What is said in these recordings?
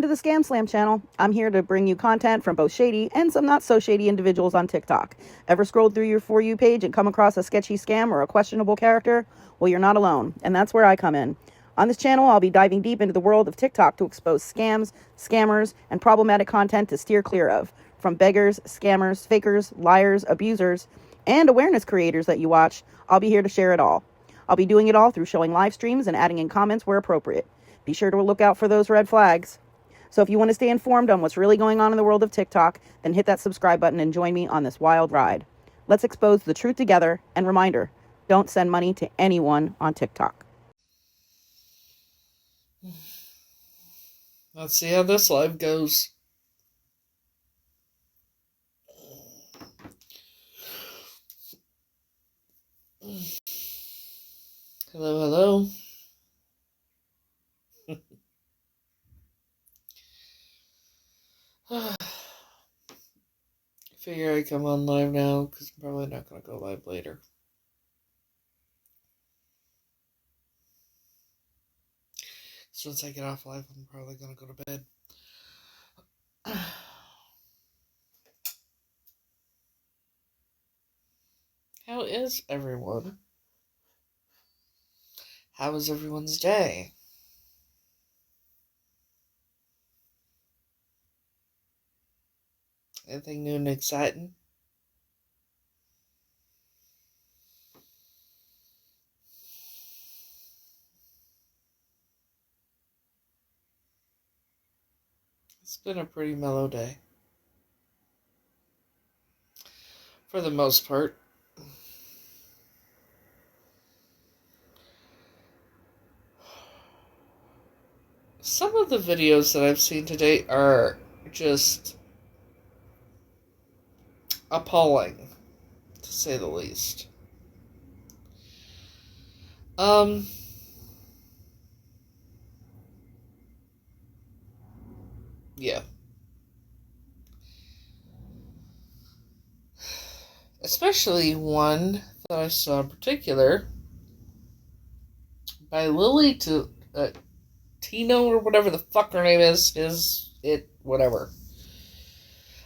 to the ScamSlam channel. I'm here to bring you content from both shady and some not so shady individuals on TikTok. Ever scrolled through your For You page and come across a sketchy scam or a questionable character? Well, you're not alone, and that's where I come in. On this channel, I'll be diving deep into the world of TikTok to expose scams, scammers, and problematic content to steer clear of. From beggars, scammers, fakers, liars, abusers, and awareness creators that you watch, I'll be here to share it all. I'll be doing it all through showing live streams and adding in comments where appropriate. Be sure to look out for those red flags. So if you want to stay informed on what's really going on in the world of TikTok, then hit that subscribe button and join me on this wild ride. Let's expose the truth together, and reminder, don't send money to anyone on TikTok. Let's see how this live goes. Hello. Figure I come on live now because I'm probably not going to go live later. So once I get off live, I'm probably going to go to bed. How is everyone? How was everyone's day? Anything new and exciting? It's been a pretty mellow day. For the most part. Some of the videos that I've seen today are just appalling, to say the least. Yeah. Especially one that I saw in particular by Lily to Tino or whatever the fuck her name is it whatever.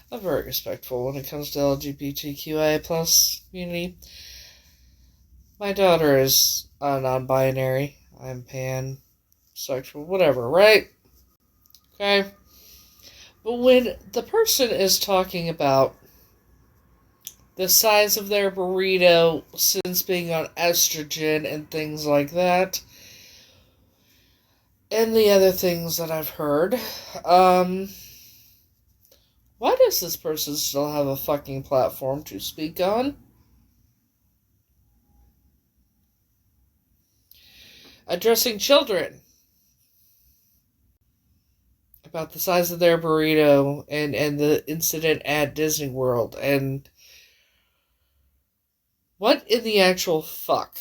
I'm very respectful when it comes to LGBTQIA plus community. My daughter is non-binary. I'm pansexual, whatever, right? Okay? But when the person is talking about the size of their burrito since being on estrogen and things like that, and the other things that I've heard, why does this person still have a fucking platform to speak on? Addressing children about the size of their burrito and the incident at Disney World, and what in the actual fuck?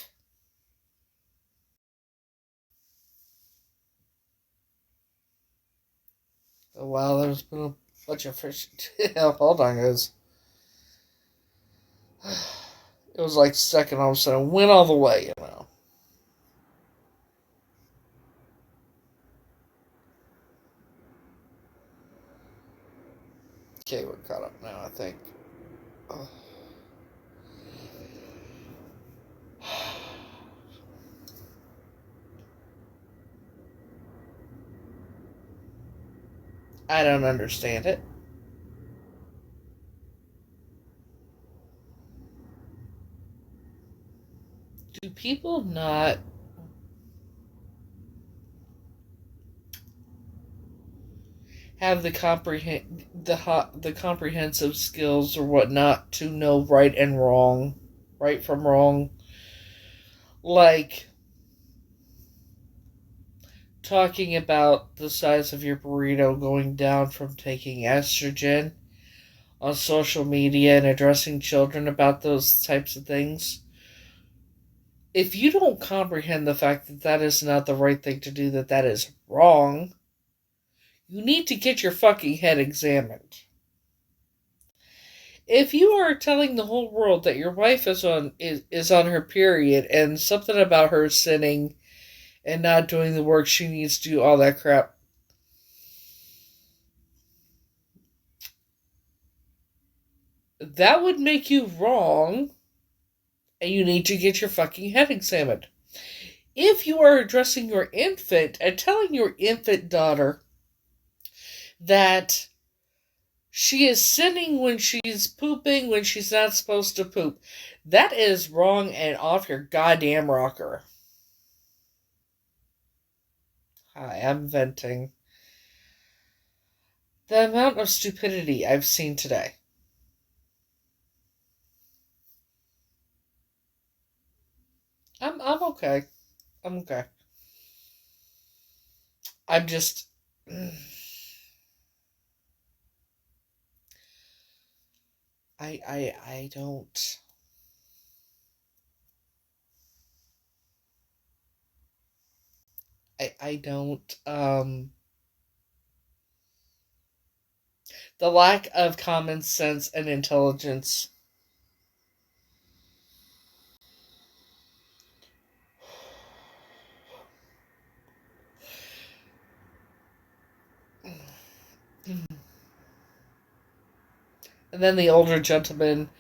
Oh, wow, there's been a bunch of fish. Hold on, guys. It was like second all of a sudden, went all the way, you know. Okay, we're caught up now, I think. Oh. I don't understand it. Do people not have the comprehensive skills or whatnot to know right and wrong, right from wrong? Like talking about the size of your burrito going down from taking estrogen on social media and addressing children about those types of things. If you don't comprehend the fact that that is not the right thing to do, that is wrong, you need to get your fucking head examined. If you are telling the whole world that your wife is on her period and something about her sinning and not doing the work she needs to do, all that crap, that would make you wrong, and you need to get your fucking head examined. If you are addressing your infant and telling your infant daughter that she is sinning when she's pooping when she's not supposed to poop, that is wrong and off your goddamn rocker. I am venting. The amount of stupidity I've seen today. I'm okay. I'm okay. I'm just I don't I don't the lack of common sense and intelligence. And then the older gentleman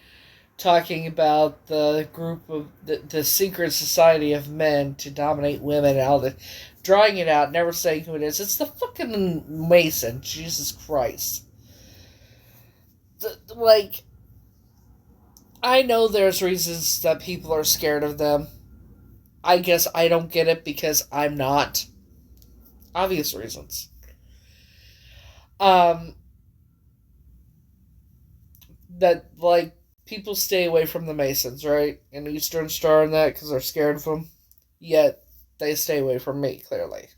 talking about the group of the secret society of men to dominate women and all the drawing it out, never saying who it is. It's the fucking Mason, Jesus Christ. Like, I know there's reasons that people are scared of them. I guess I don't get it because I'm not. Obvious reasons. Um, that, like, people stay away from the Masons, right? And Eastern Star and that because they're scared of them. Yet, they stay away from me, clearly.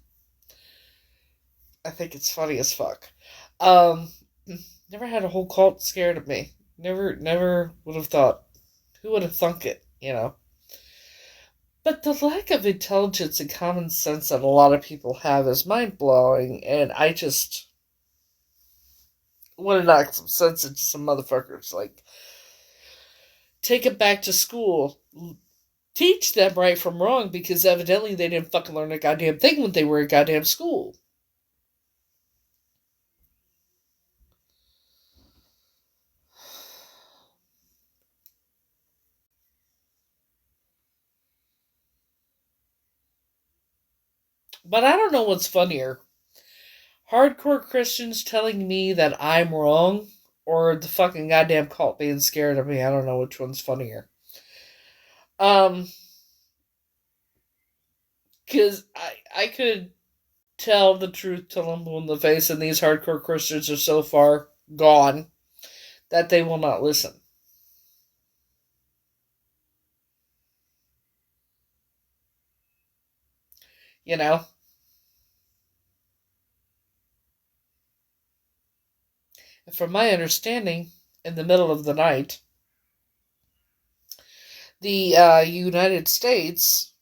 I think it's funny as fuck. Um, Never had a whole cult scared of me. Never would have thought. Who would have thunk it, you know? But the lack of intelligence and common sense that a lot of people have is mind blowing, and I just want to knock some sense into some motherfuckers. Like, take it back to school. Teach them right from wrong because evidently they didn't fucking learn a goddamn thing when they were in goddamn school. But I don't know what's funnier. Hardcore Christians telling me that I'm wrong, or the fucking goddamn cult being scared of me. I don't know which one's funnier. Um, Because I could tell the truth till I'm blue in the face, and these hardcore Christians are so far gone that they will not listen. You know? And from my understanding, in the middle of the night, the United States.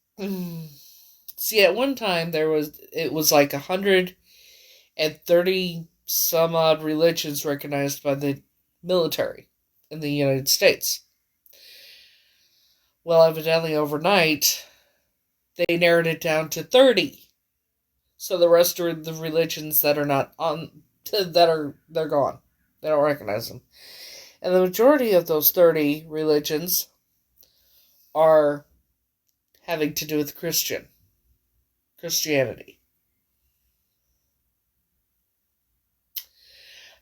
See, at one time it was like 130 some odd religions recognized by the military in the United States. Well, evidently overnight they narrowed it down to 30. So the rest are the religions that are not on they're gone. They don't recognize them. And the majority of those 30 religions are having to do with Christianity.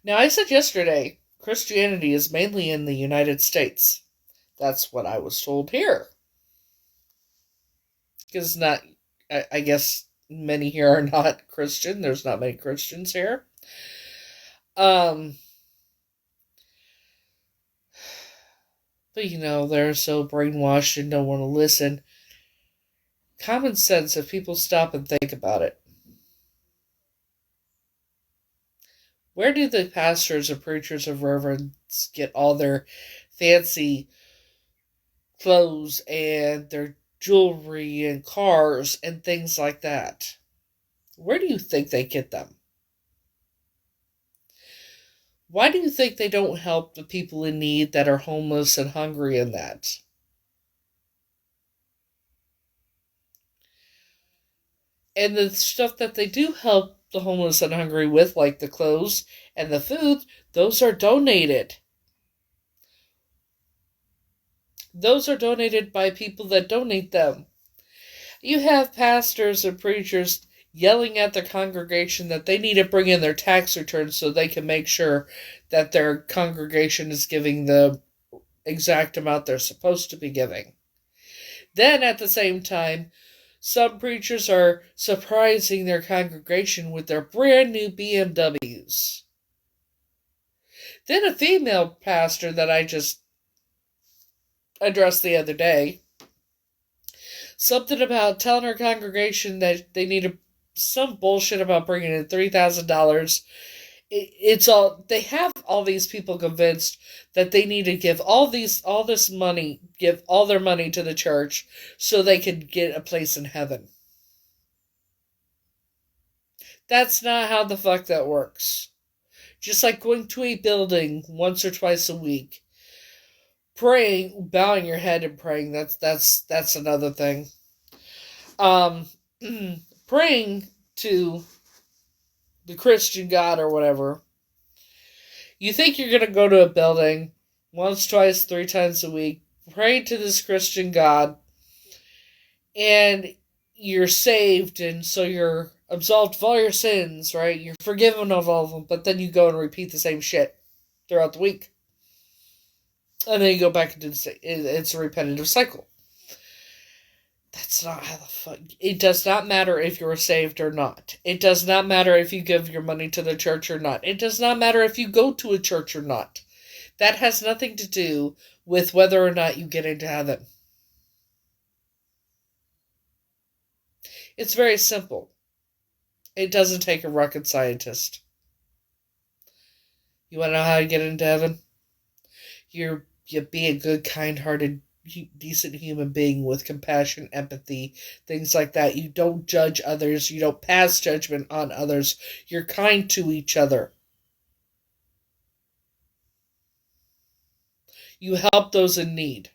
Now, I said yesterday, Christianity is mainly in the United States. That's what I was told here. Because not, I guess many here are not Christian. There's not many Christians here. But you know, they're so brainwashed and don't want to listen. Common sense, if people stop and think about it. Where do the pastors or preachers of reverence get all their fancy clothes and their jewelry and cars and things like that? Where do you think they get them? Why do you think they don't help the people in need that are homeless and hungry and that? And the stuff that they do help the homeless and hungry with, like the clothes and the food, those are donated. Those are donated by people that donate them. You have pastors and preachers yelling at their congregation that they need to bring in their tax returns so they can make sure that their congregation is giving the exact amount they're supposed to be giving. Then, at the same time, some preachers are surprising their congregation with their brand new BMWs. Then a female pastor that I just addressed the other day, something about telling her congregation that they need some bullshit about bringing in $3,000. It's all, they have all these people convinced that they need to give all this money, give all their money to the church so they can get a place in heaven. That's not how the fuck that works. Just like going to a building once or twice a week, praying, bowing your head and praying, that's another thing. Praying to the Christian God or whatever. You think you're gonna go to a building once, twice, 3 times a week, pray to this Christian God, and you're saved, and so you're absolved of all your sins, right? You're forgiven of all of them, but then you go and repeat the same shit throughout the week. And then you go back into it's a repetitive cycle. That's not how the fuck... It does not matter if you're saved or not. It does not matter if you give your money to the church or not. It does not matter if you go to a church or not. That has nothing to do with whether or not you get into heaven. It's very simple. It doesn't take a rocket scientist. You want to know how to get into heaven? You be a good, kind-hearted, decent human being with compassion, empathy, things like that. You don't judge others. You don't pass judgment on others. You're kind to each other. You help those in need.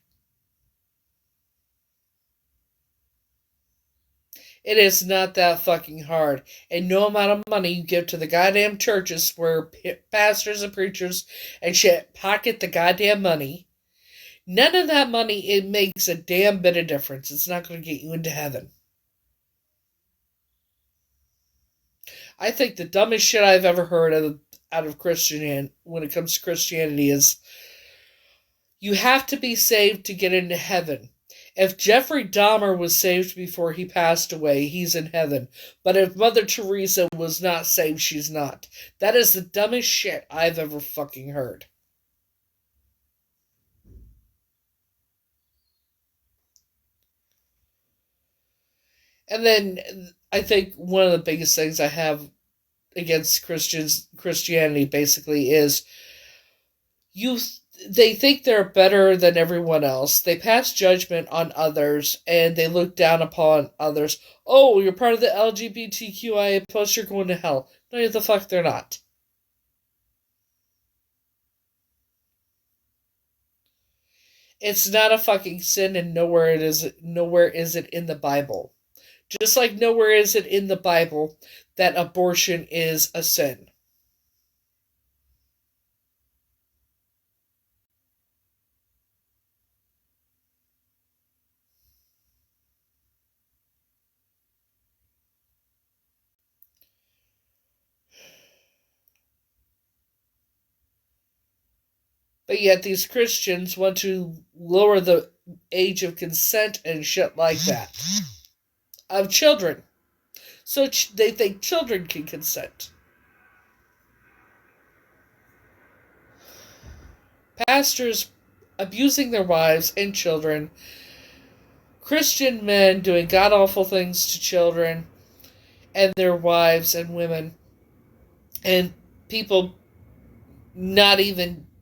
It is not that fucking hard. And no amount of money you give to the goddamn churches where pastors and preachers and shit pocket the goddamn money, none of that money, it makes a damn bit of difference. It's not going to get you into heaven. I think the dumbest shit I've ever heard out of Christianity, when it comes to Christianity, is you have to be saved to get into heaven. If Jeffrey Dahmer was saved before he passed away, he's in heaven. But if Mother Teresa was not saved, she's not. That is the dumbest shit I've ever fucking heard. And then I think one of the biggest things I have against Christianity basically is they think they're better than everyone else. They pass judgment on others, and they look down upon others. Oh, you're part of the LGBTQIA+, you're going to hell. No, the fuck they're not. It's not a fucking sin, and nowhere is it in the Bible. Just like nowhere is it in the Bible that abortion is a sin. But yet these Christians want to lower the age of consent and shit like that. Of children. So they think children can consent. Pastors abusing their wives and children. Christian men doing god-awful things to children and their wives and women. And people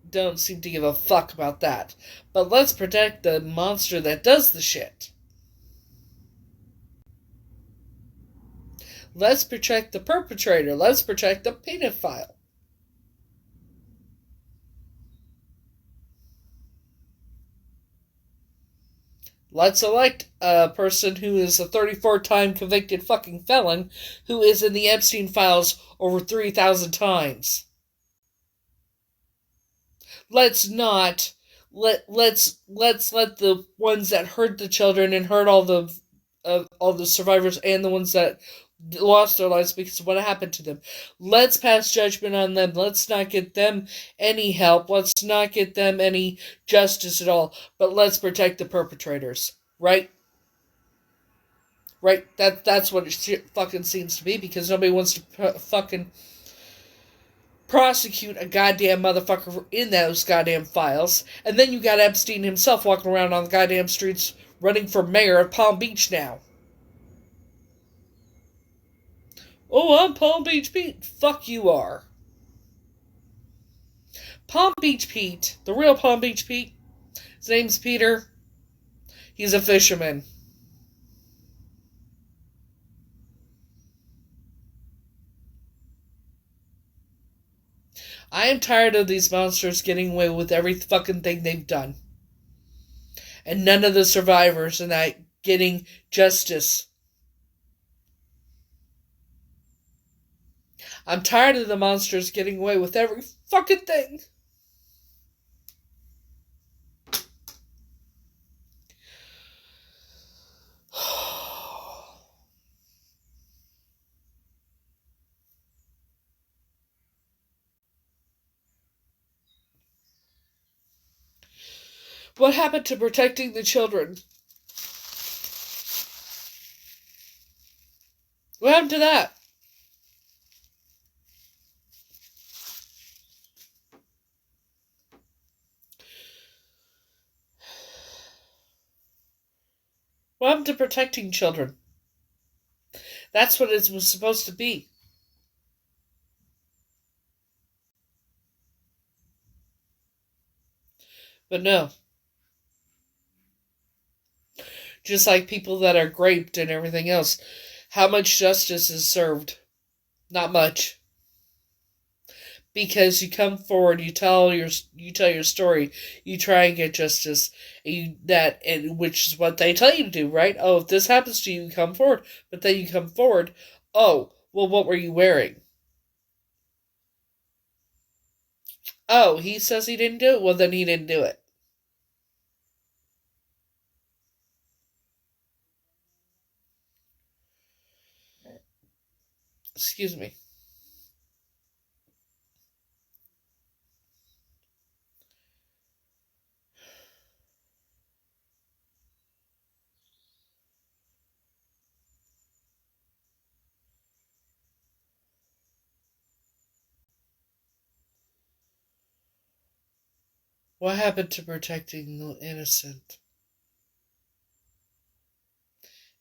don't seem to give a fuck about that. But let's protect the monster that does the shit. Let's protect the perpetrator. Let's protect the pedophile. Let's elect a person who is a 34-time convicted fucking felon who is in the Epstein files over 3,000 times. Let's not let's let the ones that hurt the children and hurt all the survivors and the ones that lost their lives because of what happened to them. Let's pass judgment on them. Let's not get them any help. Let's not get them any justice at all. But let's protect the perpetrators. Right? Right? That's what it fucking seems to be, because nobody wants to fucking prosecute a goddamn motherfucker in those goddamn files. And then you got Epstein himself walking around on the goddamn streets running for mayor of Palm Beach now. Oh, I'm Palm Beach Pete. Fuck you are. Palm Beach Pete, the real Palm Beach Pete, his name's Peter. He's a fisherman. I am tired of these monsters getting away with every fucking thing they've done. And none of the survivors and that getting justice. I'm tired of the monsters getting away with every fucking thing. What happened to protecting the children? What happened to that? What happened to protecting children? That's what it was supposed to be. But no. Just like people that are raped and everything else. How much justice is served? Not much. Because you come forward, you tell your story, you try and get justice, which is what they tell you to do, right? Oh, if this happens to you, you come forward. But then you come forward, oh, well, what were you wearing? Oh, he says he didn't do it? Well, then he didn't do it. Excuse me. What happened to protecting the innocent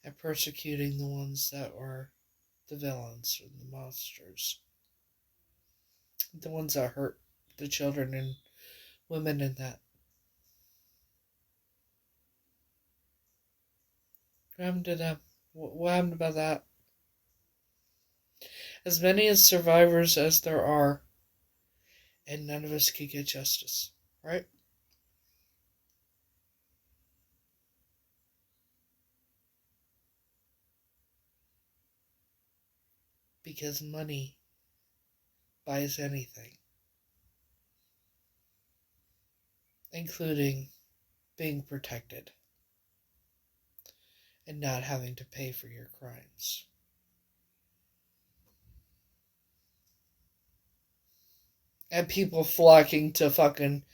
and persecuting the ones that were the villains and the monsters? The ones that hurt the children and women and that. What happened to them? What happened about that? As many as survivors as there are, and none of us can get justice, right? Because money buys anything, including being protected and not having to pay for your crimes. And people flocking to fucking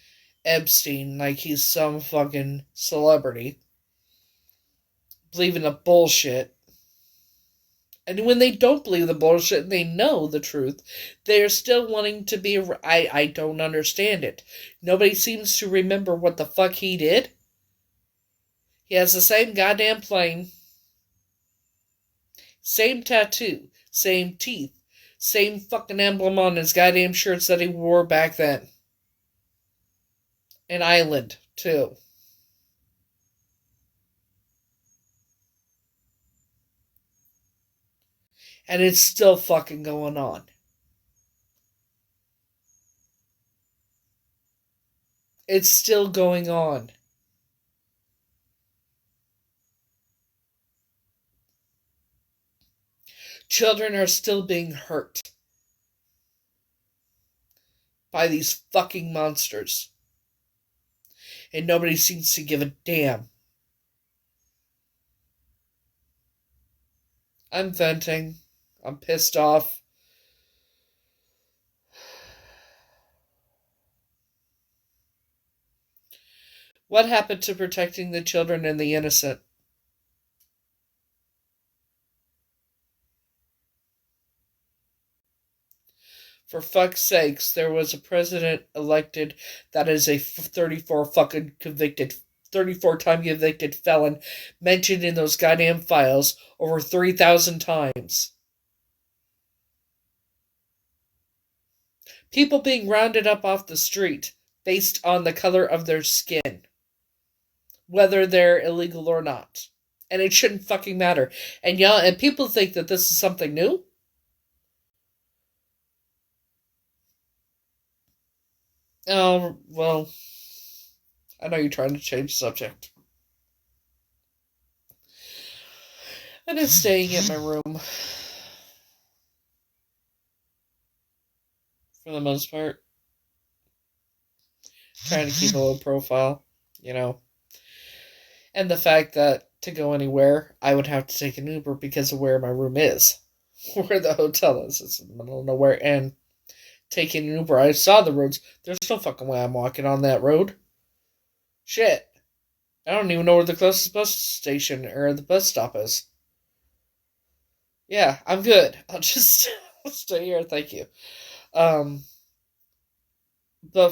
Epstein like he's some fucking celebrity, believing the bullshit. And when they don't believe the bullshit and they know the truth, they're still wanting to be... I don't understand it. Nobody seems to remember what the fuck he did. He has the same goddamn plane, same tattoo, same teeth, same fucking emblem on his goddamn shirts that he wore back then. An island, too. And it's still fucking going on. It's still going on. Children are still being hurt by these fucking monsters. and nobody seems to give a damn. I'm venting. I'm pissed off. What happened to protecting the children and the innocent? For fuck's sakes, there was a president elected that is a 34 fucking convicted, 34-time convicted felon mentioned in those goddamn files over 3,000 times. People being rounded up off the street based on the color of their skin, whether they're illegal or not. And it shouldn't fucking matter. And people think that this is something new? Oh, well, I know you're trying to change the subject. I've been staying in my room for the most part. Trying to keep a low profile, And the fact that to go anywhere, I would have to take an Uber because of where my room is. Where the hotel is. It's in the middle of nowhere. And taking an Uber, I saw the roads. There's no fucking way I'm walking on that road. Shit. I don't even know where the closest bus station or the bus stop is. Yeah, I'm good. I'll just stay here. Thank you. But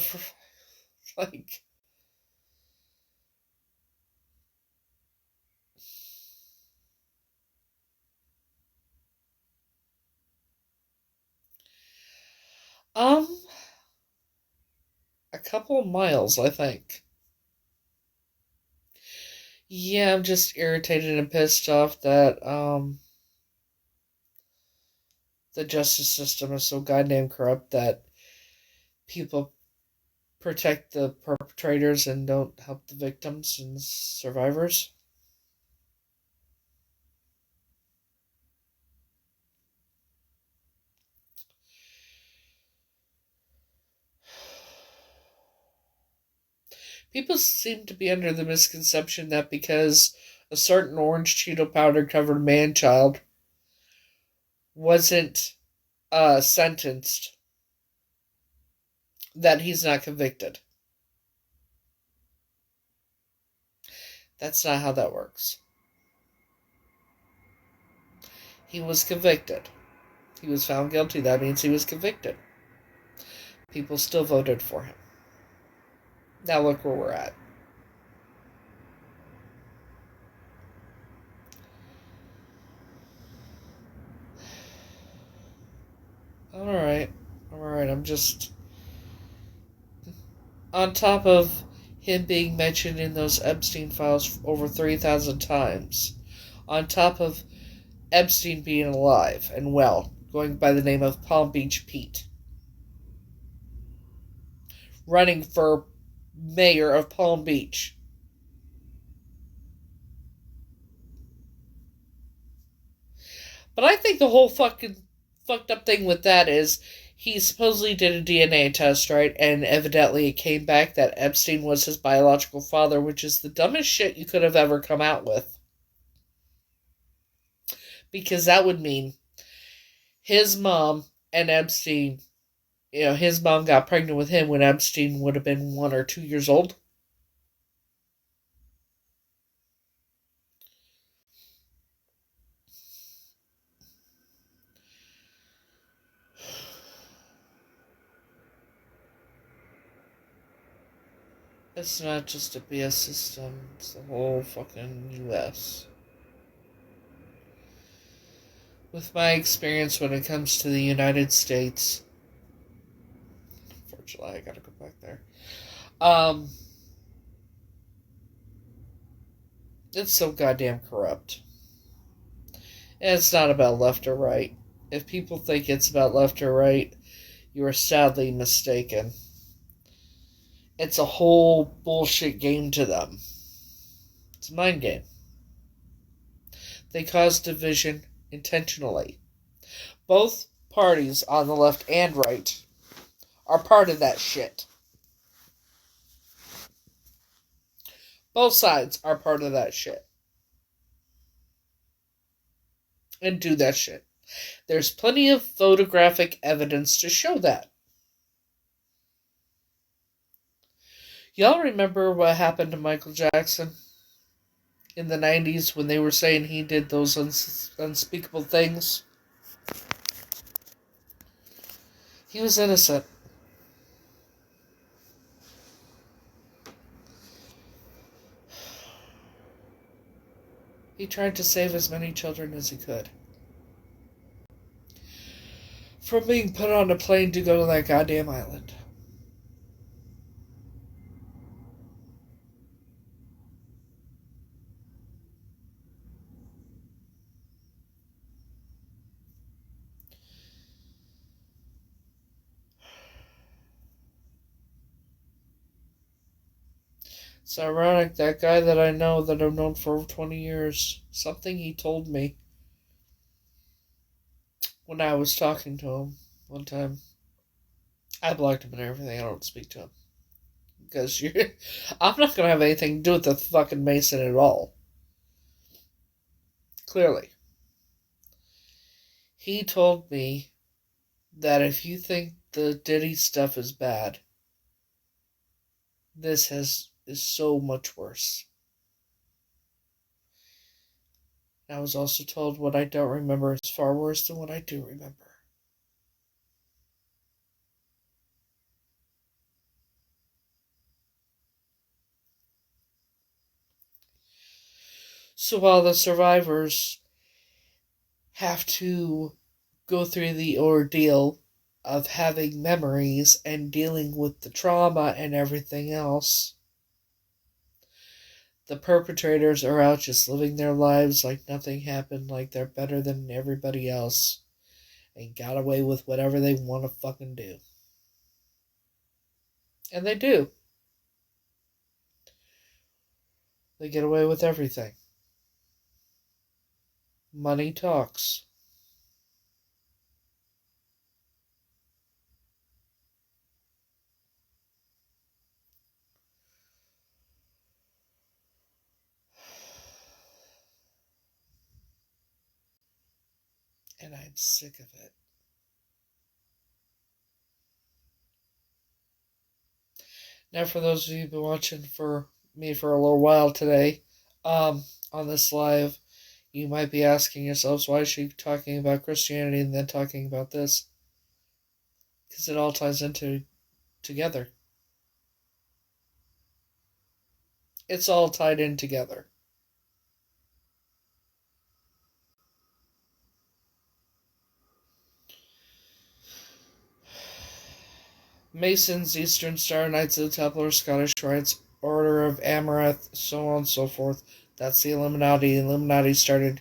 for, like, a couple of miles, I think. Yeah, I'm just irritated and pissed off that, the justice system is so goddamn corrupt that people protect the perpetrators and don't help the victims and survivors. People seem to be under the misconception that because a certain orange Cheeto powder covered man child wasn't sentenced, that he's not convicted. That's not how that works. He was convicted. He was found guilty. That means he was convicted. People still voted for him. Now look where we're at. Alright. I'm just... On top of him being mentioned in those Epstein files over 3,000 times. On top of Epstein being alive and well, going by the name of Palm Beach Pete. Running for mayor of Palm Beach. But I think the whole fucking fucked up thing with that is he supposedly did a DNA test, right? And evidently it came back that Epstein was his biological father, which is the dumbest shit you could have ever come out with. Because that would mean his mom and Epstein, his mom got pregnant with him when Epstein would have been 1 or 2 years old. It's not just a BS system, it's the whole fucking US. With my experience when it comes to the United States, unfortunately I gotta go back there. It's so goddamn corrupt. And it's not about left or right. If people think it's about left or right, you are sadly mistaken. It's a whole bullshit game to them. It's a mind game. They cause division intentionally. Both parties on the left and right are part of that shit. Both sides are part of that shit. And do that shit. There's plenty of photographic evidence to show that. Y'all remember what happened to Michael Jackson in the 90s when they were saying he did those unspeakable things? He was innocent. He tried to save as many children as he could from being put on a plane to go to that goddamn island. It's ironic, that guy that I know, that I've known for 20 years, something he told me when I was talking to him one time. I blocked him and everything. I don't speak to him. Because I'm not going to have anything to do with the fucking Mason at all. Clearly. He told me that if you think the Diddy stuff is bad, this is so much worse. I was also told what I don't remember is far worse than what I do remember. So while the survivors have to go through the ordeal of having memories and dealing with the trauma and everything else, the perpetrators are out just living their lives like nothing happened, like they're better than everybody else, and got away with whatever they want to fucking do. And they do. They get away with everything. Money talks. And I'm sick of it. Now, for those of you who've been watching for me for a little while today, on this live, you might be asking yourselves, why is she talking about Christianity and then talking about this? Because it all ties into together. It's all tied in together. Masons, Eastern Star, Knights of the Templar, Scottish Rites, Order of Amaranth, so on and so forth. That's the Illuminati. The Illuminati started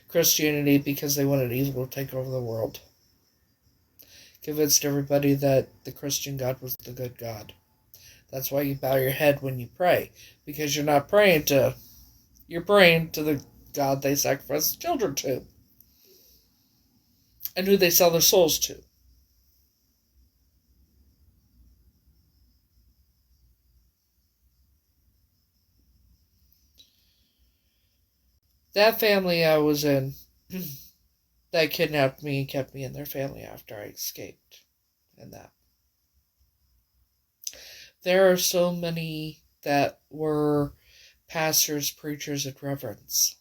Christianity because they wanted evil to take over the world. Convinced everybody that the Christian God was the good God. That's why you bow your head when you pray. Because you're praying to the God they sacrifice children to. And who they sell their souls to. That family I was in, that kidnapped me and kept me in their family after I escaped. And that. There are so many that were pastors, preachers, and reverends.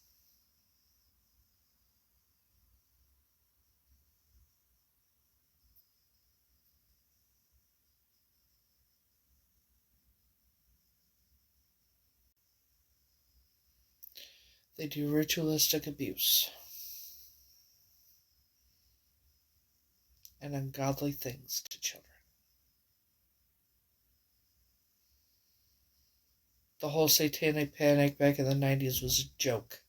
They do ritualistic abuse and ungodly things to children. The whole satanic panic back in the 90s was a joke.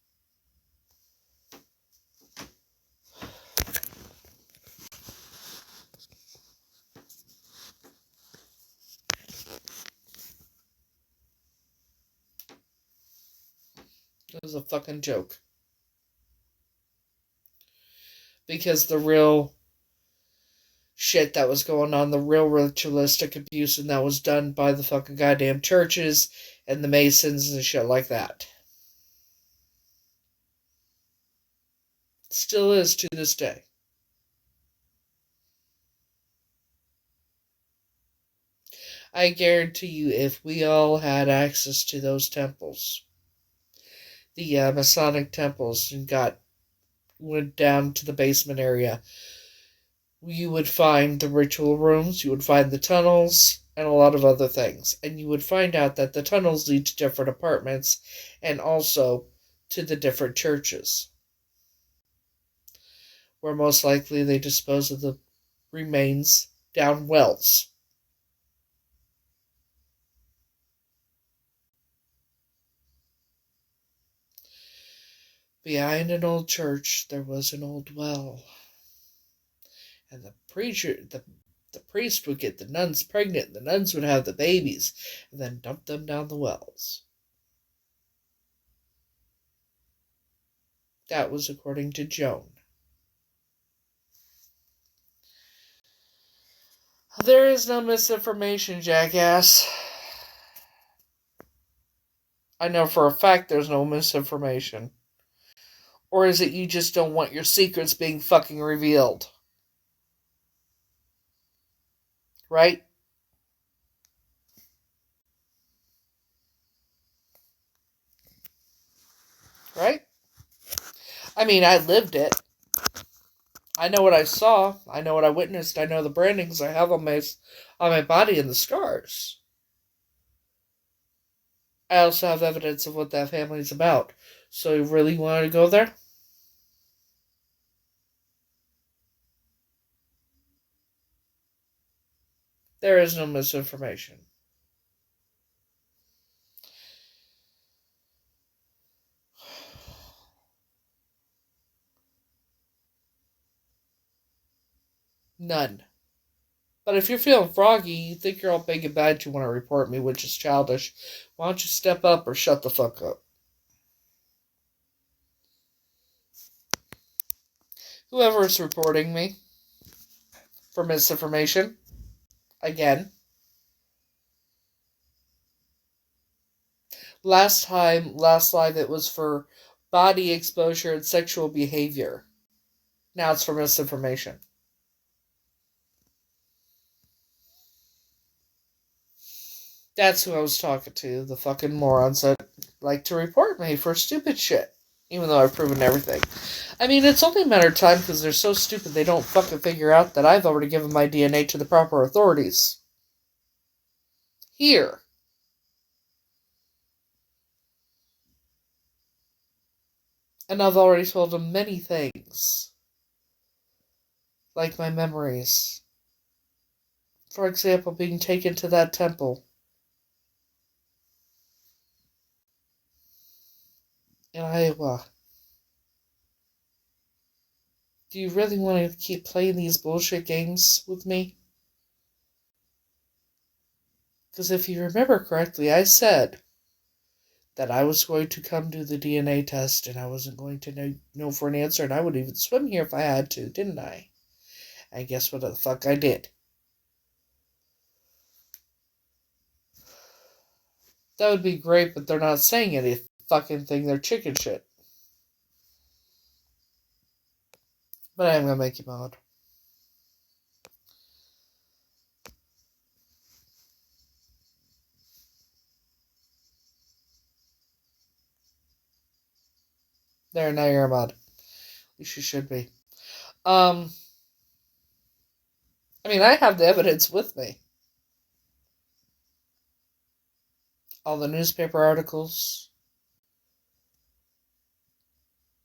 It was a fucking joke. Because the real shit that was going on, the real ritualistic abuse, and that was done by the fucking goddamn churches and the Masons and shit like that. Still is to this day. I guarantee you, if we all had access to those temples, the Masonic temples, and went down to the basement area, you would find the ritual rooms, you would find the tunnels, and a lot of other things. And you would find out that the tunnels lead to different apartments and also to the different churches, where most likely they dispose of the remains down wells. Behind an old church, there was an old well. And the priest would get the nuns pregnant, and the nuns would have the babies, and then dump them down the wells. That was according to Joan. There is no misinformation, jackass. I know for a fact there's no misinformation. Or is it you just don't want your secrets being fucking revealed? Right? Right? I mean, I lived it. I know what I saw. I know what I witnessed. I know the brandings I have on my body and the scars. I also have evidence of what that family is about. So you really want to go there? There is no misinformation. None. But if you're feeling froggy, you think you're all big and bad, you want to report me, which is childish, why don't you step up or shut the fuck up? Whoever is reporting me for misinformation, again. Last live, it was for body exposure and sexual behavior. Now it's for misinformation. That's who I was talking to, the fucking morons that like to report me for stupid shit. Even though I've proven everything. I mean, it's only a matter of time because they're so stupid they don't fucking figure out that I've already given my DNA to the proper authorities. Here. And I've already told them many things. Like my memories. For example, being taken to that temple. In Iowa. Do you really want to keep playing these bullshit games with me? Because if you remember correctly, I said that I was going to come do the DNA test and I wasn't going to know for an answer, and I would even swim here if I had to, didn't I? And guess what the fuck I did? That would be great, but they're not saying any fucking thing. They're chicken shit. But I am going to make you mod. There, now you're a mod. At least you should be. I mean, I have the evidence with me. All the newspaper articles.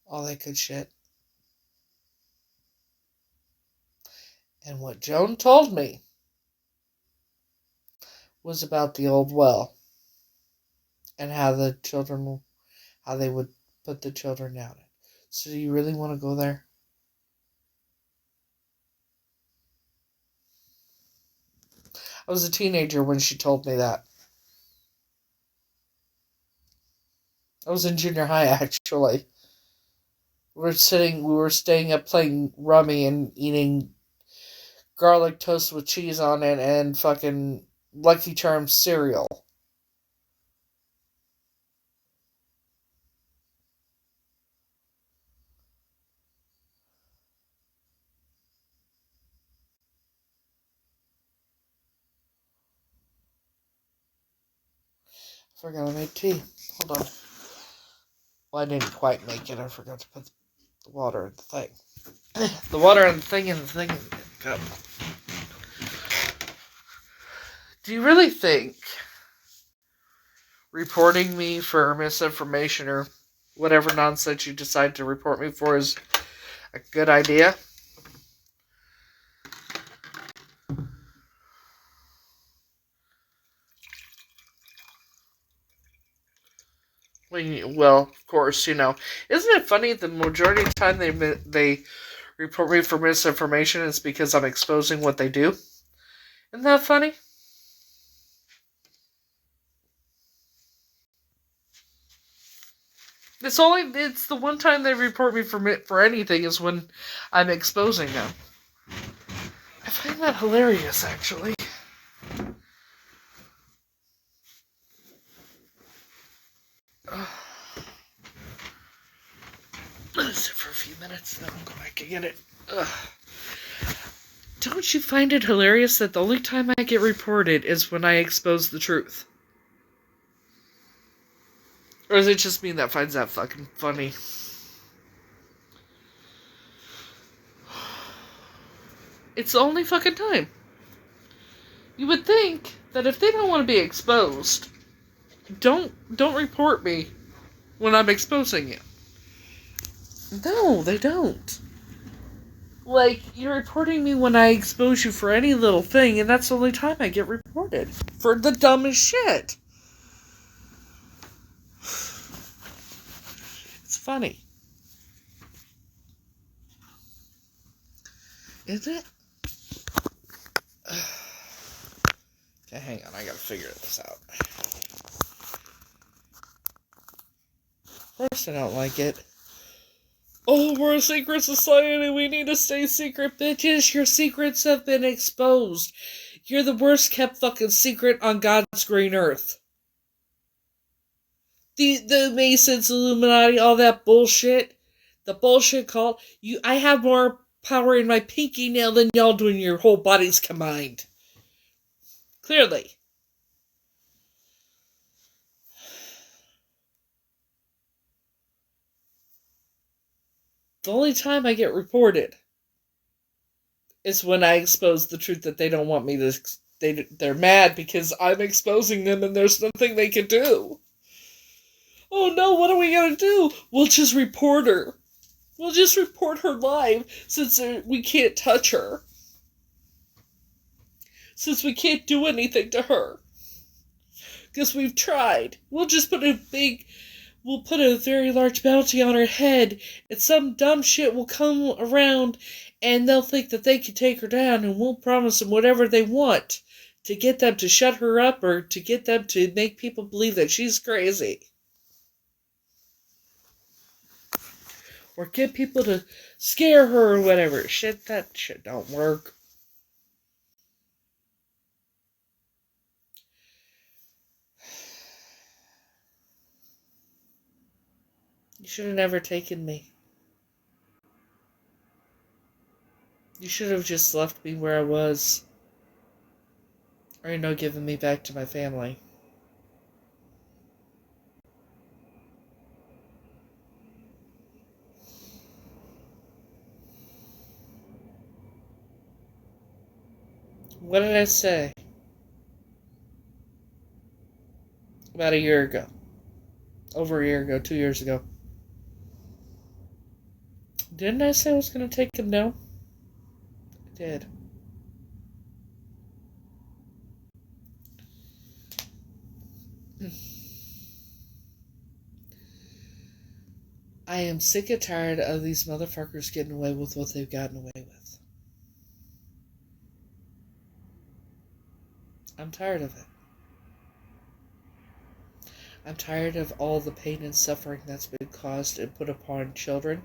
All that good shit. And what Joan told me was about the old well. And how they would put the children down. So do you really want to go there? I was a teenager when she told me that. I was in junior high, actually. We were staying up playing rummy and eating garlic toast with cheese on it and fucking Lucky Charms cereal. I forgot to make tea. Hold on. Well, I didn't quite make it. I forgot to put the water in the thing. The water in the thing in the thing in the cup. Do you really think reporting me for misinformation or whatever nonsense you decide to report me for is a good idea? Well, of course, isn't it funny the majority of the time they report me for misinformation is because I'm exposing what they do? Isn't that funny? It's the one time they report me for anything is when I'm exposing them. I find that hilarious, actually. Sit for a few minutes, then I'll go back and get it. Don't you find it hilarious that the only time I get reported is when I expose the truth? Or is it just me that finds that fucking funny? It's the only fucking time. You would think that if they don't want to be exposed, don't report me when I'm exposing you. No, they don't. Like, you're reporting me when I expose you for any little thing, and that's the only time I get reported. For the dumbest shit. It's funny. Is it? Okay, hang on, I gotta figure this out. Of course I don't like it. Oh, we're a secret society, we need to stay secret, bitches. Your secrets have been exposed. You're the worst kept fucking secret on God's green earth. The Masons, Illuminati, all that bullshit. The bullshit cult. I have more power in my pinky nail than y'all do in your whole bodies combined. Clearly. The only time I get reported is when I expose the truth that they don't want me to... They're mad because I'm exposing them and there's nothing they can do. Oh no, what are we gonna do? We'll just report her. We'll just report her live since we can't touch her. Since we can't do anything to her. Because we've tried. We'll put a very large bounty on her head, and some dumb shit will come around, and they'll think that they can take her down, and we'll promise them whatever they want to get them to shut her up, or to get them to make people believe that she's crazy. Or get people to scare her or whatever. That shit don't work. You should have never taken me. You should have just left me where I was. Or, given me back to my family. What did I say? About a year ago. Over a year ago, 2 years ago. Didn't I say I was going to take him down? I did. I am sick and tired of these motherfuckers getting away with what they've gotten away with. I'm tired of it. I'm tired of all the pain and suffering that's been caused and put upon children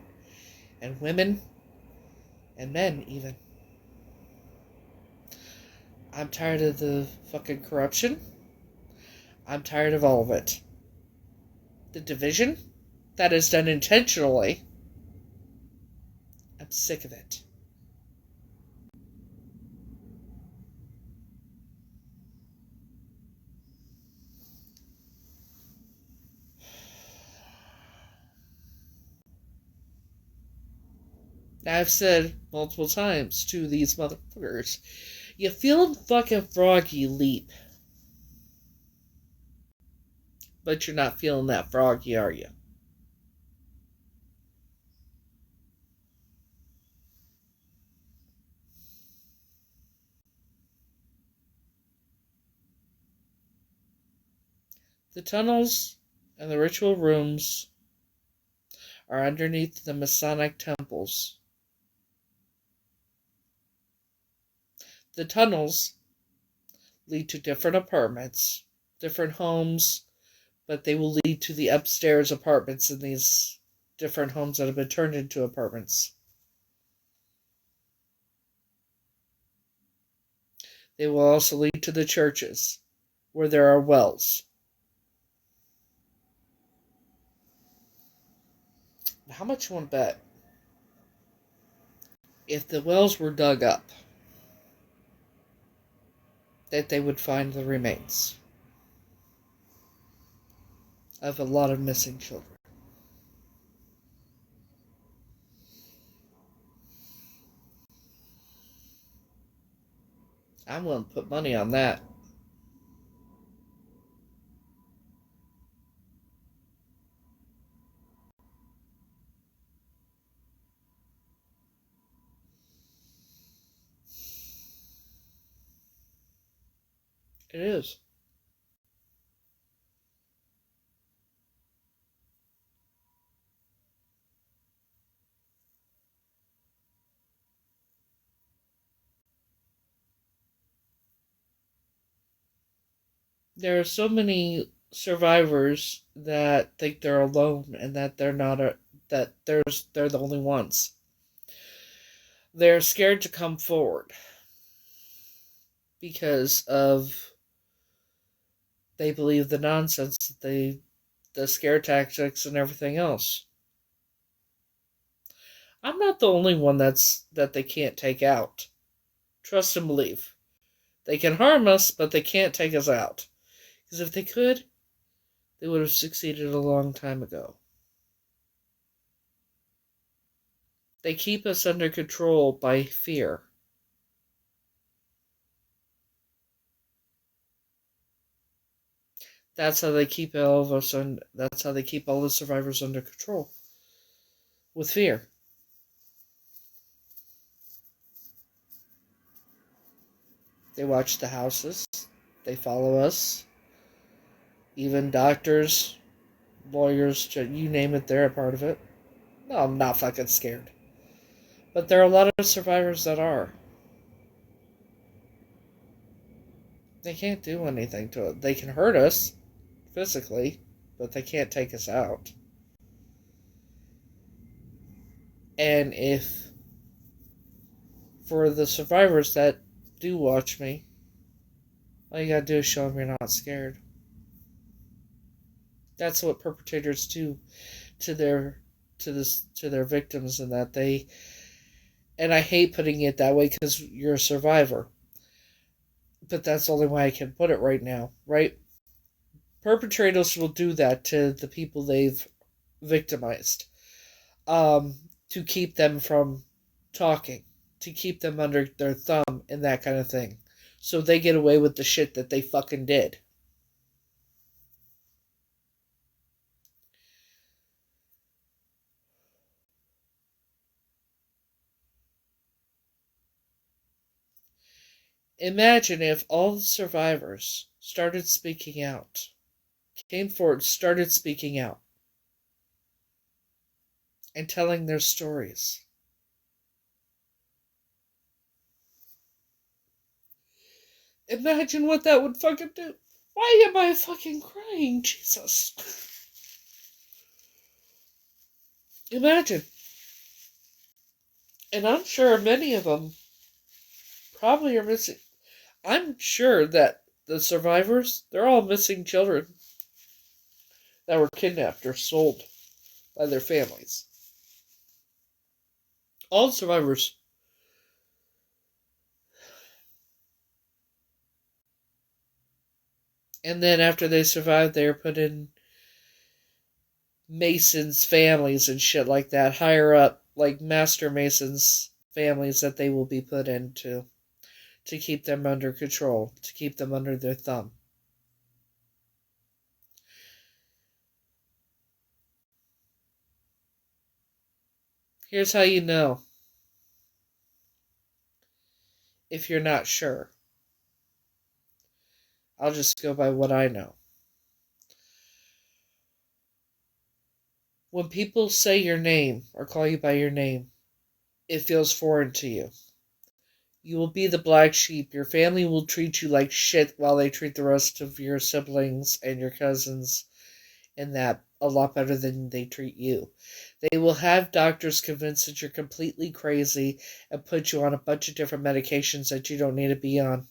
and women and men even. I'm tired of the fucking corruption. I'm tired of all of it. The division that is done intentionally. I'm sick of it. I've said multiple times to these motherfuckers, you feel fucking froggy leap, but you're not feeling that froggy, are you? The tunnels and the ritual rooms are underneath the Masonic temples. The tunnels lead to different apartments, different homes, but they will lead to the upstairs apartments in these different homes that have been turned into apartments. They will also lead to the churches, where there are wells. How much you want to bet? If the wells were dug up, that they would find the remains of a lot of missing children. I'm willing to put money on that. It is. There are so many survivors that think they're alone and that they're not that they're the only ones. They're scared to come forward because of they believe the nonsense that the scare tactics and everything else. I'm not the only one that they can't take out. Trust and believe. They can harm us, but they can't take us out. Because if they could, they would have succeeded a long time ago. They keep us under control by fear. That's how they keep all of us on. That's how they keep all the survivors under control. With fear. They watch the houses. They follow us. Even doctors, lawyers, you name it, they're a part of it. No, I'm not fucking scared. But there are a lot of survivors that are. They can't do anything to it. They can hurt us physically, but they can't take us out. And if, for the survivors that do watch me, all you gotta do is show them you're not scared. That's what perpetrators do to their victims, and that they. And I hate putting it that way because you're a survivor, but that's the only way I can put it right now, right? Perpetrators will do that to the people they've victimized, to keep them from talking, to keep them under their thumb, and that kind of thing, so they get away with the shit that they fucking did. Imagine if all the survivors started speaking out, came forward, started speaking out, and telling their stories. Imagine what that would fucking do. Why am I fucking crying? Jesus. Imagine. And I'm sure many of them probably are missing. I'm sure that the survivors, they're all missing children that were kidnapped or sold by their families. All the survivors. And then after they survived, they were put in Masons' families and shit like that, higher up, like Master Masons' families that they will be put into to keep them under control, to keep them under their thumb. Here's how you know if you're not sure. I'll just go by what I know. When people say your name or call you by your name, it feels foreign to you. You will be the black sheep. Your family will treat you like shit while they treat the rest of your siblings and your cousins and that a lot better than they treat you. They will have doctors convinced that you're completely crazy and put you on a bunch of different medications that you don't need to be on.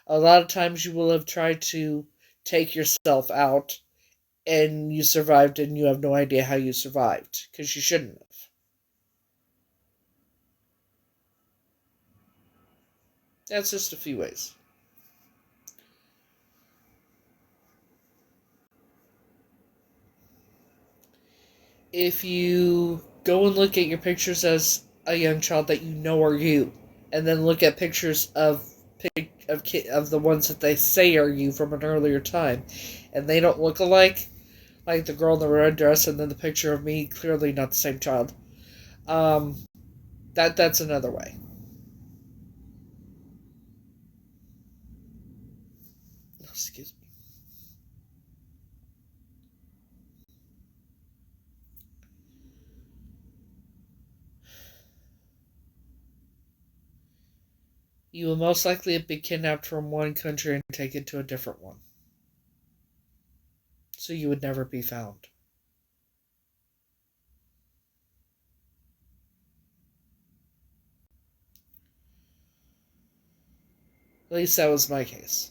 A lot of times you will have tried to take yourself out and you survived and you have no idea how you survived because you shouldn't have. That's just a few ways. If you go and look at your pictures as a young child that you know are you, and then look at pictures of the ones that they say are you from an earlier time, and they don't look alike, like the girl in the red dress, and then the picture of me, clearly not the same child. Um, that's another way. Excuse me. You will most likely have been kidnapped from one country and taken to a different one, so you would never be found. At least that was my case.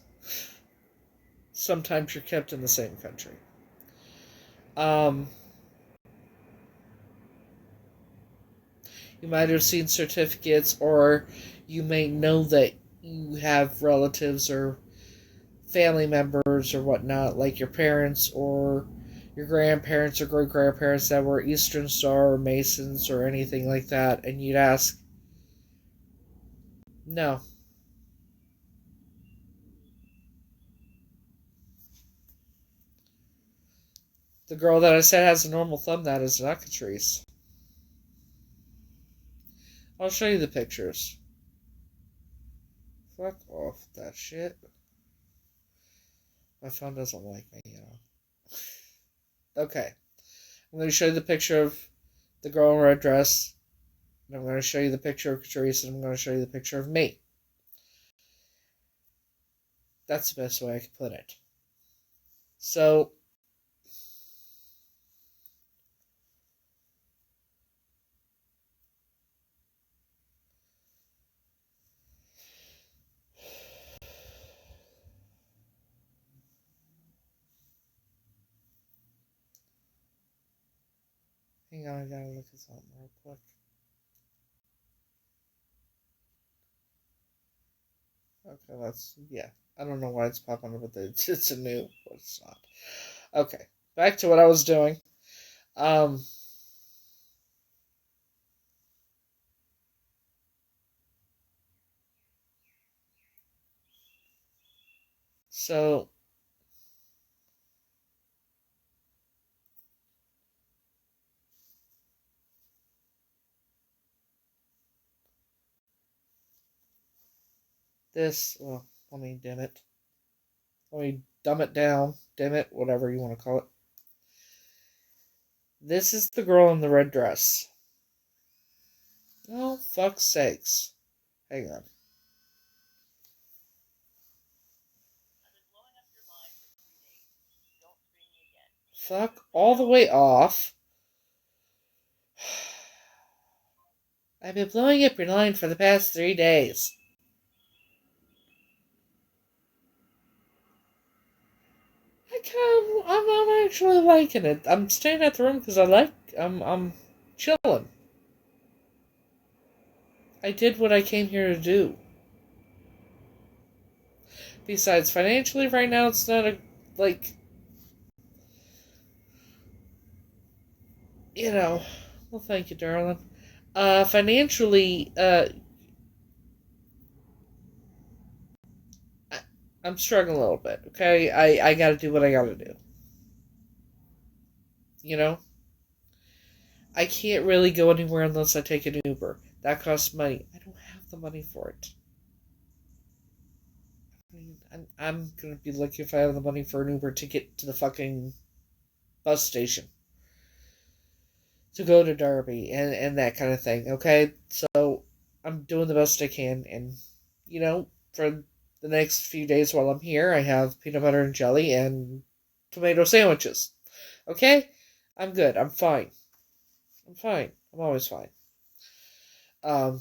Sometimes you're kept in the same country. Um, you might have seen certificates, or you may know that you have relatives or family members or whatnot, like your parents or your grandparents or great grandparents that were Eastern Star or Masons or anything like that, and you'd ask, no. The girl that I said has a normal thumb, that is not Catrice. I'll show you the pictures. Fuck off that shit. My phone doesn't like me, you know. Okay. I'm going to show you the picture of the girl in a red dress. And I'm going to show you the picture of Catrice. And I'm going to show you the picture of me. That's the best way I can put it. So, hang on, I gotta look at something real quick. Okay, yeah. I don't know why it's popping up, but it's a new, but it's not. Okay, back to what I was doing. Um, so, well, let me dim it. Let me dumb it down, dim it, whatever you want to call it. This is the girl in the red dress. Oh, fuck's sakes. Hang on. Fuck all the way off. I've been blowing up your line for the past 3 days. I'm actually liking it. I'm staying at the room because I'm chilling. I did what I came here to do. Besides, financially, right now, it's not a, like, you know, well, thank you, darling. Financially, I, I'm struggling a little bit, okay? I gotta do what I gotta do. You know? I can't really go anywhere unless I take an Uber. That costs money. I don't have the money for it. I mean, I'm gonna be lucky if I have the money for an Uber to get to the fucking bus station. To go to Derby and that kind of thing, okay? So I'm doing the best I can, and for the next few days while I'm here, I have peanut butter and jelly and tomato sandwiches. Okay? I'm good. I'm fine. I'm fine. I'm always fine. Um,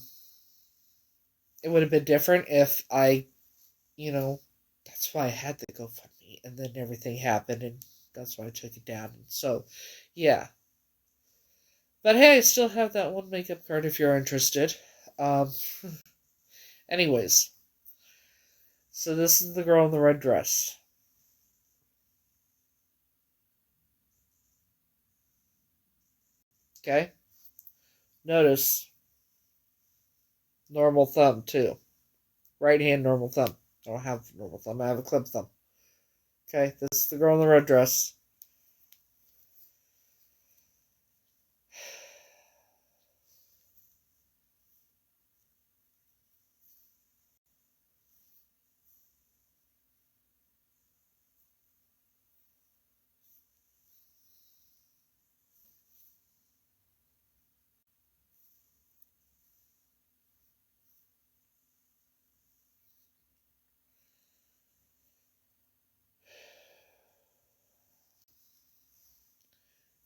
it would have been different if you know, that's why I had the GoFundMe, and then everything happened, and that's why I took it down. And so, yeah. But hey, I still have that one makeup card if you're interested. Um, anyways, so this is the girl in the red dress. Okay? Notice normal thumb, too. Right hand normal thumb. I don't have normal thumb, I have a club thumb. Okay? This is the girl in the red dress.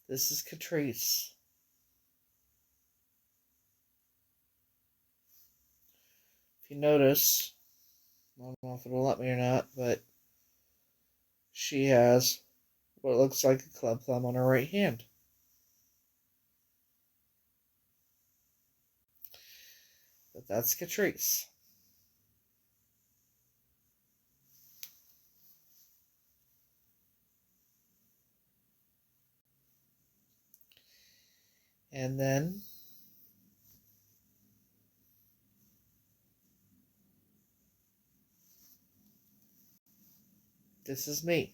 This is Catrice. If you notice, I don't know if it'll let me or not, but she has what looks like a club thumb on her right hand. But that's Catrice. And then this is me.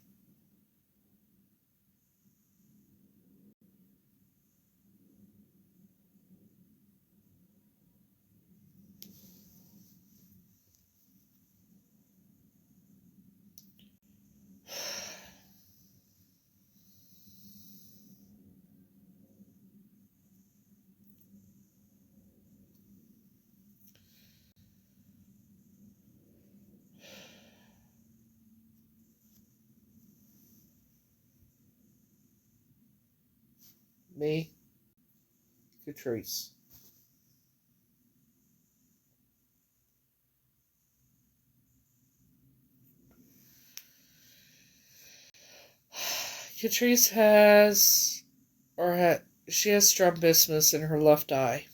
Me, Catrice. Catrice has, she has strabismus in her left eye.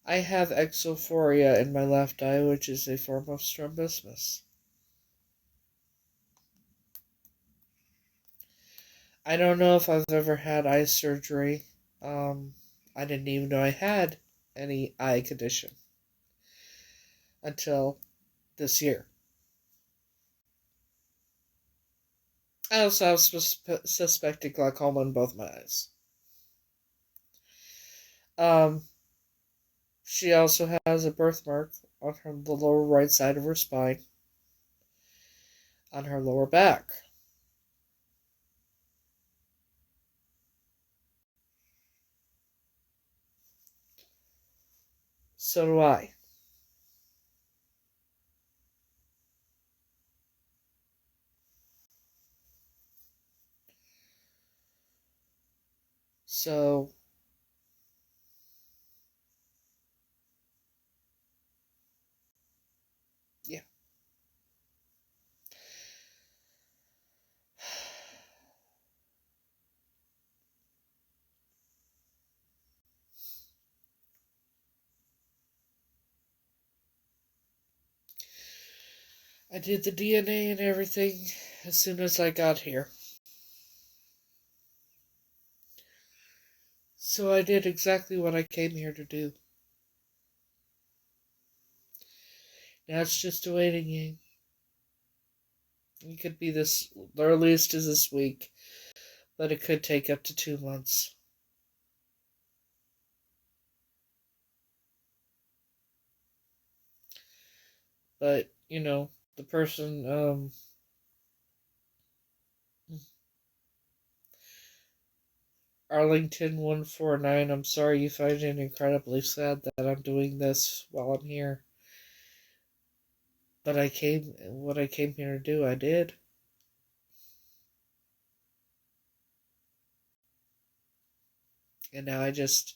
I have exophoria in my left eye, which is a form of strabismus. I don't know if I've ever had eye surgery. I didn't even know I had any eye condition until this year. I also have suspected glaucoma in both my eyes. Um, she also has a birthmark on the lower right side of her spine, on her lower back. So do I. So, yeah. I did the DNA and everything as soon as I got here. So I did exactly what I came here to do. Now it's just a waiting game. It could be this, the earliest is this week, but it could take up to 2 months. But, the person, Arlington149, I'm sorry you find it incredibly sad that I'm doing this while I'm here. But what I came here to do, I did. And now I just,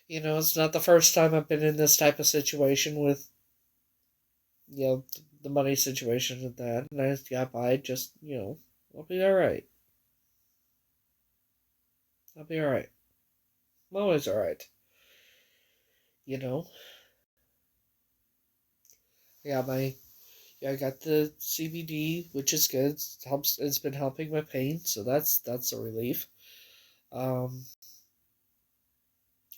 it's not the first time I've been in this type of situation with, the money situation and that. And I just got by, I'll be alright. I'll be alright. I'm always alright. You know? Yeah, I got the CBD, which is good. It's been helping my pain, so that's a relief. Um,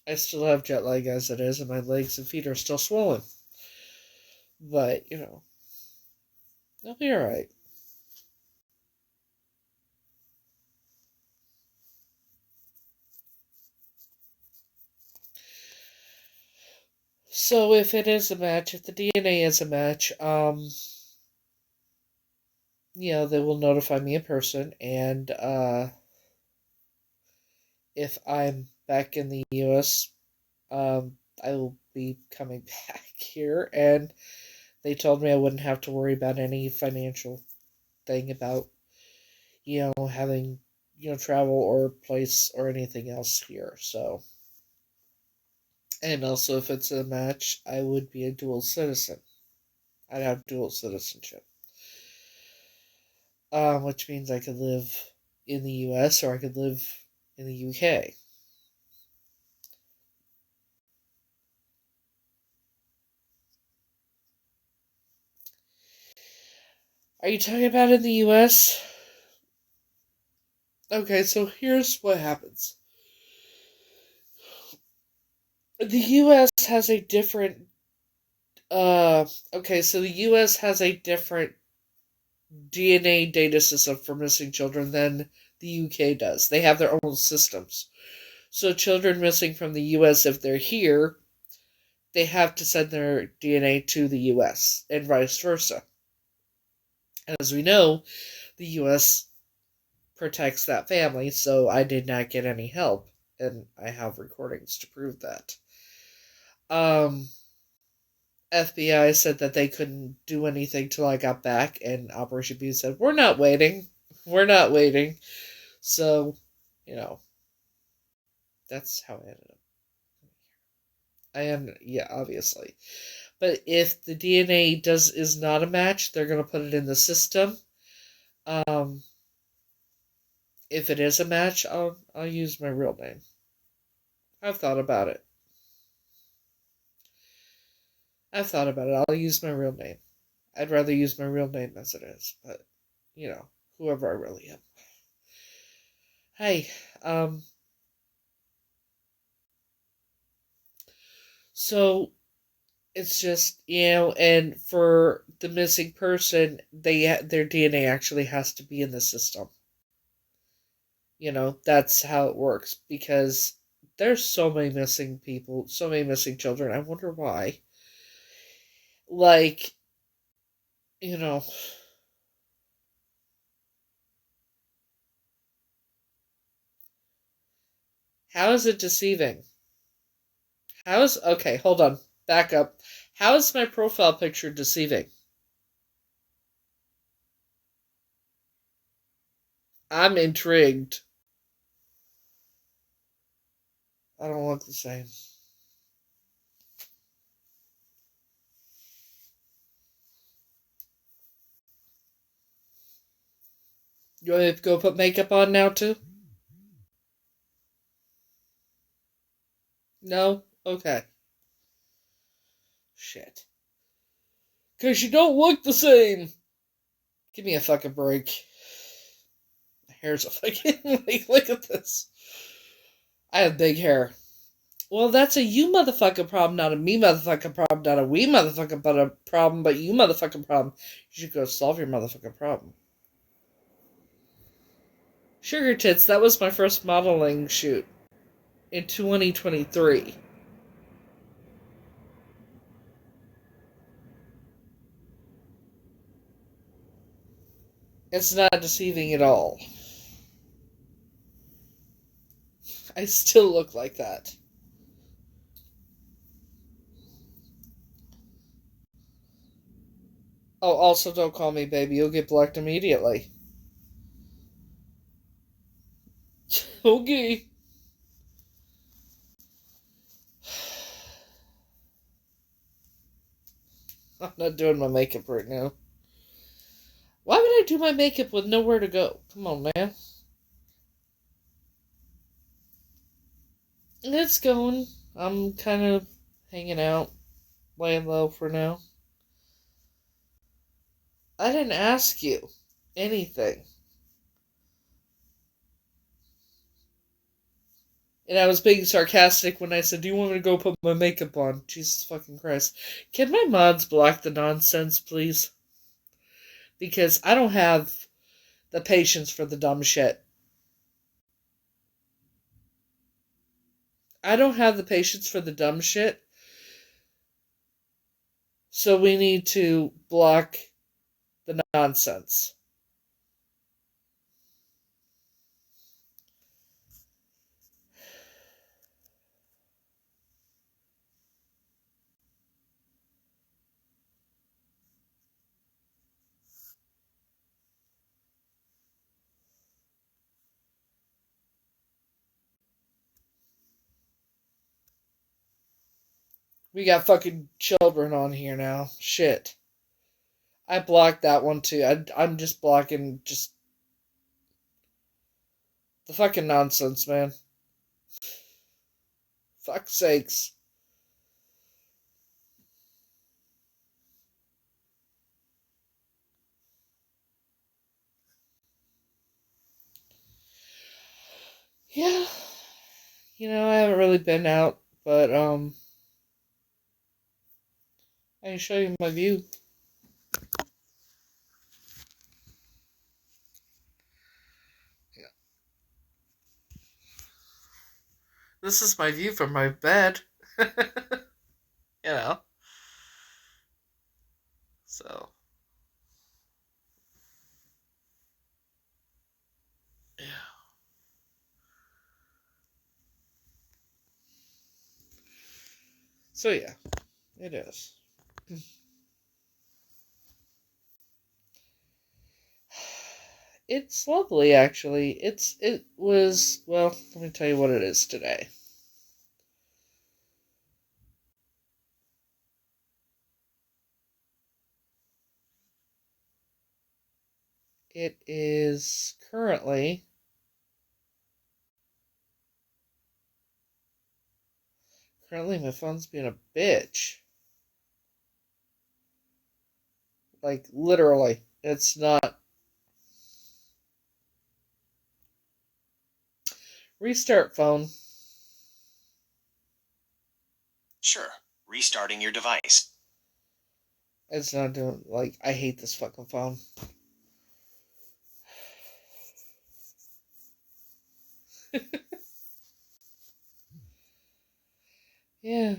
I still have jet lag as it is, and my legs and feet are still swollen. But I'll be all right. So if it is a match, if the DNA is a match, they will notify me in person, and if I'm back in the U.S., I will be coming back here, and they told me I wouldn't have to worry about any financial thing about, having, travel or place or anything else here. So, and also if it's a match, I would be a dual citizen. I'd have dual citizenship, which means I could live in the U.S. or I could live in the U.K. Are you talking about in the U.S.? Okay, so here's what happens. The U.S. has a different. Okay, so the U.S. has a different DNA data system for missing children than the UK does. They have their own systems. So children missing from the US, if they're here, they have to send their DNA to the US and vice versa. As we know, the US protects that family, so I did not get any help, and I have recordings to prove that. FBI said that they couldn't do anything till I got back, and Operation B said, "We're not waiting. We're not waiting." So, you know, that's how I ended up. Yeah, obviously. But if the DNA is not a match, they're gonna put it in the system. Um, if it is a match, I'll use my real name. I've thought about it. I'll use my real name. I'd rather use my real name as it is, but whoever I really am. Hey, so it's just and for the missing person, their DNA actually has to be in the system. That's how it works because there's so many missing people, so many missing children. I wonder why. Like, you know, how is it deceiving? Okay, hold on. Back up. How is my profile picture deceiving? I'm intrigued. I don't look the same. You want me to go put makeup on now too? No? Okay. Shit. 'Cause you don't look the same. Give me a fucking break. My hair's a fucking... like, look at this. I have big hair. Well, that's a you motherfucking problem, not a me motherfucking problem, not a we motherfucking problem, but you motherfucking problem. You should go solve your motherfucking problem. Sugar Tits, that was my first modeling shoot in 2023. It's not deceiving at all. I still look like that. Oh, also don't call me baby. You'll get blocked immediately. Okay. I'm not doing my makeup right now. Why would I do my makeup with nowhere to go? Come on, man. It's going. I'm kind of hanging out, laying low for now. I didn't ask you anything. And I was being sarcastic when I said, do you want me to go put my makeup on? Jesus fucking Christ. Can my mods block the nonsense, please? Because I don't have the patience for the dumb shit. I don't have the patience for the dumb shit. So we need to block the nonsense. We got fucking children on here now. Shit. I blocked that one too. I'm just blocking just the fucking nonsense, man. Fuck's sakes. Yeah. I haven't really been out, but I can show you my view. Yeah. This is my view from my bed. So. Yeah. So yeah, it is. It's lovely, actually. It was, well, let me tell you what it is today. It is currently my phone's being a bitch. Like, literally. It's not. Restart phone. Sure. Restarting your device. It's not doing, like, I hate this fucking phone. Yeah.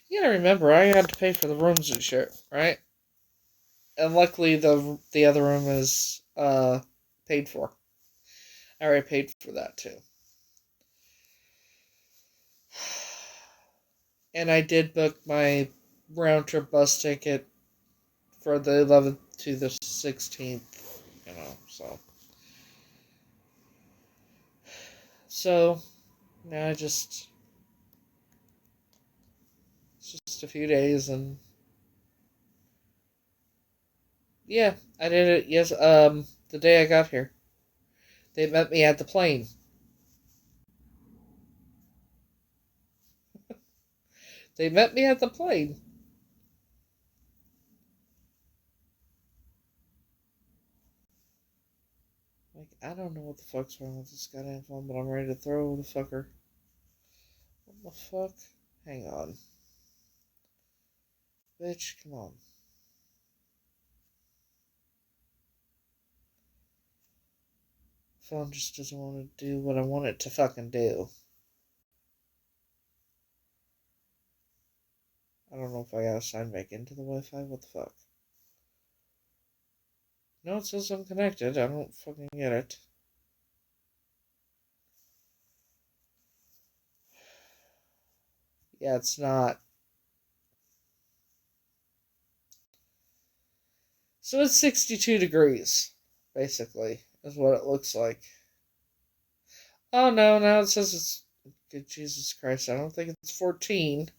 You gotta remember, I had to pay for the rooms and shit, right? And luckily the other room is paid for. I already paid for that too. And I did book my round trip bus ticket for the 11th to the 16th, so. So, now it's just a few days, and yeah, I did it, yes, the day I got here. They met me at the plane. They met me at the plane. Like, I don't know what the fuck's wrong with this goddamn phone, but I'm ready to throw the fucker. What the fuck? Hang on. Bitch, come on. Phone just doesn't want to do what I want it to fucking do. I don't know if I gotta sign back into the Wi-Fi. What the fuck? No, it says I'm connected. I don't fucking get it. Yeah, it's not. So it's 62 degrees, basically, is what it looks like. Oh no, now it says it's... Good Jesus Christ, I don't think it's 14.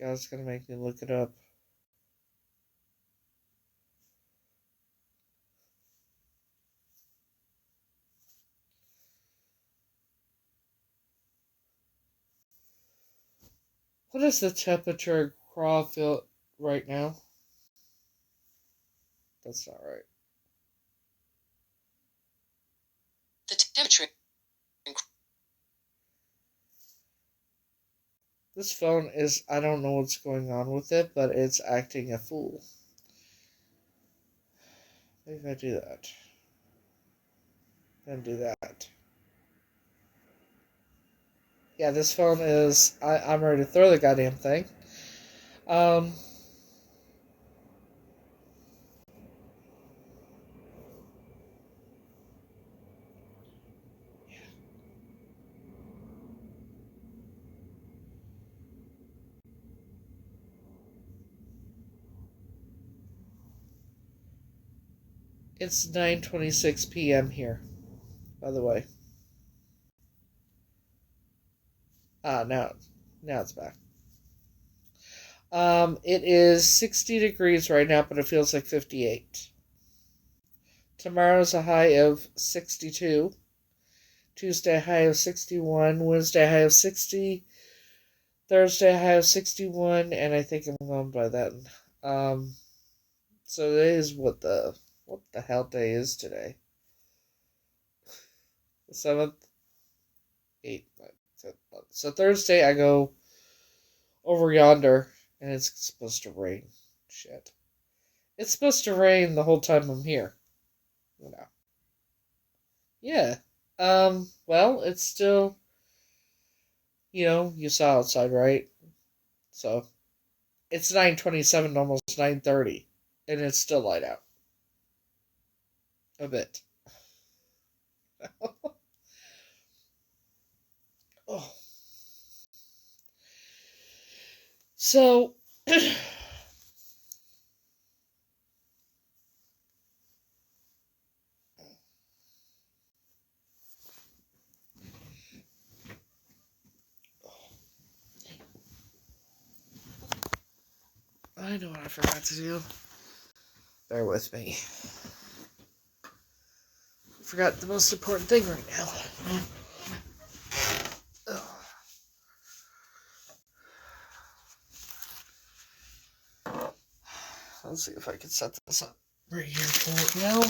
God's gonna make me look it up. What is the temperature in Crawfield right now? That's not right. The temperature. This phone is... I don't know what's going on with it, but it's acting a fool. Maybe if I do that. Then do that. Yeah, this phone is... I'm ready to throw the goddamn thing. It's 9:26 p.m. here, by the way. Now it's back. It is 60 degrees right now, but it feels like 58. Tomorrow's a high of 62. Tuesday a high of 61. Wednesday a high of 60. Thursday a high of 61, and I think I'm going by then. So today is what the hell day is today? The 7th, 8th, 9th, 10th, 11th. So Thursday I go over yonder, and it's supposed to rain. Shit. It's supposed to rain the whole time I'm here. You know. Yeah. Well, it's still, you saw outside, right? So, it's 9:27, almost 9:30, and it's still light out. A bit. Oh. So, I know what I forgot to do. Bear with me. I forgot the most important thing right now. Let's see if I can set this up right here for now.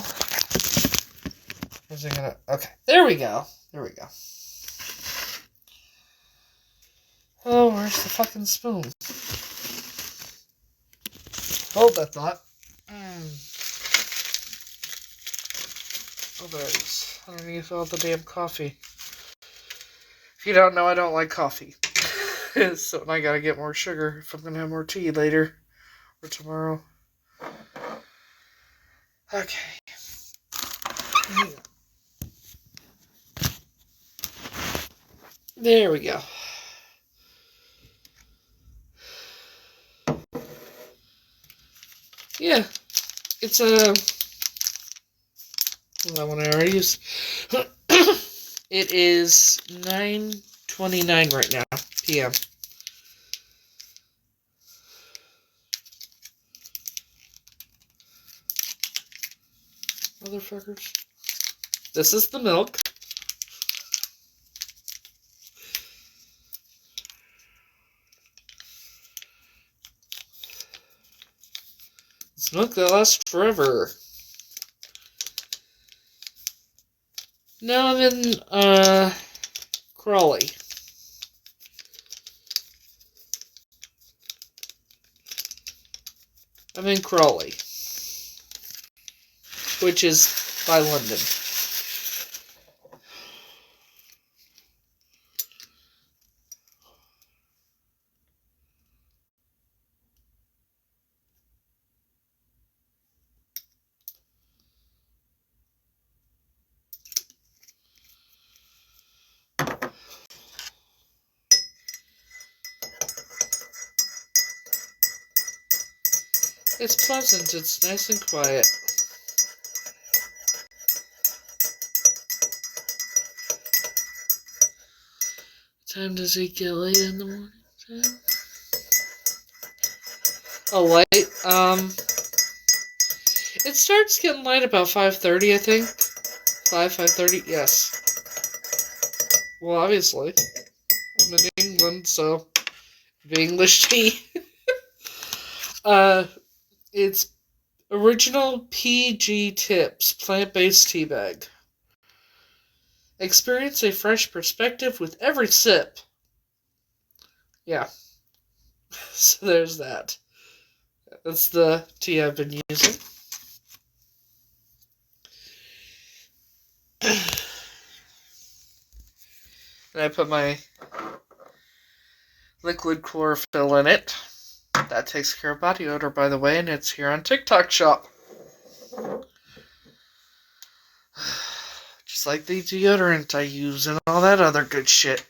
Is it gonna... Okay, there we go. There we go. Oh, where's the fucking spoon? Hold that thought. Oh, there it is. Underneath all the damn coffee. If you don't know, I don't like coffee. So I gotta get more sugar if I'm gonna have more tea later. Or tomorrow. Okay. There we go. Yeah. It's that one I already used. It is 9:29 right now, p.m. Motherfuckers. This is the milk. It's milk that lasts forever. Now I'm in, Crawley. I'm in Crawley, which is by London. It's pleasant, it's nice and quiet. What time does it get late in the morning? Oh, light? It starts getting light about 5:30, I think. 5:30, yes. Well, obviously. I'm in England, so the English tea. It's original PG Tips plant-based tea bag. Experience a fresh perspective with every sip. Yeah. So there's that. That's the tea I've been using. And I put my liquid chlorophyll in it. That takes care of body odor, by the way, and it's here on TikTok Shop. Just like the deodorant I use and all that other good shit.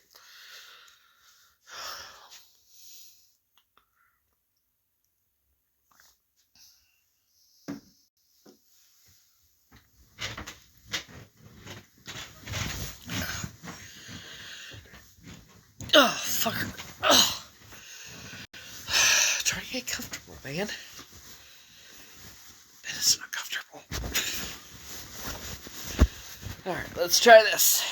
Oh, fucker. Oh. Try to get comfortable, man. That is not comfortable. Alright, let's try this.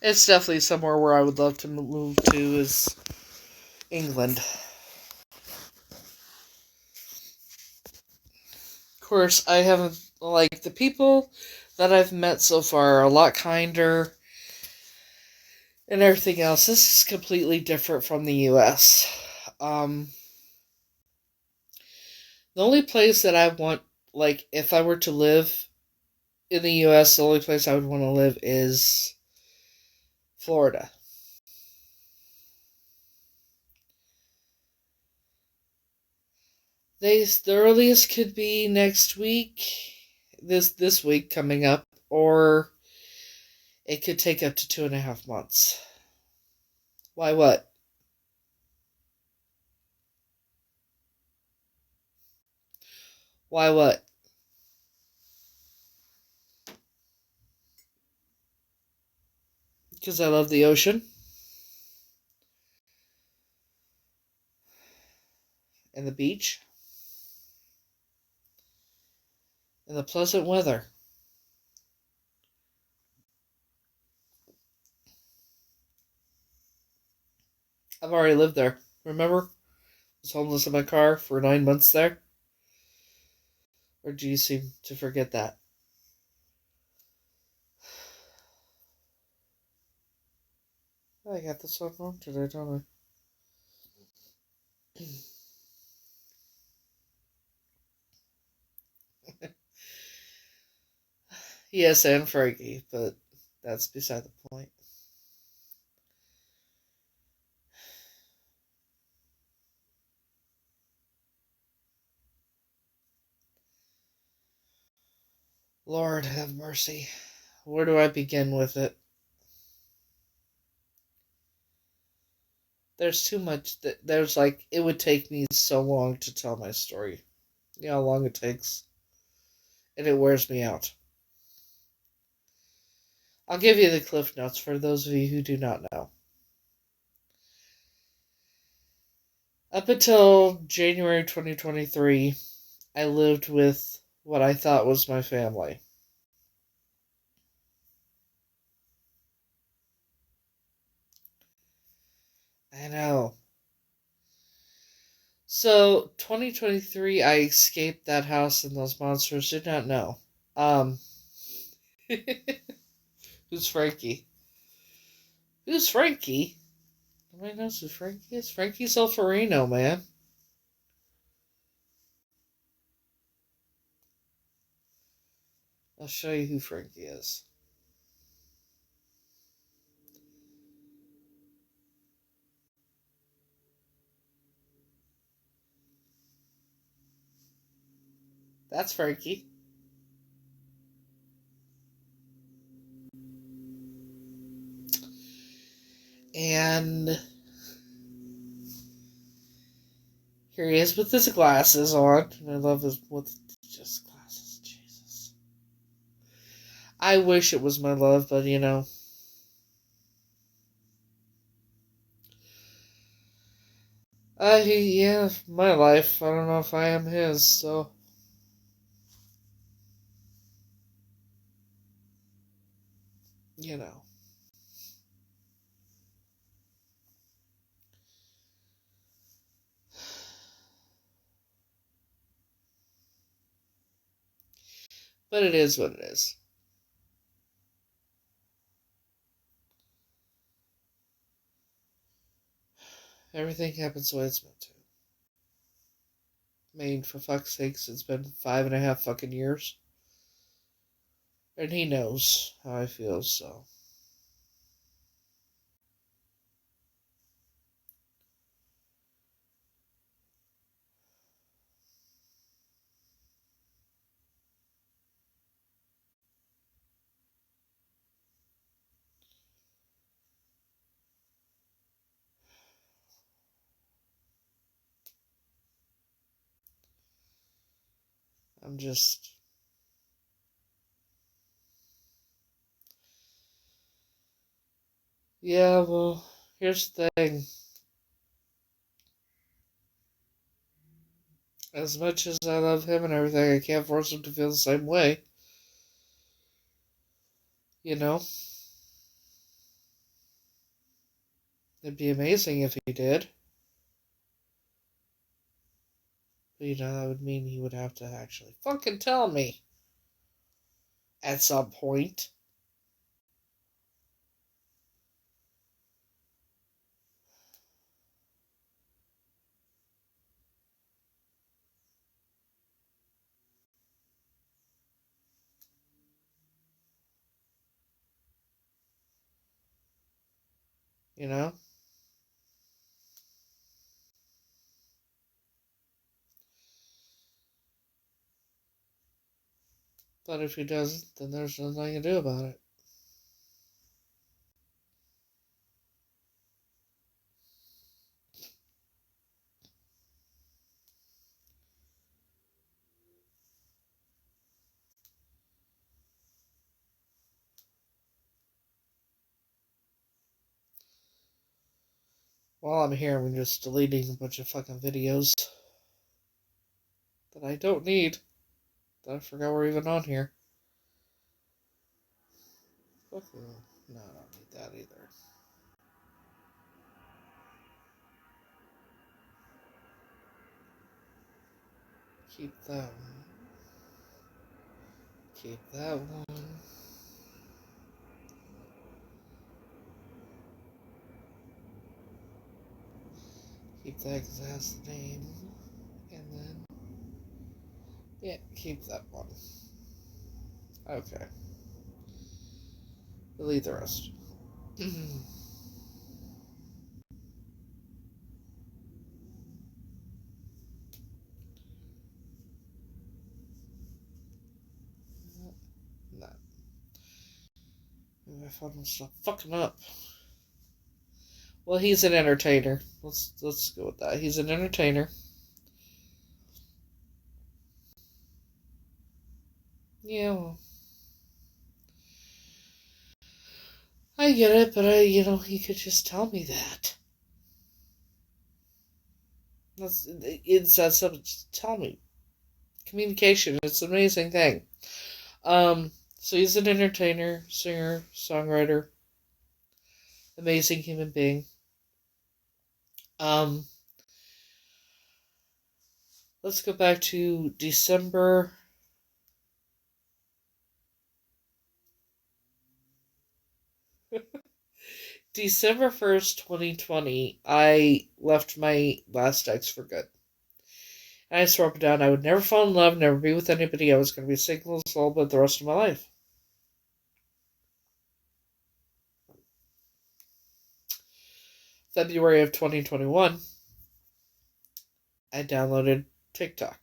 It's definitely somewhere where I would love to move to is England. Of course, I haven't, like, the people that I've met so far are a lot kinder and everything else. This is completely different from the US. The only place that I want, like, if I were to live in the US, the only place I would want to live is Florida. The earliest could be next week, this week coming up, or it could take up to 2.5 months. Why what? Why what? Because I love the ocean. And the beach. And the pleasant weather. I've already lived there. Remember? I was homeless in my car for 9 months there. Or do you seem to forget that? I got this one wrong today, don't I? Yes, and Fergie, but that's beside the point. Lord have mercy. Where do I begin with it? There's too much. There's like, it would take me so long to tell my story. You know how long it takes? And it wears me out. I'll give you the Cliff Notes for those of you who do not know. Up until January 2023, I lived with what I thought was my family. I know. So, 2023, I escaped that house and those monsters did not know. Um, who's Frankie? Who's Frankie? Nobody knows who Frankie is. Frankie's Alfarino, man. I'll show you who Frankie is. That's Frankie. And here he is with his glasses on. I love his with just glasses. Jesus. I wish it was my love, but you know. Yeah, my life. I don't know if I am his, so. You know. But it is what it is. Everything happens the way it's meant to. I mean, for fuck's sakes, it's been 5.5 fucking years. And he knows how I feel, so. I'm just. Yeah, well, here's the thing. As much as I love him and everything, I can't force him to feel the same way. You know? It'd be amazing if he did. But, you know, that would mean he would have to actually fucking tell me. At some point. You know? But if he doesn't, then there's nothing I can do about it. While I'm here, I'm just deleting a bunch of fucking videos that I don't need. That I forgot were even on here. Fucking. No, I don't need that either. Keep that one. Keep that one. Keep that because it has the name. And then. Yeah, keep that one. Okay. Delete the rest. No. Maybe my phone will stop fucking up. Well, he's an entertainer. Let's go with that. He's an entertainer. Yeah, well, I get it, but he could just tell me that. It's that stuff. Just tell me. Communication. It's an amazing thing. So he's an entertainer, singer, songwriter, amazing human being. Um, let's go back to December. December 1st, 2020, I left my last ex for good. And I swore up and down I would never fall in love, never be with anybody. I was going to be single as all but the rest of my life. February of 2021, I downloaded TikTok.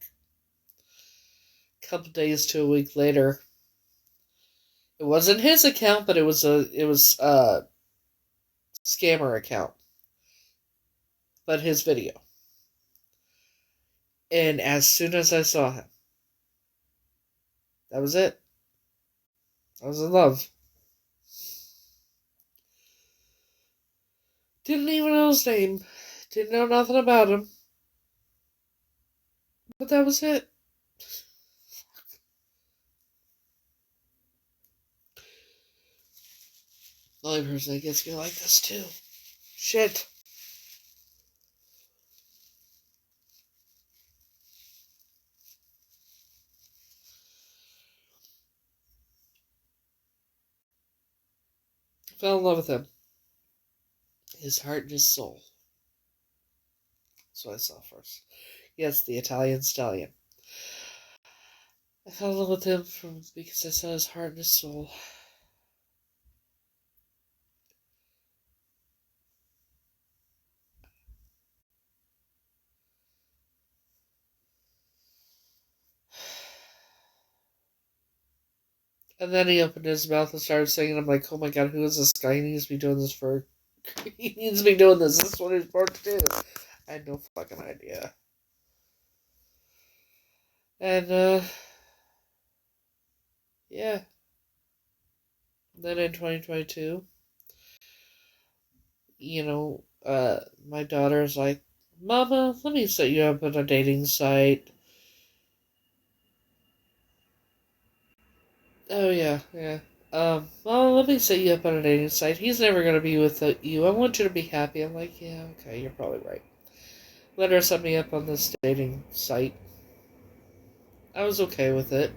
A couple days to a week later, it wasn't his account, but it was a scammer account, but his video. And as soon as I saw him, that was it. I was in love. Didn't even know his name. Didn't know nothing about him. But that was it. The only person that gets me like this, too. Shit. I fell in love with him. His heart and his soul. That's what I saw first. Yes, the Italian stallion. I fell in love with him because I saw his heart and his soul. And then he opened his mouth and started singing. I'm like, oh my god, who is this guy? He needs to be doing this for... he needs to be doing this. This is what he's born to do. I had no fucking idea. And, yeah. Then in 2022, my daughter's like, Mama, let me set you up on a dating site. Oh, yeah. Well, let me set you up on a dating site. He's never going to be with you. I want you to be happy. I'm like, yeah, okay, you're probably right. Let her set me up on this dating site. I was okay with it.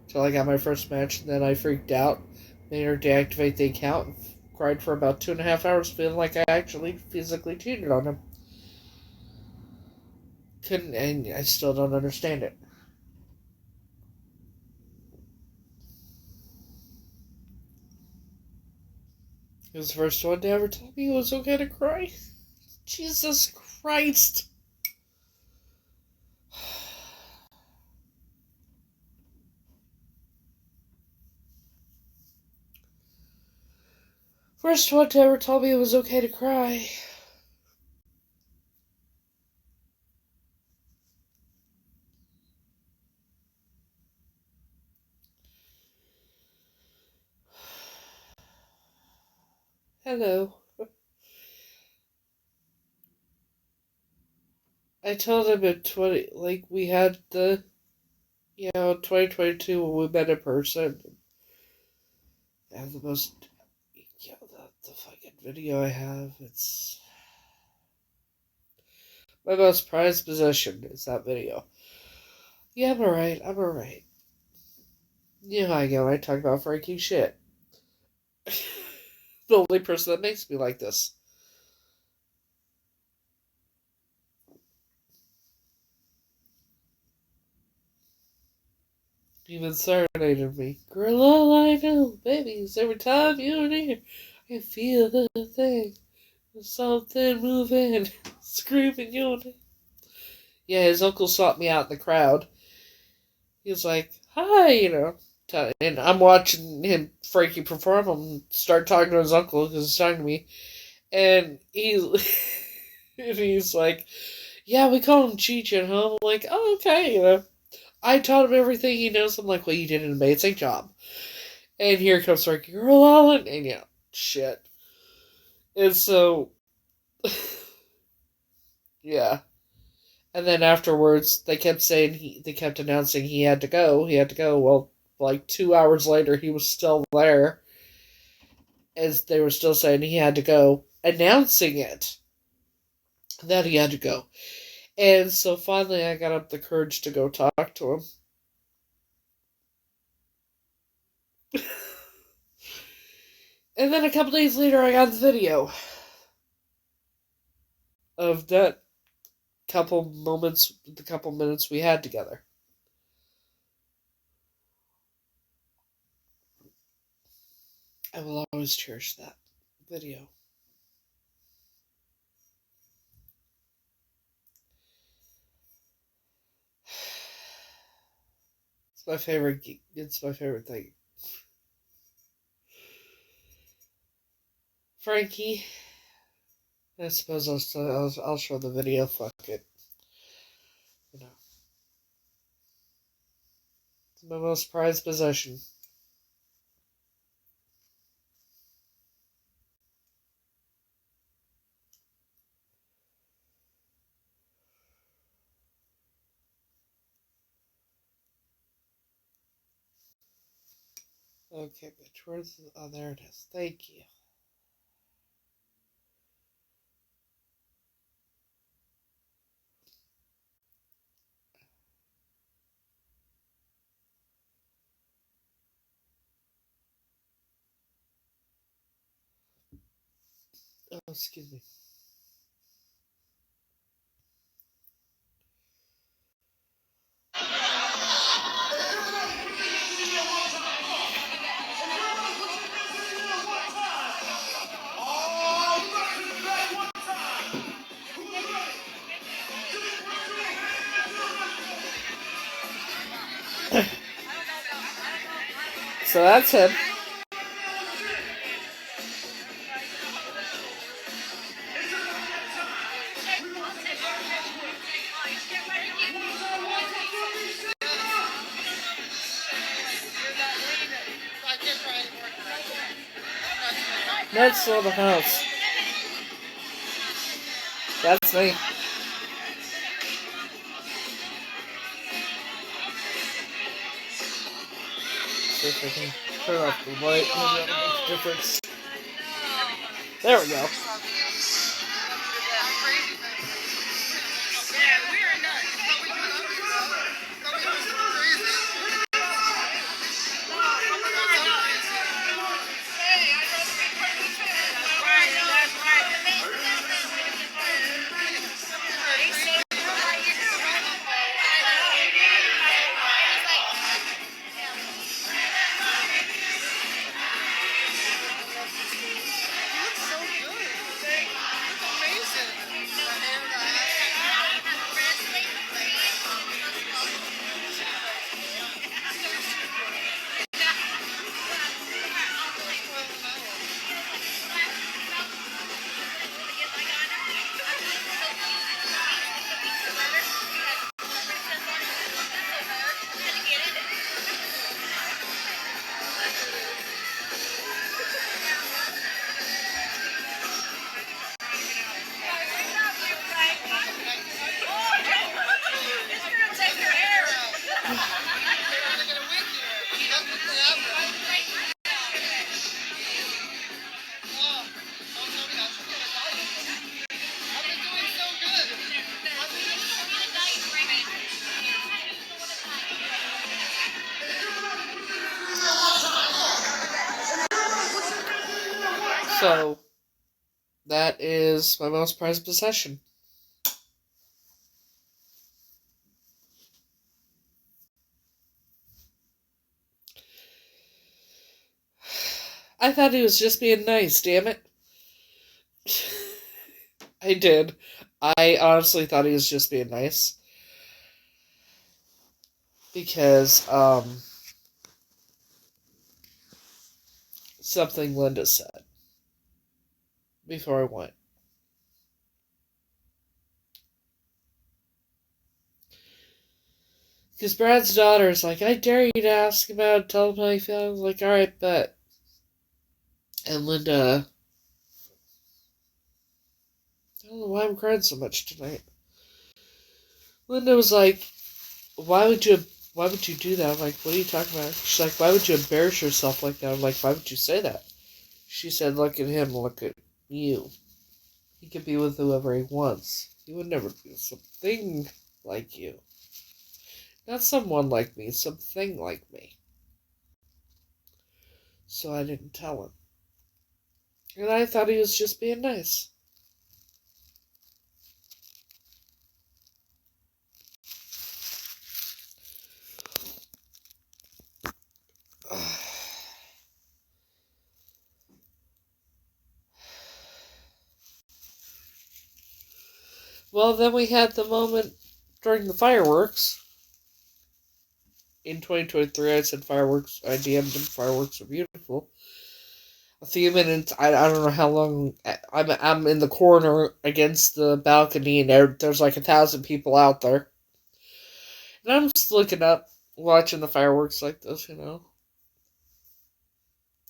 Till I got my first match, and then I freaked out. Made her deactivate the account, and cried for about 2.5 hours, feeling like I actually physically cheated on him. And I still don't understand it. He was the first one to ever tell me it was okay to cry. Jesus Christ. First one to ever tell me it was okay to cry. Hello. I told him at 20, like, we had 2022 when we met in person. I have the most, the fucking video I have, it's my most prized possession is that video. Yeah, I'm alright. You know how I go, I talk about freaking shit. The only person that makes me like this. Even serenaded me. Girl, all I know, baby, is every time you're near, I feel the thing. There's something moving, screaming your name. Yeah, his uncle sought me out in the crowd. He was like, hi, and I'm watching him freaking perform. I'm start talking to his uncle because he's talking to me. And he's like, yeah, we call him Cheech at home. I'm like, oh, okay, I taught him everything he knows. I'm like, well, you did an amazing job. And here comes freaking Girl Allen. And shit. And so, yeah. And then afterwards, they kept announcing he had to go. He had to go. Well, like 2 hours later, he was still there. As they were still saying he had to go, announcing it, that he had to go. And so finally I got up the courage to go talk to him. And then a couple days later I got the video of that the couple minutes we had together. I will always cherish that video. It's my favorite thing. Frankie, I suppose I'll show the video. Fuck it. You know, it's my most prized possession. Okay, bitch, where's the... Oh, there it is. Thank you. Oh, excuse me. So that's him. Next to the house. That's me. See if I can turn off the light. Maybe that'll make a difference. There we go. So, that is my most prized possession. I thought he was just being nice, damn it. I did. I honestly thought he was just being nice. Because, something Linda said before I went. Because Brad's daughter is like, I dare you to ask about telepathy. I was like, alright, bet. And Linda... I don't know why I'm crying so much tonight. Linda was like, why would you do that? I'm like, what are you talking about? She's like, why would you embarrass yourself like that? I'm like, why would you say that? She said, look at him, look at you. He could be with whoever he wants. He would never be something like you. Not someone like me, something like me. So I didn't tell him. And I thought he was just being nice. Well, then we had the moment during the fireworks. In 2023, I said fireworks. I DM'd him, fireworks are beautiful. A few minutes, I don't know how long, I'm in the corner against the balcony, and there's like 1,000 people out there. And I'm just looking up, watching the fireworks like this, you know.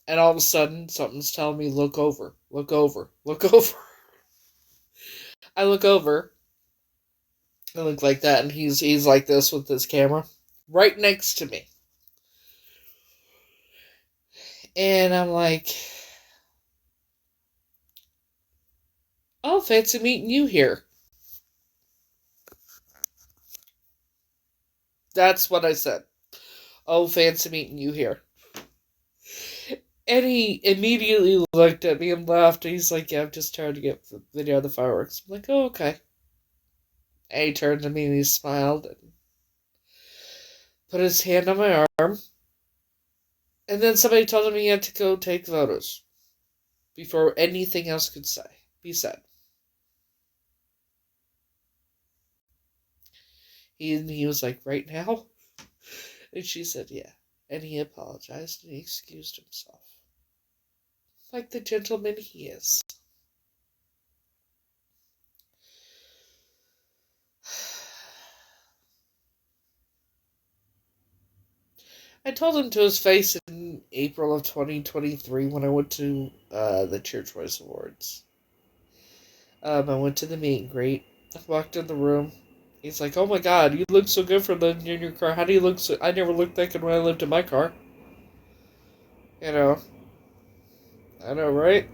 And all of a sudden, something's telling me, look over, look over, look over. I look over. I look like that, and he's like this with his camera, right next to me. And I'm like, oh, fancy meeting you here. That's what I said. Oh, fancy meeting you here. And he immediately looked at me and laughed. And he's like, yeah, I'm just trying to get the video of the fireworks. I'm like, oh, okay. And he turned to me and he smiled and put his hand on my arm. And then somebody told him he had to go take photos before anything else could be said. He was like, right now? And she said, yeah. And he apologized and he excused himself. Like the gentleman he is. I told him to his face in April of 2023 when I went to the Cheer Choice Awards. I went to the meet and greet. I walked in the room. He's like, oh my god, you look so good for living in your car. How do you look so... I never looked that good when I lived in my car. You know. I know, right?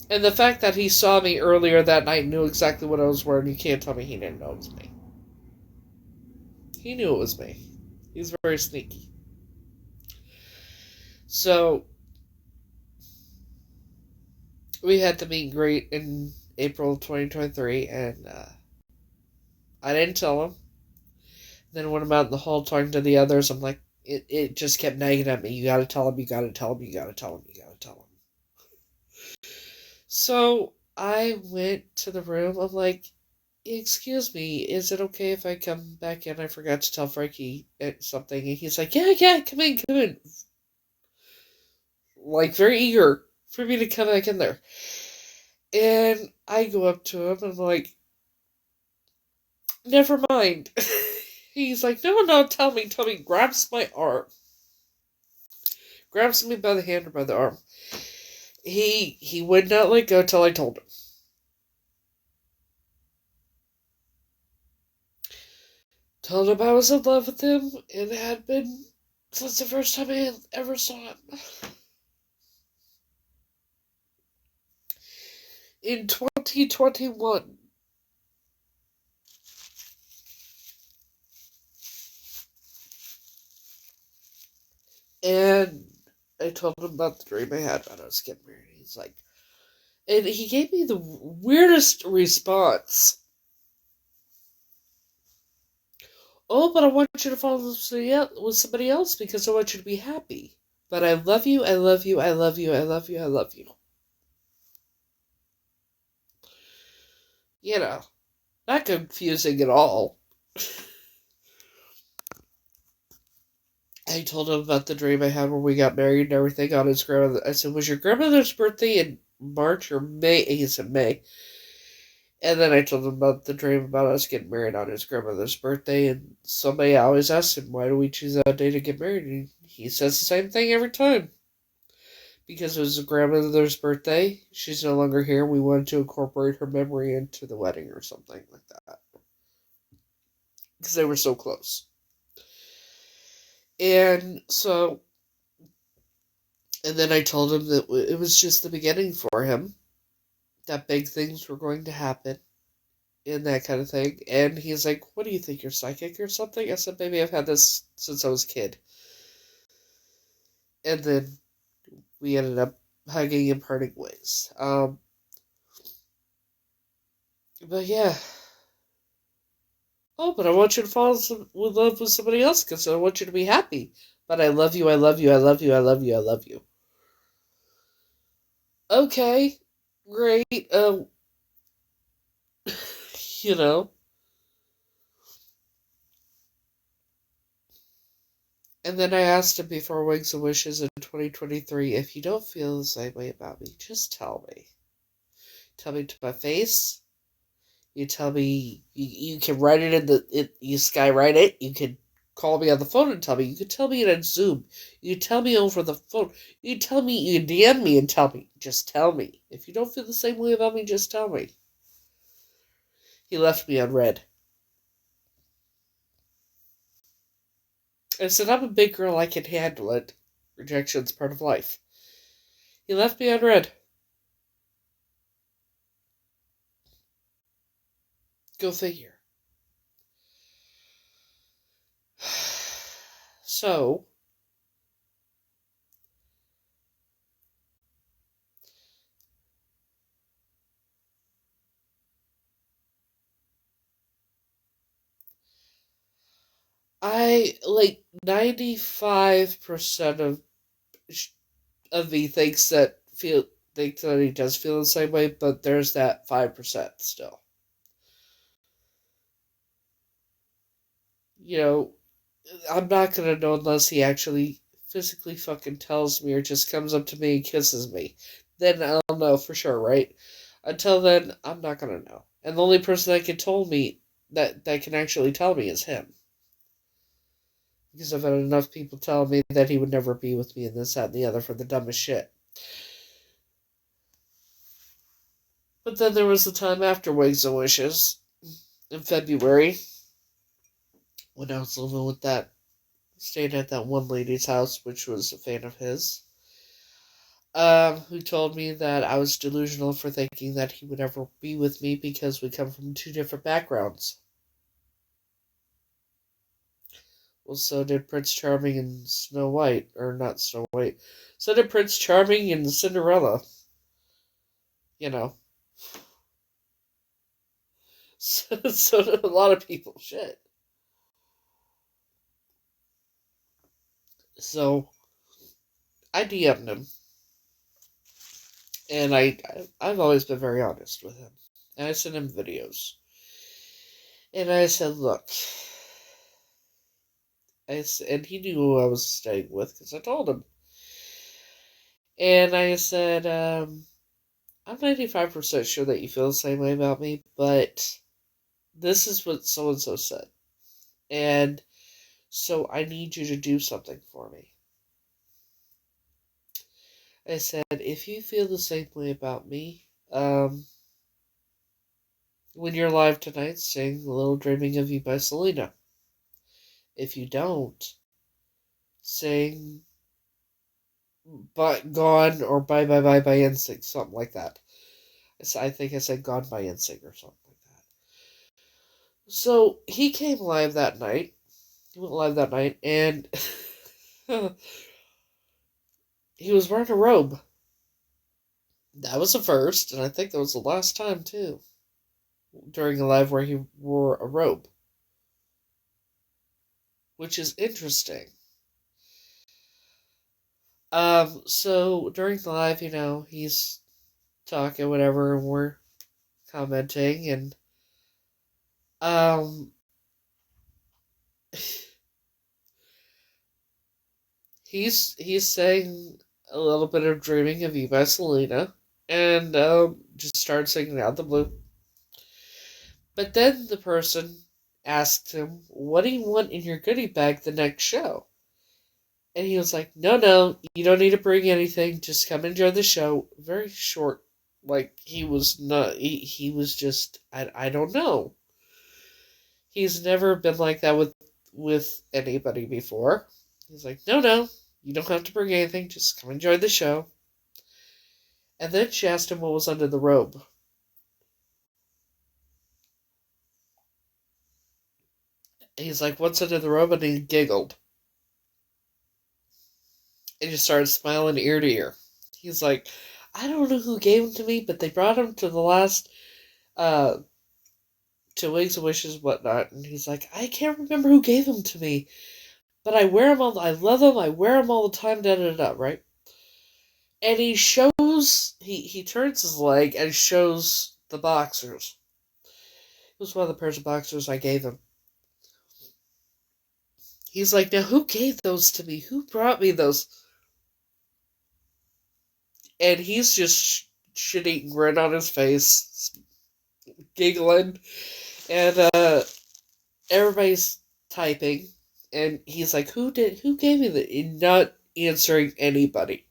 And the fact that he saw me earlier that night and knew exactly what I was wearing, you can't tell me he didn't know it was me. He knew it was me. He's very sneaky. So, we had the meet and greet in April 2023, and I didn't tell him. Then when I'm out in the hall talking to the others, I'm like, it just kept nagging at me. You gotta tell him, you gotta tell him, you gotta tell him, you gotta tell him. So, I went to the room. I'm like, excuse me, is it okay if I come back in? I forgot to tell Frankie something. And he's like, yeah, come in. Like, very eager for me to come back in there. And I go up to him and I'm like, never mind. He's like, no, tell me. Grabs my arm. Grabs me by the hand or by the arm. He would not let go till I told him. Told him I was in love with him and had been since the first time I ever saw him. In 2021. And I told him about the dream I had when I was getting married. He's like, and he gave me the weirdest response. Oh, but I want you to fall with somebody else because I want you to be happy. But I love you, I love you, I love you, I love you, I love you. You know, not confusing at all. I told him about the dream I had when we got married and everything on his grandmother. I said, was your grandmother's birthday in March or May? He said May. And then I told him about the dream about us getting married on his grandmother's birthday. And somebody always asks him, why do we choose that day to get married? And he says the same thing every time. because it was a grandmother's birthday. She's no longer here. We wanted to incorporate her memory into the wedding or something like that. Because they were so close. And so, and then I told him that it was just the beginning for him. That big things were going to happen. And that kind of thing. And he's like, what do you think, you're psychic or something? I said, maybe I've had this since I was a kid. And then we ended up hugging and parting ways. But yeah. Oh, but I want you to fall in love with somebody else because I want you to be happy. But I love you, I love you, I love you, I love you, I love you. Okay, great. You know. And then I asked him before Wings and Wishes in 2023, if you don't feel the same way about me, just tell me. Tell me to my face. You tell me, you can write it you skywrite it. You can call me on the phone and tell me. You can tell me it on Zoom. You can tell me over the phone. You can tell me, you can DM me and tell me. Just tell me. If you don't feel the same way about me, just tell me. He left me on red. I said, I'm a big girl, I can handle it. Rejection's part of life. He left me on red. Go figure. So, I, like, 95% of me thinks that he does feel the same way, but there's that 5% still. You know, I'm not gonna know unless he actually physically fucking tells me or just comes up to me and kisses me. Then I'll know for sure, right? Until then, I'm not gonna know. And the only person that can tell me that can actually tell me is him. Because I've had enough people tell me that he would never be with me and this, that, and the other for the dumbest shit. But then there was the time after Wings and Wishes in February when I was living with staying at that one lady's house, which was a fan of his, who told me that I was delusional for thinking that he would ever be with me because we come from two different backgrounds. Well, so did Prince Charming and Snow White, or not Snow White. So did Prince Charming and Cinderella. You know. So did a lot of people. Shit. So, I DM'd him. And I've always been very honest with him. And I sent him videos. And I said, look. And he knew who I was staying with because I told him. And I said, I'm 95% sure that you feel the same way about me, but this is what so-and-so said. And so I need you to do something for me. I said, if you feel the same way about me, when you're live tonight, sing A Little Dreaming of You by Selena. If you don't, sing Gone or Bye Bye Bye by NSYNC, something like that. I think I said Gone by NSYNC or something like that. So he came live that night. He went live that night, and he was wearing a robe. That was the first, and I think that was the last time, too. During a live where he wore a robe. Which is interesting. So during the live, he's talking, whatever, and we're commenting, and, he's saying a little bit of Dreaming of You by Selena, and, just started singing out the blue. But then the person asked him, what do you want in your goodie bag the next show? And he was like, no, you don't need to bring anything. Just come enjoy the show. Very short. Like, he was not, he was just, I don't know. He's never been like that with anybody before. He's like, no, you don't have to bring anything. Just come enjoy the show. And then she asked him what was under the robe. He's like, what's under the robe? And he giggled. And he started smiling ear to ear. He's like, I don't know who gave him to me, but they brought him to the last, to Wigs and Wishes, whatnot. And he's like, I can't remember who gave him to me, but I wear him all, I love him, I wear him all the time, right? And he shows, he turns his leg and shows the boxers. It was one of the pairs of boxers I gave him. He's like, now who gave those to me? Who brought me those? And he's just shit-eating grin on his face, giggling, and everybody's typing, and he's like, who gave me that? And not answering anybody.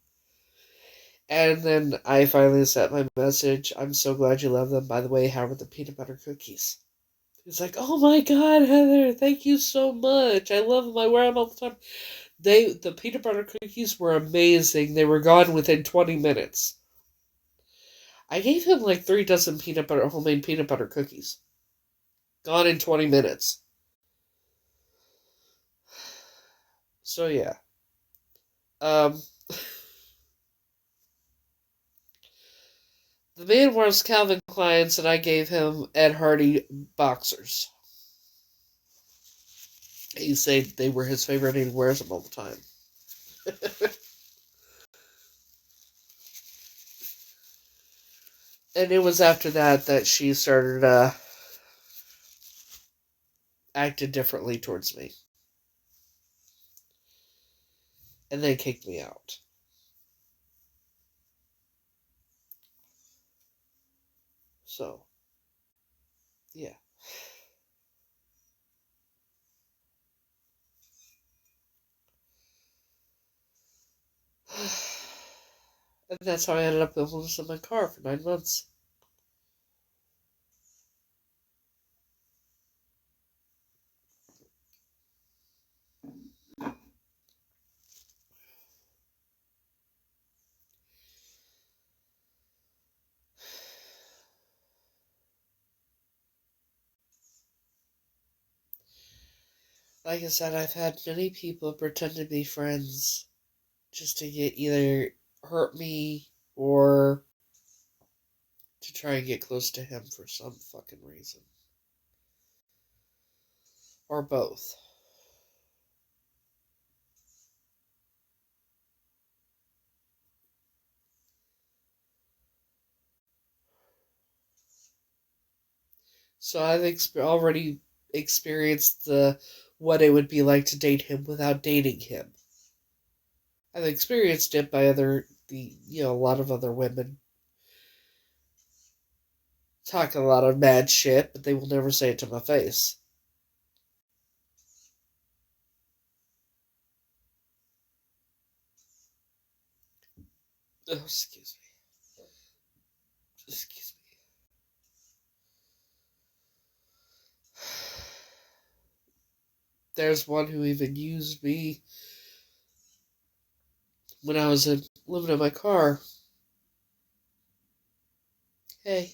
And then I finally sent my message. I'm so glad you love them. By the way, how are the peanut butter cookies? He's like, oh my god, Heather, thank you so much. I love them. I wear them all the time. The peanut butter cookies were amazing. They were gone within 20 minutes. I gave him like 3 dozen homemade peanut butter cookies. Gone in 20 minutes. So yeah. The man wears Calvin Klein's and I gave him Ed Hardy boxers. He said they were his favorite and he wears them all the time. And it was after that she started acting differently towards me. And then kicked me out. So, yeah. And that's how I ended up homeless in my car for 9 months. Like I said, I've had many people pretend to be friends just to get either hurt me or to try and get close to him for some fucking reason. Or both. So I've already experienced what it would be like to date him without dating him. I've experienced it by a lot of other women talk a lot of mad shit, but they will never say it to my face. Oh, excuse me. Excuse me. There's one who even used me when I was living in my car. Hey.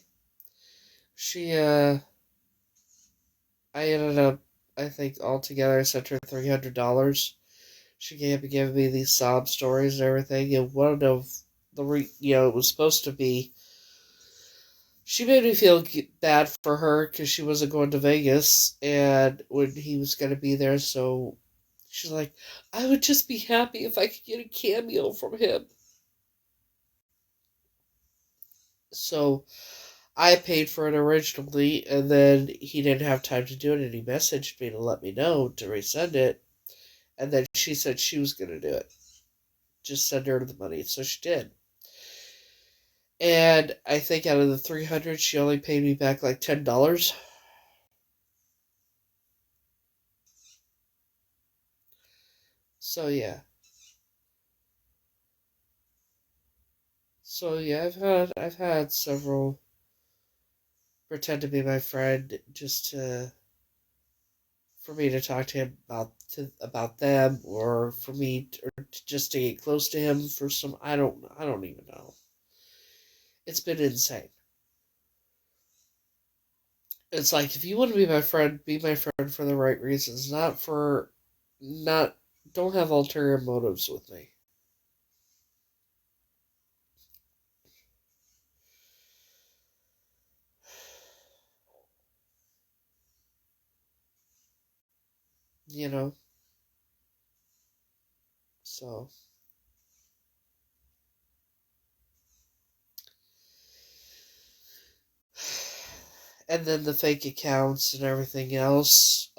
I ended up, I think altogether I sent her $300. She gave me these sob stories and everything, and one of it was supposed to be, she made me feel bad for her because she wasn't going to Vegas, and when he was going to be there, so she's like, I would just be happy if I could get a cameo from him. So I paid for it originally, and then he didn't have time to do it, and he messaged me to let me know to resend it, and then she said she was going to do it. Just send her the money, so she did. And I think out of the 300, she only paid me back like $10. So yeah. So yeah, I've had several pretend to be my friend just to for me to talk to him about them, or for me to just to get close to him for some I don't even know. It's been insane. It's like if you want to be my friend for the right reasons, not don't have ulterior motives with me. You know? So and then the fake accounts and everything else,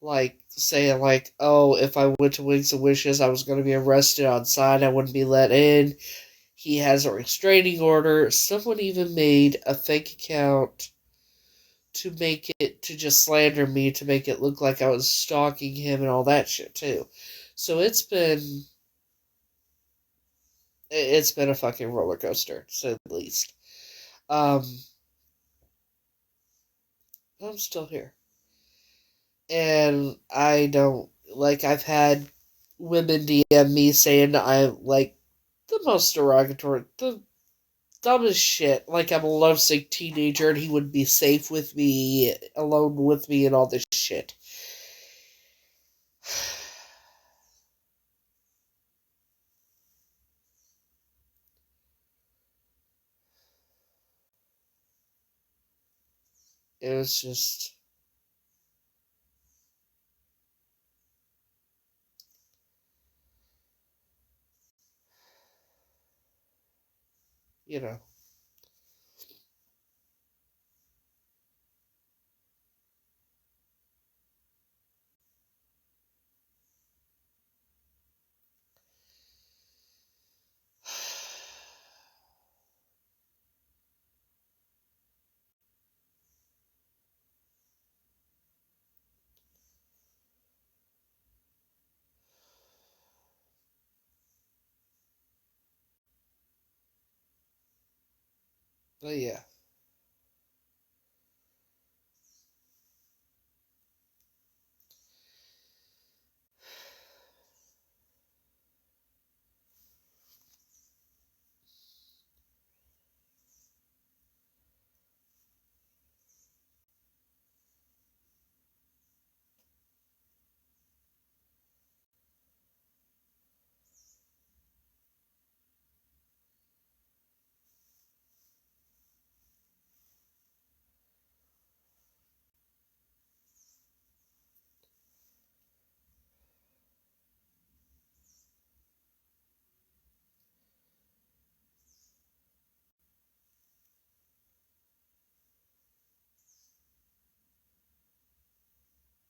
like saying like, oh, if I went to Wings and Wishes, I was going to be arrested on sight. I wouldn't be let in. He has a restraining order. Someone even made a fake account to just slander me, to make it look like I was stalking him and all that shit too. So it's been a fucking roller coaster, to say the least. Um, I'm still here. And I don't like I've had women DM me saying I'm like the most derogatory, the dumbest shit. Like I'm a lovesick teenager and he would be safe with me, alone with me, and all this shit. It was just, you know, but yeah,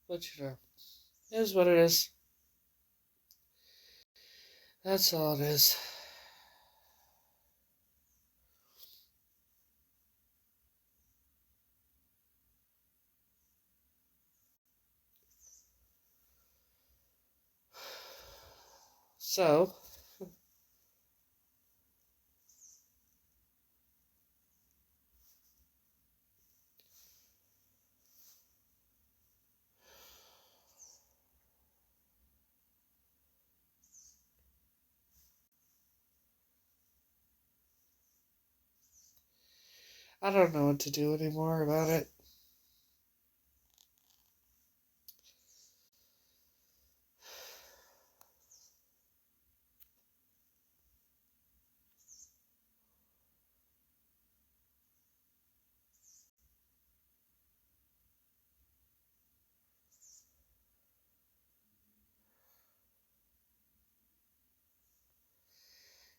but you know, it is what it is. That's all it is. So, I don't know what to do anymore about it.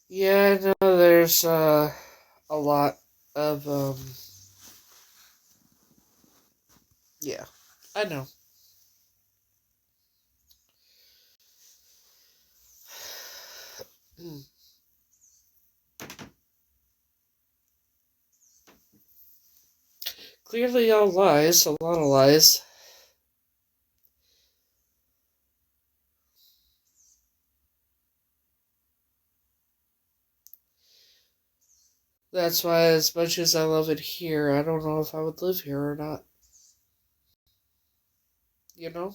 Yeah, I know there's a lot of yeah, I know. Clearly all lies, a lot of lies. That's why, as much as I love it here, I don't know if I would live here or not. You know?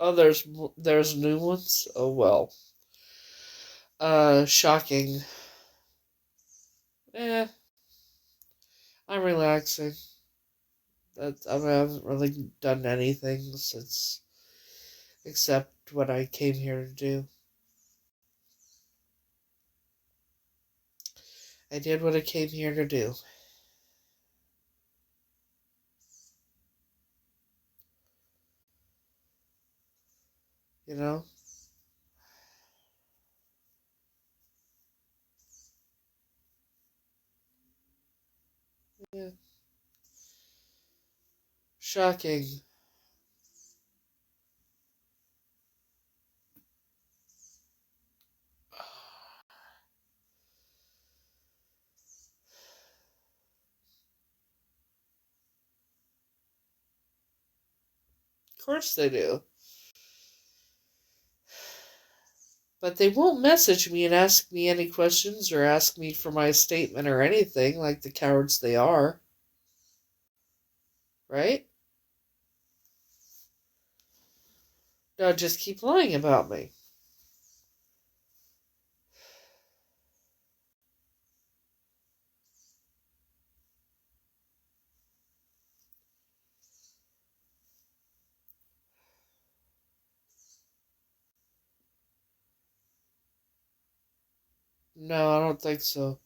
Oh, there's new ones? Oh, well. Shocking. I'm relaxing. I haven't really done anything since, except what I came here to do. I did what I came here to do. You know? Yeah. Shocking. Of course they do. But they won't message me and ask me any questions or ask me for my statement or anything like the cowards they are. Right? No, just keep lying about me. No, I don't think so.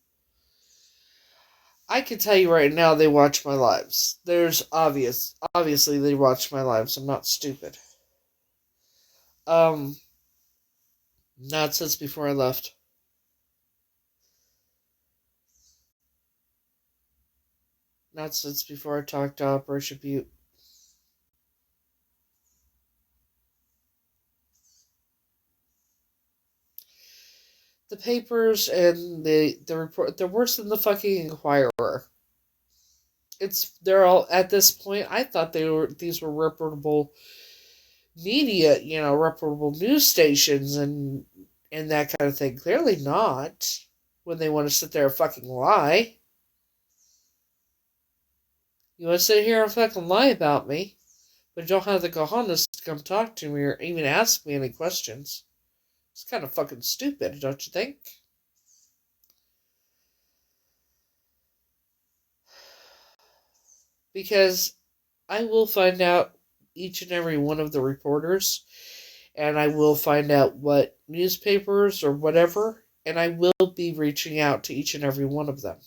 I can tell you right now they watch my lives. Obviously they watch my lives. I'm not stupid. Um, Not since before I left. Not since before I talked to Operation Butte. The papers and the report, they're worse than the fucking Inquirer. They're all, at this point, I thought these were reputable media, reputable news stations and that kind of thing. Clearly not, when they want to sit there and fucking lie. You want to sit here and fucking lie about me, but you don't have the cojones to come talk to me or even ask me any questions. It's kind of fucking stupid, don't you think? Because I will find out each and every one of the reporters, and I will find out what newspapers or whatever, and I will be reaching out to each and every one of them.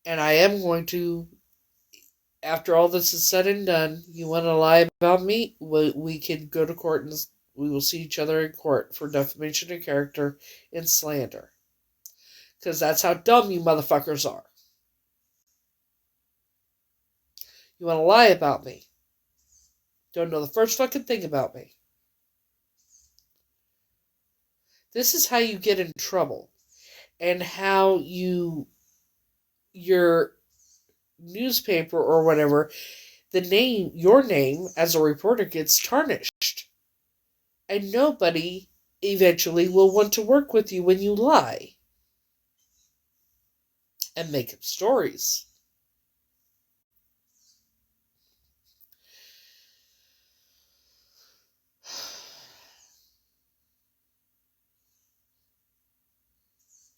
And I am going to, after all this is said and done, you want to lie about me? We can go to court and we will see each other in court for defamation of character and slander. Because that's how dumb you motherfuckers are. You want to lie about me. Don't know the first fucking thing about me. This is how you get in trouble. And how your newspaper or whatever, your name as a reporter gets tarnished. And nobody eventually will want to work with you when you lie. And make up stories.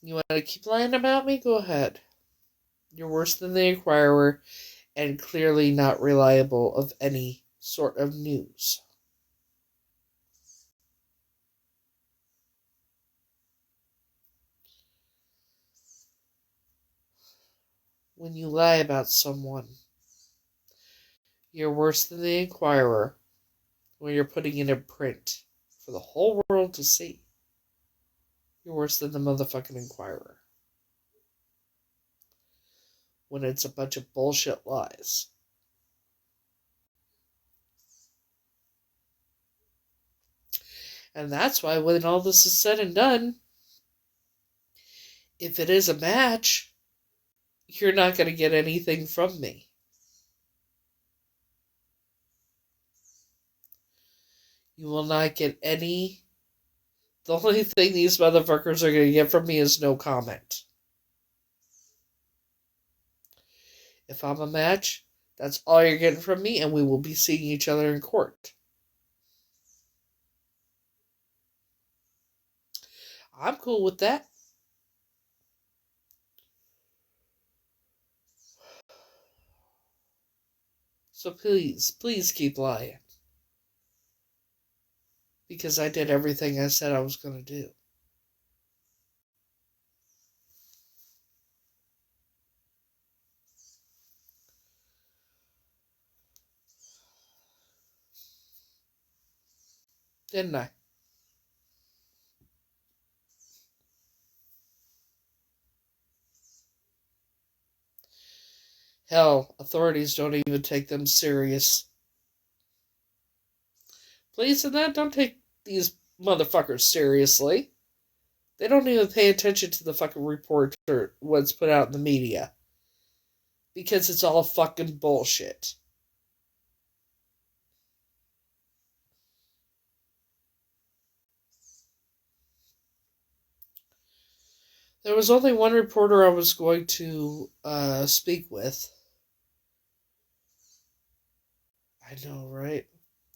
You want to keep lying about me? Go ahead. You're worse than the Inquirer and clearly not reliable of any sort of news. When you lie about someone, you're worse than the Inquirer when you're putting it in print for the whole world to see. You're worse than the motherfucking Inquirer. When it's a bunch of bullshit lies. And that's why when all this is said and done, if it is a match, you're not going to get anything from me. You will not get any. The only thing these motherfuckers are going to get from me is no comment. If I'm a match, that's all you're getting from me, and we will be seeing each other in court. I'm cool with that. So please keep lying. Because I did everything I said I was going to do. Didn't I? Hell, authorities don't even take them serious. Police and that don't take these motherfuckers seriously. They don't even pay attention to the fucking report or what's put out in the media. Because it's all fucking bullshit. There was only one reporter I was going to speak with. I know, right?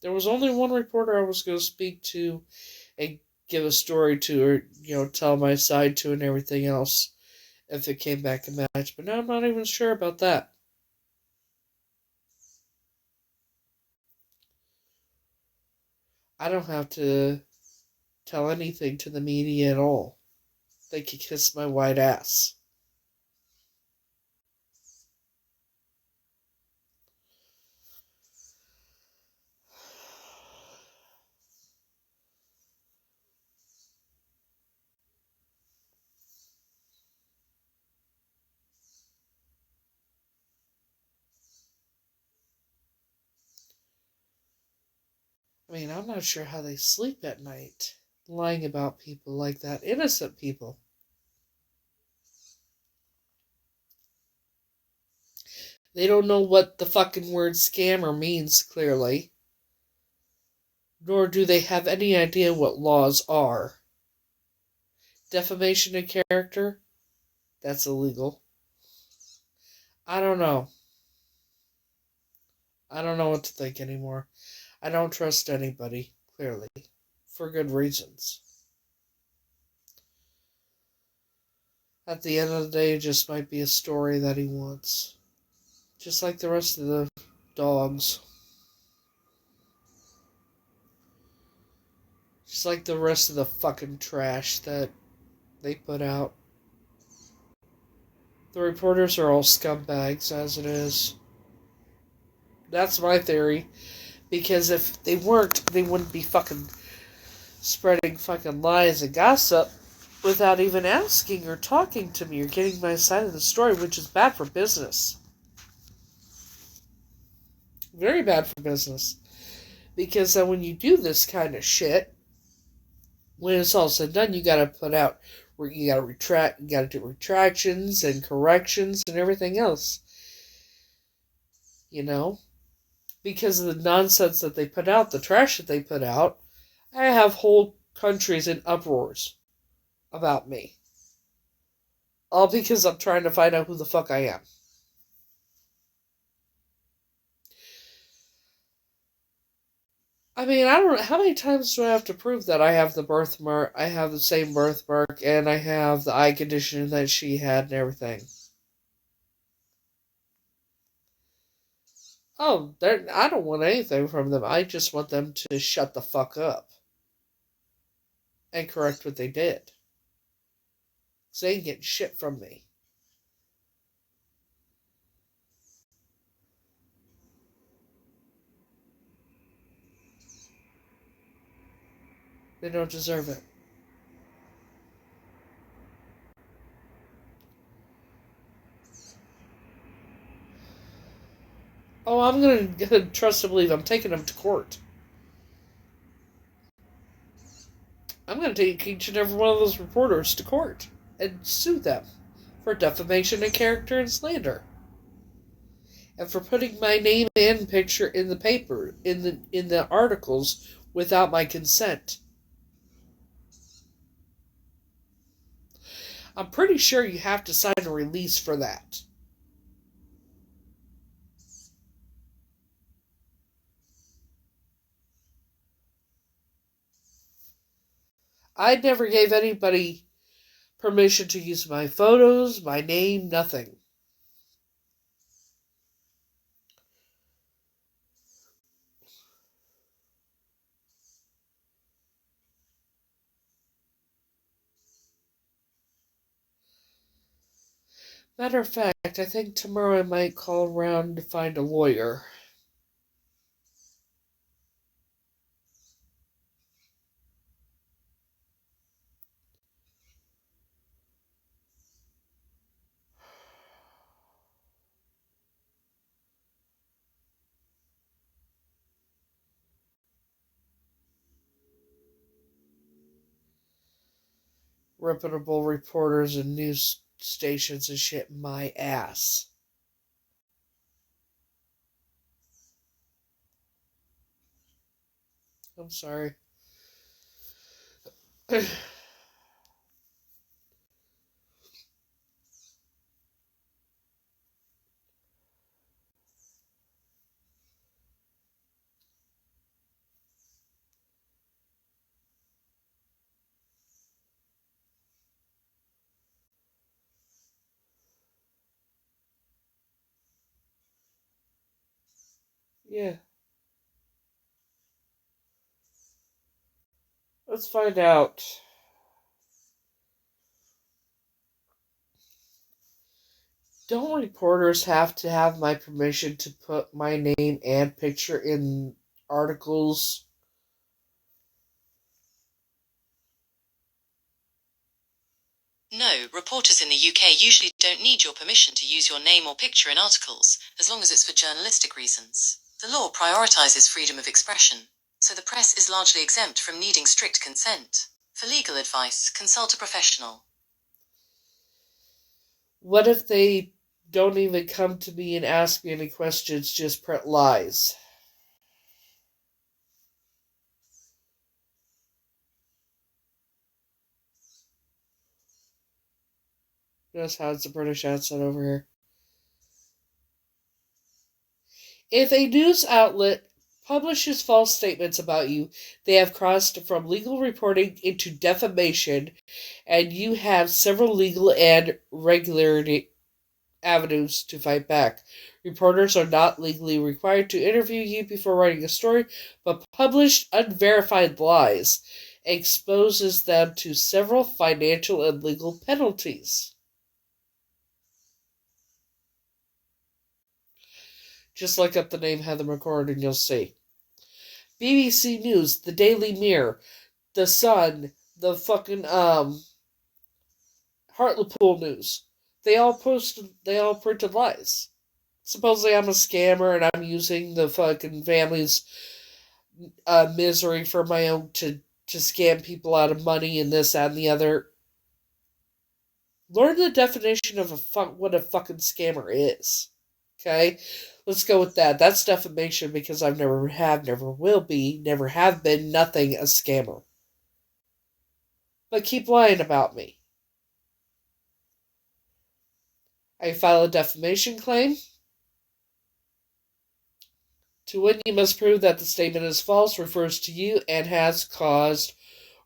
There was only one reporter I was going to speak to and give a story to, or, tell my side to and everything else if it came back a match. But now I'm not even sure about that. I don't have to tell anything to the media at all. They could kiss my white ass. I mean, I'm not sure how they sleep at night, lying about people like that, innocent people. They don't know what the fucking word scammer means, clearly. Nor do they have any idea what laws are. Defamation of character? That's illegal. I don't know. I don't know what to think anymore. I don't trust anybody, clearly. For good reasons. At the end of the day, it just might be a story that he wants. Just like the rest of the dogs. Just like the rest of the fucking trash that they put out. The reporters are all scumbags, as it is. That's my theory. Because if they weren't, they wouldn't be fucking spreading fucking lies and gossip without even asking or talking to me or getting my side of the story, which is bad for business. Very bad for business. Because then when you do this kind of shit, when it's all said and done, you gotta put out, you gotta do retractions and corrections and everything else. Because of the nonsense that they put out, the trash that they put out, I have whole countries in uproars about me. All because I'm trying to find out who the fuck I am. I mean, I don't know, how many times do I have to prove that I have the birthmark, I have the same birthmark, and I have the eye condition that she had and everything? Oh, I don't want anything from them. I just want them to shut the fuck up. And correct what they did. Because they ain't getting shit from me. They don't deserve it. Oh, I'm gonna trust and believe I'm taking them to court. I'm gonna take each and every one of those reporters to court and sue them for defamation of character and slander, and for putting my name and picture in the paper, in the articles, without my consent. I'm pretty sure you have to sign a release for that. I never gave anybody permission to use my photos, my name, nothing. Matter of fact, I think tomorrow I might call around to find a lawyer. Reputable reporters and news stations and shit my ass. I'm sorry. Yeah. Let's find out. Don't reporters have to have my permission to put my name and picture in articles? No, reporters in the UK usually don't need your permission to use your name or picture in articles, as long as it's for journalistic reasons. The law prioritizes freedom of expression, so the press is largely exempt from needing strict consent. For legal advice, consult a professional. What if they don't even come to me and ask me any questions, just print lies? Notice how it's a British accent over here. If a news outlet publishes false statements about you, they have crossed from legal reporting into defamation, and you have several legal and regulatory avenues to fight back. Reporters are not legally required to interview you before writing a story, but published unverified lies exposes them to several financial and legal penalties. Just look up the name Heather McCord and you'll see. BBC News, the Daily Mirror, the Sun, the fucking Hartlepool News. They all printed lies. Supposedly I'm a scammer and I'm using the fucking family's misery for my own to scam people out of money and this, that, and the other. Learn the definition of what a fucking scammer is. Okay? Let's go with that. That's defamation because I've never will be, never have been, nothing a scammer. But keep lying about me. I file a defamation claim. To win, you must prove that the statement is false, refers to you, and has caused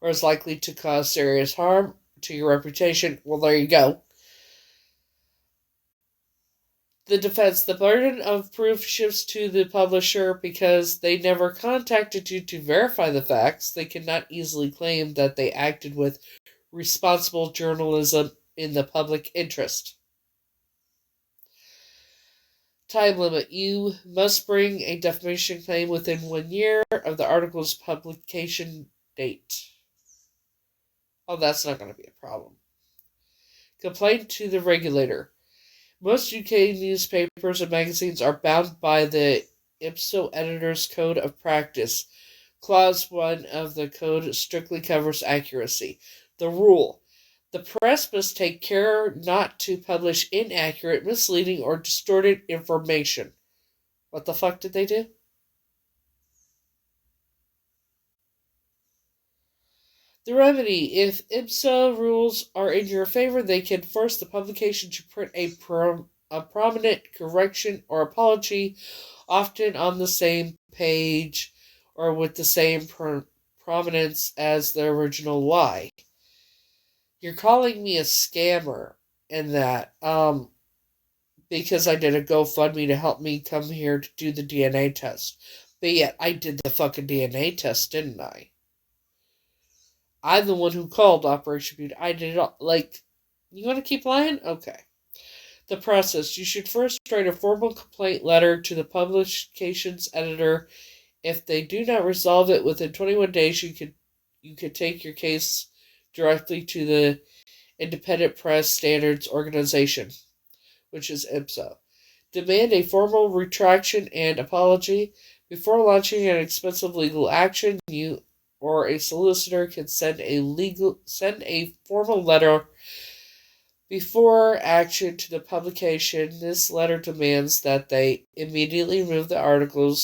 or is likely to cause serious harm to your reputation. Well, there you go. The defense, the burden of proof shifts to the publisher because they never contacted you to verify the facts. They cannot easily claim that they acted with responsible journalism in the public interest. Time limit. You must bring a defamation claim within 1 year of the article's publication date. Oh, that's not going to be a problem. Complaint to the regulator. Most UK newspapers and magazines are bound by the IPSO Editor's Code of Practice. Clause 1 of the code strictly covers accuracy. The rule. The press must take care not to publish inaccurate, misleading, or distorted information. What the fuck did they do? The remedy: if IMSA rules are in your favor, they can force the publication to print a prominent correction or apology, often on the same page or with the same prominence as the original lie. You're calling me a scammer in that, because I did a GoFundMe to help me come here to do the DNA test. But yet, I did the fucking DNA test, didn't I? I'm the one who called Operation Beauty. I did it all. Like, you want to keep lying? Okay. The process. You should first write a formal complaint letter to the publication's editor. If they do not resolve it within 21 days, you could take your case directly to the Independent Press Standards Organization, which is IMSA. Demand a formal retraction and apology. Before launching an expensive legal action, you or a solicitor can send a formal letter before action to the publication. This letter demands that they immediately remove the article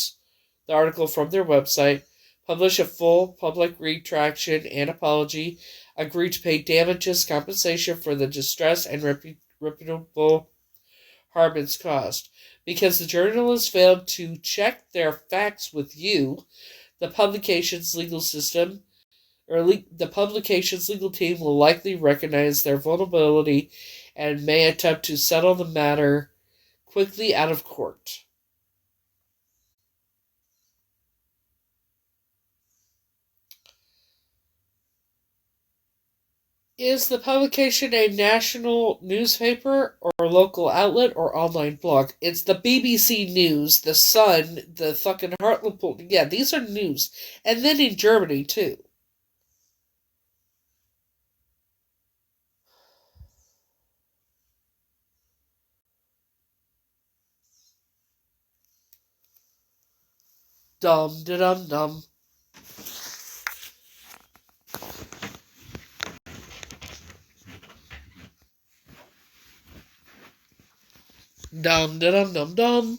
from their website, publish a full public retraction and apology, agree to pay damages compensation for the distress and reputable harm it's caused. Because the journalists failed to check their facts with you, the publication's legal team will likely recognize their vulnerability and may attempt to settle the matter quickly out of court. Is the publication a national newspaper or local outlet or online blog? It's the BBC News, the Sun, the fucking Heartland. Yeah, these are news. And then in Germany, too. Dum-da-dum-dum. Dum-da-dum-dum-dum.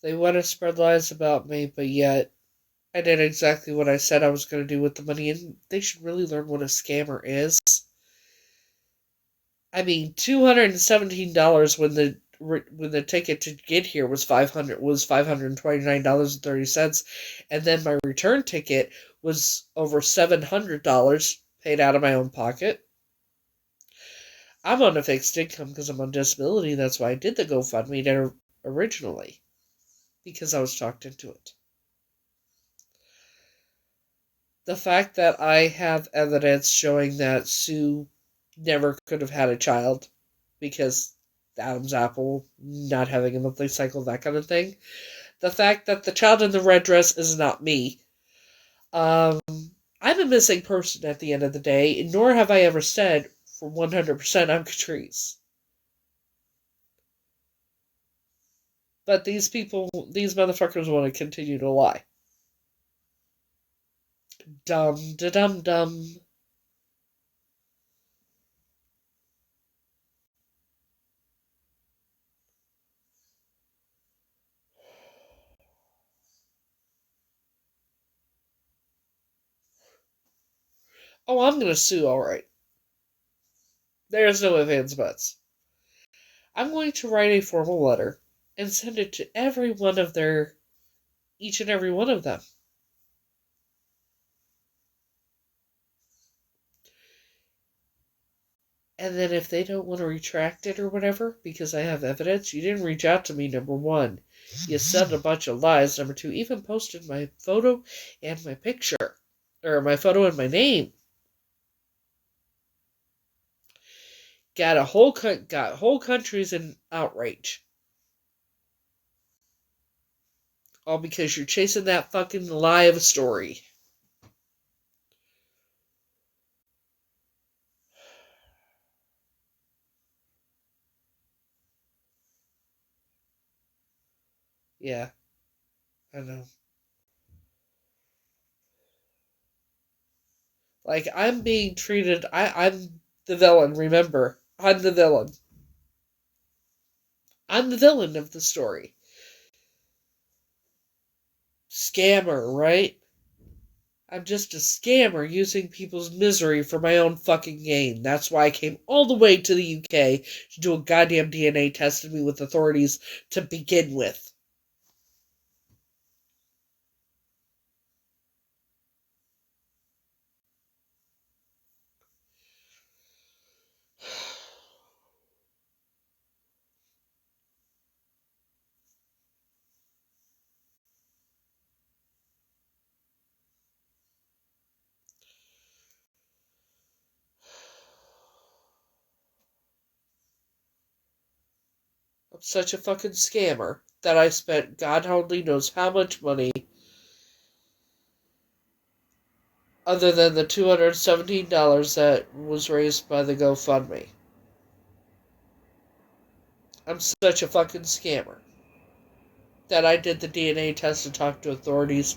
They want to spread lies about me, but yet I did exactly what I said I was going to do with the money, and they should really learn what a scammer is. I mean, $217 when the ticket to get here was $529.30, and then my return ticket was over $700 paid out of my own pocket. I'm on a fixed income because I'm on disability. That's why I did the GoFundMe originally, because I was talked into it. The fact that I have evidence showing that Sue never could have had a child because Adam's apple, not having a monthly cycle, that kind of thing. The fact that the child in the red dress is not me. I'm a missing person at the end of the day, nor have I ever said for 100% I'm Catrice. But these motherfuckers want to continue to lie. Dum-da-dum-dum. Oh, I'm gonna sue, alright. There's no ifs, ands, buts. I'm going to write a formal letter and send it to each and every one of them. And then if they don't want to retract it or whatever, because I have evidence, you didn't reach out to me, number one. You said a bunch of lies, number two. Even posted my photo and my picture. Or my photo and my name. Got whole countries in outrage. All because you're chasing that fucking lie of a story. Yeah, I know. Like, I'm being treated... I'm the villain, remember. I'm the villain. I'm the villain of the story. Scammer, right? I'm just a scammer using people's misery for my own fucking gain. That's why I came all the way to the UK to do a goddamn DNA test and meet with authorities to begin with. I'm such a fucking scammer that I spent God only knows how much money other than the $217 that was raised by the GoFundMe. I'm such a fucking scammer that I did the DNA test and talked to authorities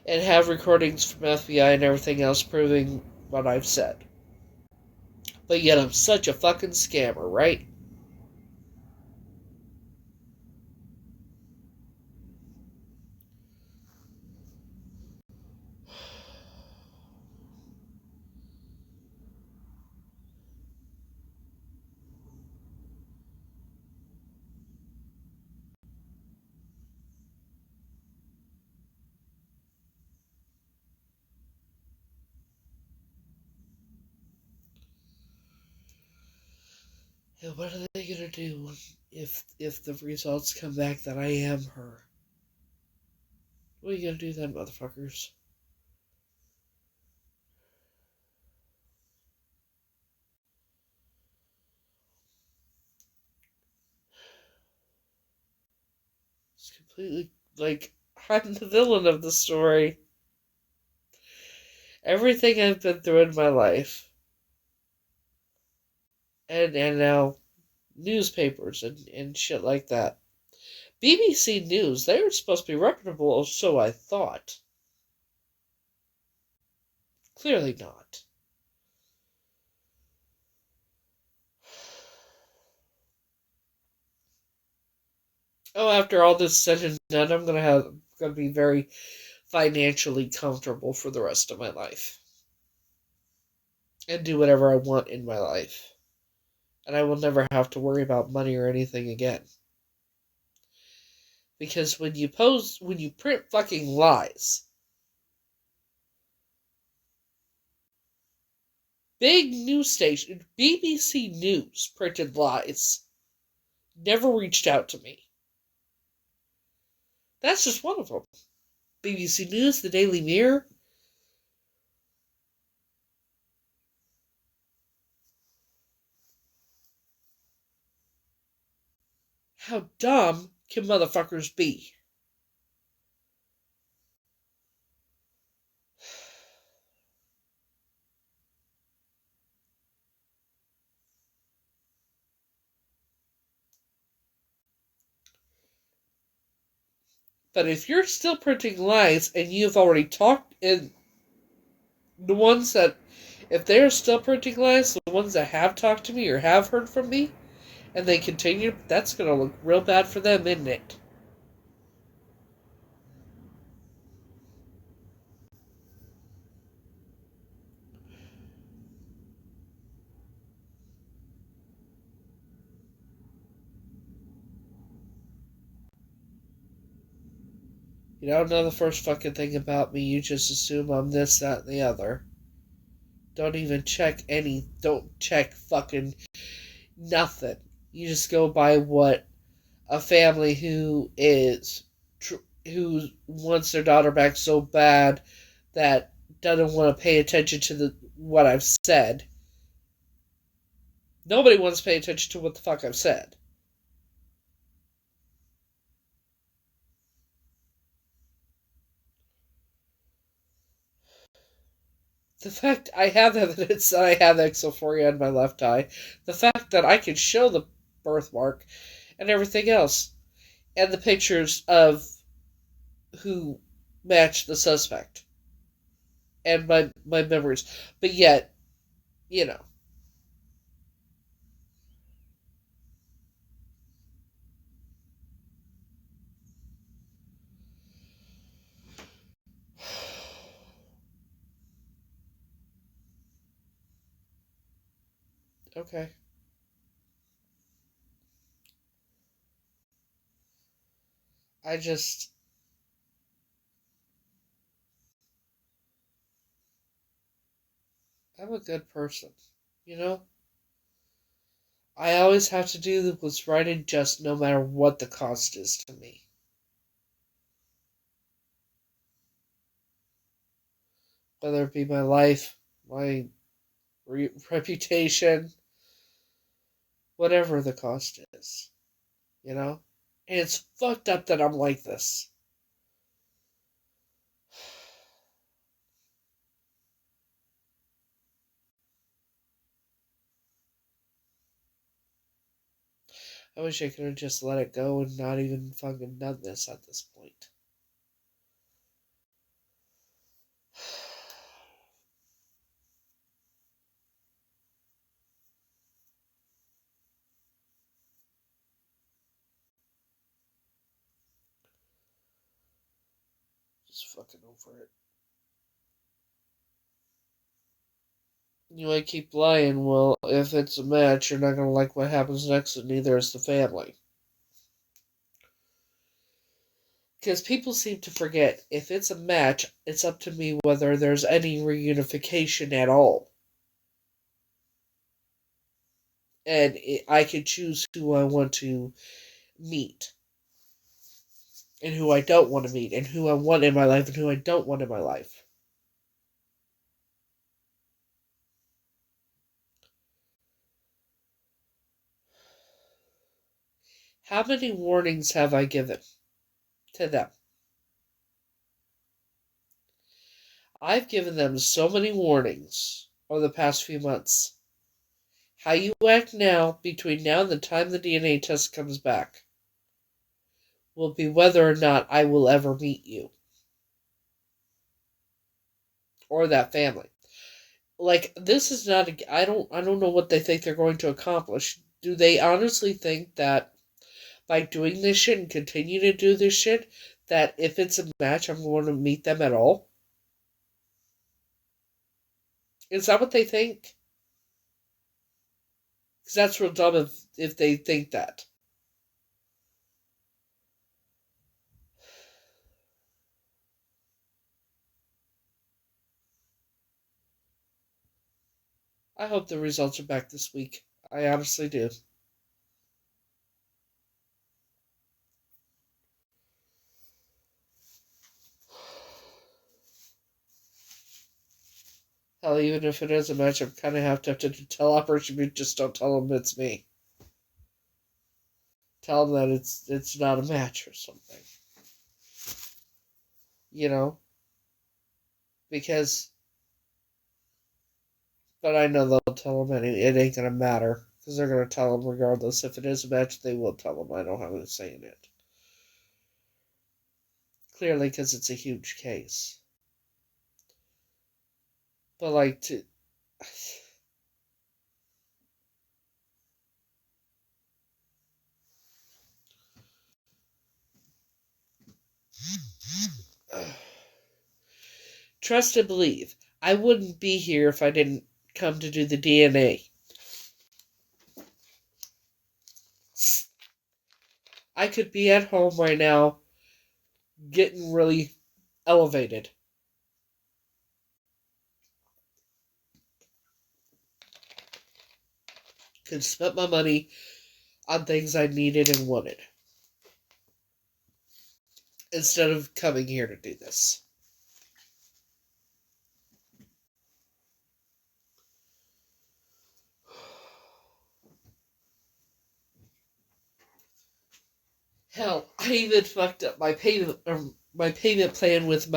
and have recordings from FBI and everything else proving what I've said. But yet I'm such a fucking scammer, right? And what are they gonna do if the results come back that I am her? What are you gonna do then, motherfuckers? It's completely like I'm the villain of the story. Everything I've been through in my life, and now newspapers and shit like that. BBC News, they were supposed to be reputable, or so I thought. Clearly not. Oh, after all this said and done, I'm gonna be very financially comfortable for the rest of my life. And do whatever I want in my life. And I will never have to worry about money or anything again. Because when you print fucking lies, big news station, BBC News printed lies, never reached out to me. That's just one of them. BBC News, the Daily Mirror. How dumb can motherfuckers be? But if you're still printing lies and you've already talked, and the ones that, if they're still printing lies, the ones that have talked to me or have heard from me, and they continue, that's going to look real bad for them, isn't it? You don't know the first fucking thing about me, you just assume I'm this, that, and the other. Don't even don't check fucking nothing. You just go by what a family who wants their daughter back so bad that doesn't want to pay attention to what I've said. Nobody wants to pay attention to what the fuck I've said. The fact I have evidence that I have exophoria in my left eye, the fact that I can show the birthmark and everything else, and the pictures of who matched the suspect. And my memories. But yet, you know. Okay. I just... I'm a good person. You know? I always have to do what's right and just no matter what the cost is to me. Whether it be my life, my reputation, whatever the cost is. You know? And it's fucked up that I'm like this. I wish I could have just let it go and not even fucking done this at this point. Just fucking over it. You might keep lying. Well, if it's a match, you're not going to like what happens next, and neither is the family. Because people seem to forget, if it's a match, it's up to me whether there's any reunification at all. And I can choose who I want to meet. And who I don't want to meet. And who I want in my life and who I don't want in my life. How many warnings have I given to them? I've given them so many warnings over the past few months. How you act now, between now and the time the DNA test comes back, will be whether or not I will ever meet you. Or that family. Like, this is not I don't know what they think they're going to accomplish. Do they honestly think that by doing this shit and continue to do this shit, that if it's a match, I'm going to meet them at all? Is that what they think? Because that's real dumb if they think that. I hope the results are back this week. I honestly do. Hell, even if it is a match, I'm kind of have to tell Operation Mute, just don't tell them it's me. Tell them that it's not a match or something. You know? Because... But I know they'll tell them it ain't gonna matter. Because they're gonna tell them regardless. If it is a match, they will tell them. I don't have a say in it. Clearly, because it's a huge case. But, like, to... Trust and believe. I wouldn't be here if I didn't come to do the DNA. I could be at home right now getting really elevated. Could spend my money on things I needed and wanted. Instead of coming here to do this. Hell, I even fucked up my payment plan with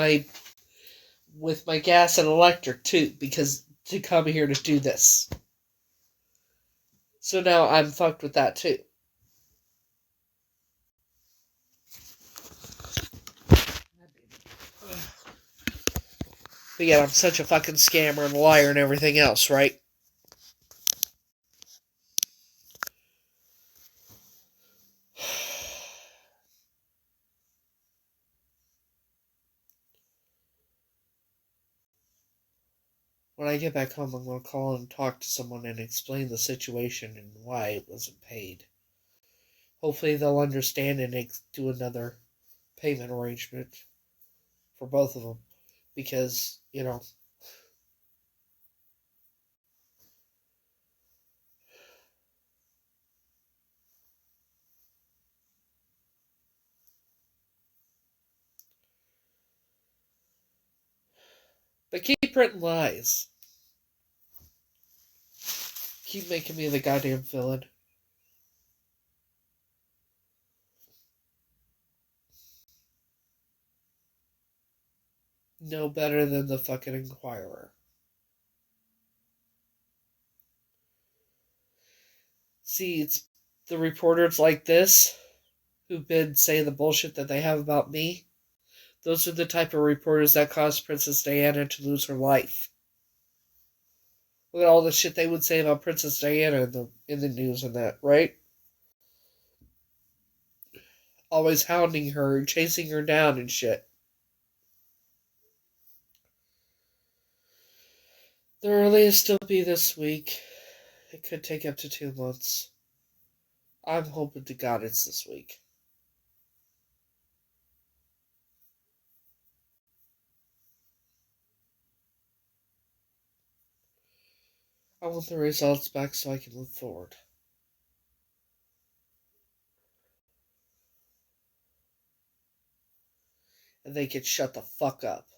my gas and electric too, because to come here to do this. So now I'm fucked with that too. But yet I'm such a fucking scammer and liar and everything else, right? When I get back home, I'm going to call and talk to someone and explain the situation and why it wasn't paid. Hopefully they'll understand and do another payment arrangement for both of them. Because, But keep printing lies. Keep making me the goddamn villain. No better than the fucking Inquirer. See, it's the reporters like this who've been saying the bullshit that they have about me. Those are the type of reporters that caused Princess Diana to lose her life. Look at all the shit they would say about Princess Diana in the news and that, right? Always hounding her and chasing her down and shit. The earliest will be this week. It could take up to 2 months. I'm hoping to God it's this week. I want the results back so I can move forward. And they can shut the fuck up.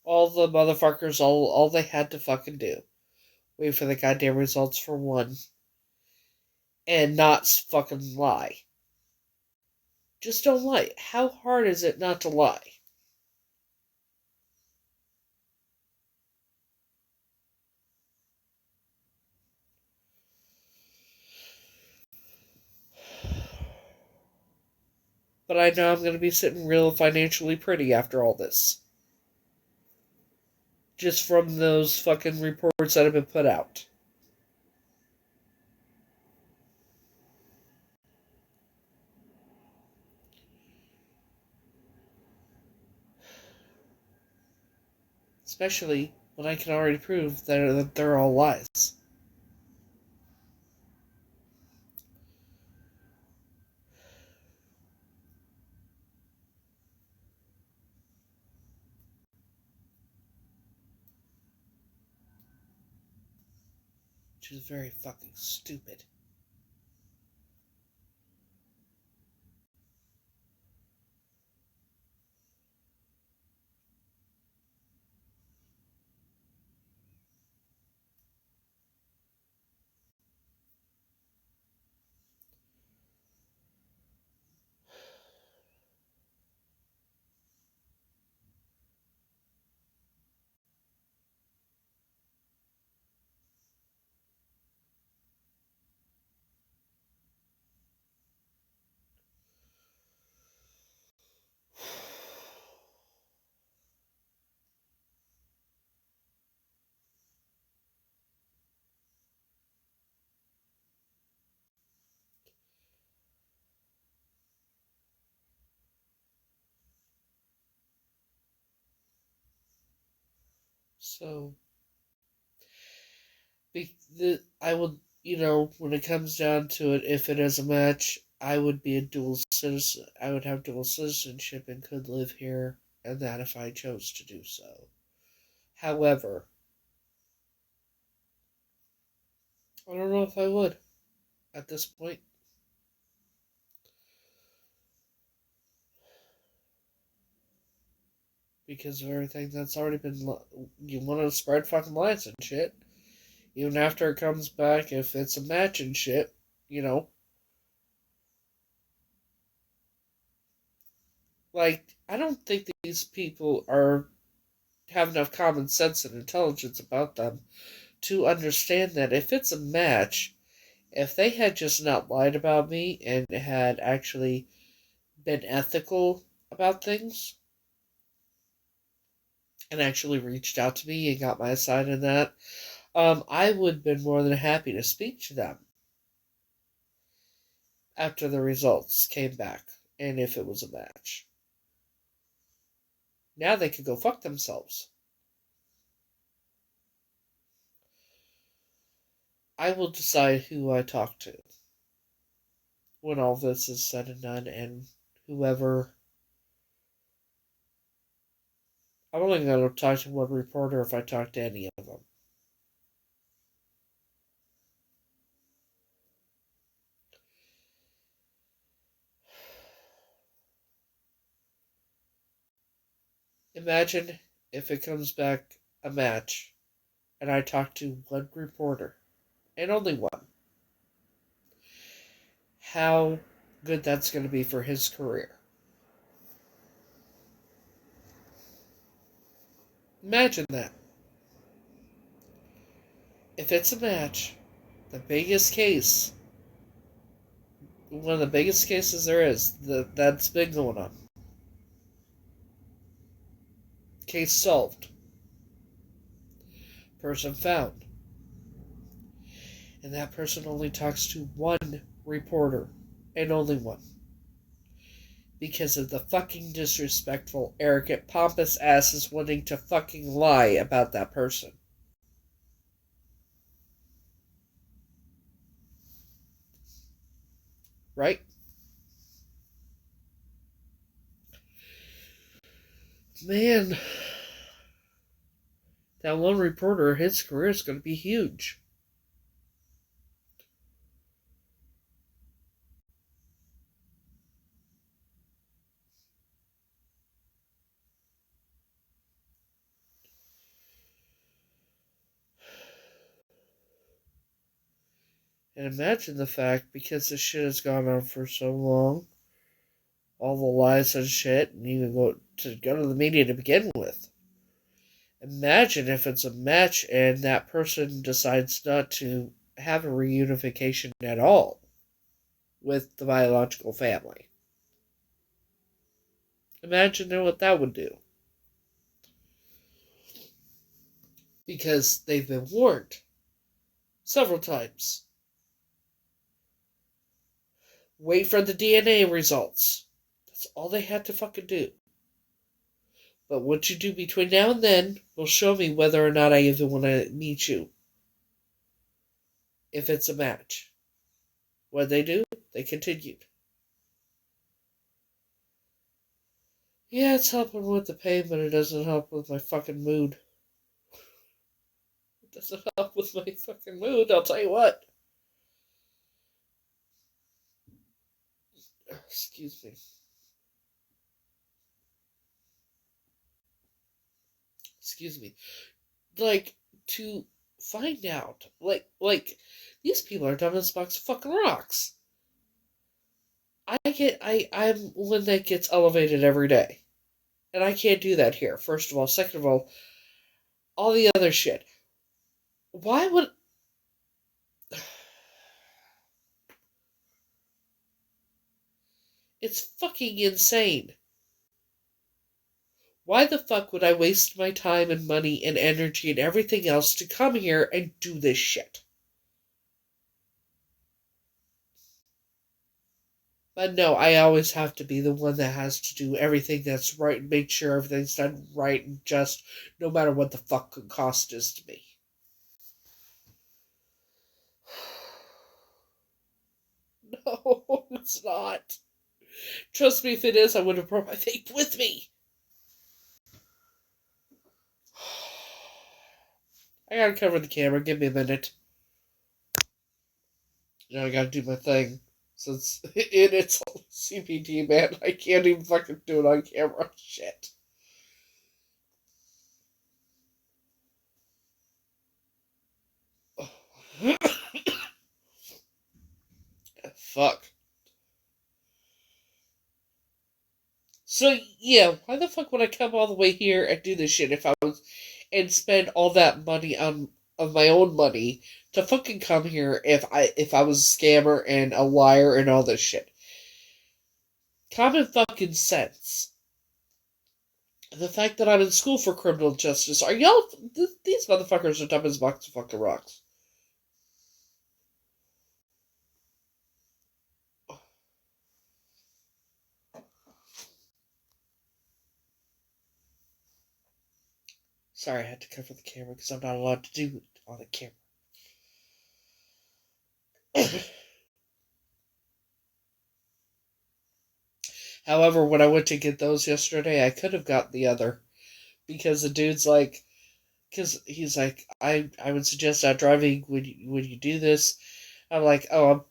All the motherfuckers, all they had to fucking do. Wait for the goddamn results for one. And not fucking lie. Just don't lie. How hard is it not to lie? But I know I'm going to be sitting real financially pretty after all this. Just from those fucking reports that have been put out. Especially when I can already prove that they're all lies. Which is very fucking stupid. So, I would, when it comes down to it, if it is a match, I would be a dual citizen. I would have dual citizenship and could live here, and that if I chose to do so. However, I don't know if I would at this point. Because of everything that's already been. You want to spread fucking lies and shit. Even after it comes back, if it's a match and shit, Like, I don't think these people have enough common sense and intelligence about them to understand that if it's a match, if they had just not lied about me and had actually been ethical about things and actually reached out to me and got my side in that, I would have been more than happy to speak to them after the results came back and if it was a match. Now they could go fuck themselves. I will decide who I talk to when all this is said and done, and whoever. I'm only going to talk to one reporter if I talk to any of them. Imagine if it comes back a match and I talk to one reporter, and only one. How good that's going to be for his career. Imagine that. If it's a match, the biggest case, one of the biggest cases there is, that's been going on. Case solved. Person found. And that person only talks to one reporter, and only one. Because of the fucking disrespectful, arrogant, pompous asses wanting to fucking lie about that person. Right? Man, that one reporter, his career is going to be huge. And imagine the fact, because this shit has gone on for so long, all the lies and shit, and even go to the media to begin with. Imagine if it's a match and that person decides not to have a reunification at all with the biological family. Imagine what that would do. Because they've been warned several times. Wait for the DNA results. That's all they had to fucking do. But what you do between now and then will show me whether or not I even want to meet you. If it's a match. What they do, they continued. Yeah, it's helping with the pain, but it doesn't help with my fucking mood. It doesn't help with my fucking mood, I'll tell you what. Excuse me. Excuse me. Like, to find out, like, these people are dumb as box of fucking rocks. I'm one that gets elevated every day. And I can't do that here, first of all. Second of all the other shit. Why would... It's fucking insane. Why the fuck would I waste my time and money and energy and everything else to come here and do this shit? But no, I always have to be the one that has to do everything that's right and make sure everything's done right and just, no matter what the fucking cost is to me. No, it's not. Trust me, if it is, I would have brought my vape with me. I gotta cover the camera, give me a minute. I gotta do my thing. Since it's CPT, man, I can't even fucking do it on camera. Shit. Fuck. So, yeah, why the fuck would I come all the way here and do this shit if I was... and spend all that money of my own money to fucking come here if I was a scammer and a liar and all this shit? Common fucking sense. The fact that I'm in school for criminal justice. Are y'all... These motherfuckers are dumb as a box of fucking rocks. Sorry, I had to cover the camera because I'm not allowed to do it on the camera. However, when I went to get those yesterday, I could have got the other. Because the dude's like... Because he's like, I would suggest not driving when you do this. I'm like, oh, I'm...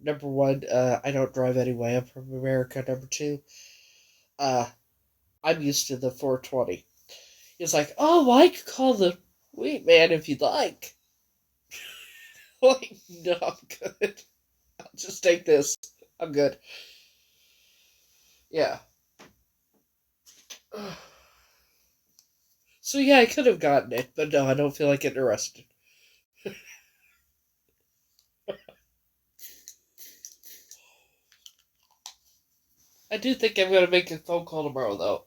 Number one, I don't drive anyway. I'm from America. Number two, I'm used to the 420. He's like, oh, well, I could call the wait man if you'd like. Like, no, I'm good. I'll just take this. I'm good. Yeah. So yeah, I could have gotten it, but no, I don't feel like getting arrested. I do think I'm going to make a phone call tomorrow, though.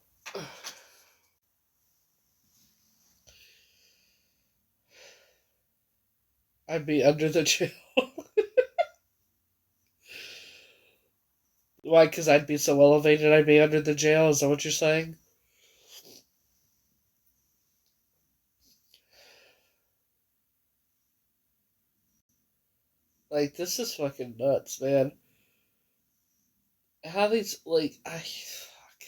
I'd be under the jail. Why? Because I'd be so elevated I'd be under the jail? Is that what you're saying? Like, this is fucking nuts, man. How these, like, fuck.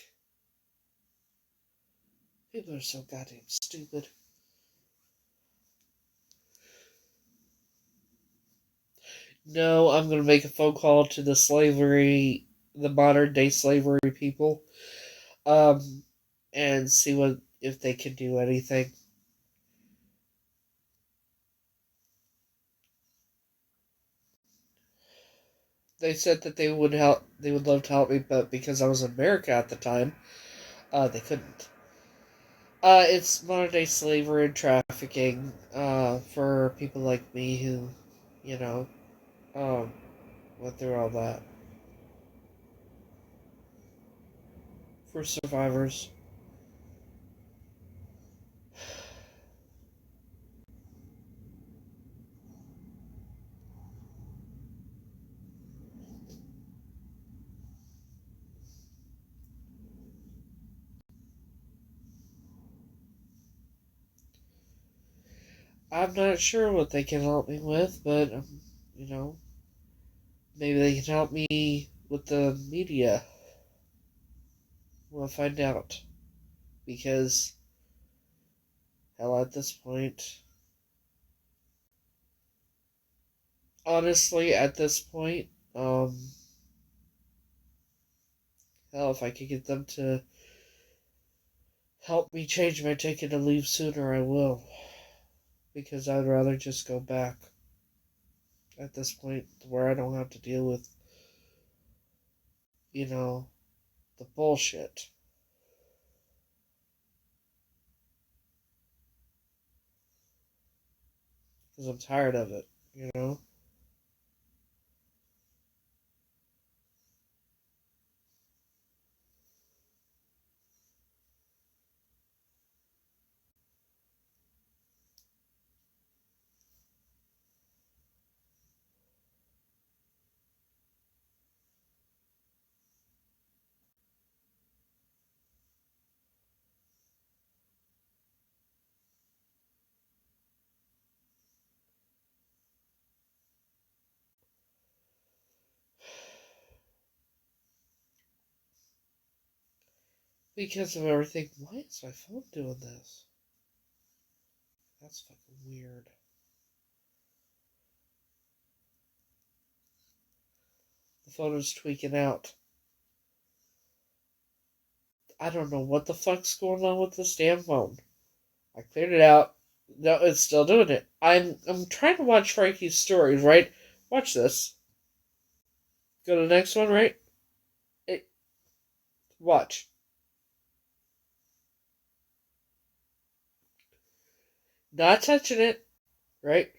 People are so goddamn stupid. No, I'm gonna make a phone call to the modern day slavery people, and see if they can do anything. They said that they would help. They would love to help me, but because I was in America at the time, they couldn't. It's modern day slavery and trafficking. For people like me who, you know, went through all that. For survivors. I'm not sure what they can help me with, but, you know, maybe they can help me with the media. We'll find out. Because, hell, at this point, honestly, at this point, hell, if I could get them to help me change my ticket to leave sooner, I will. Because I'd rather just go back at this point where I don't have to deal with, you know, the bullshit. Because I'm tired of it, you know? Because of everything. Why is my phone doing this? That's fucking weird. The phone is tweaking out. I don't know what the fuck's going on with this damn phone. I cleared it out. No, it's still doing it. I'm trying to watch Frankie's stories, right? Watch this. Go to the next one, right? Watch. Not touching it, right?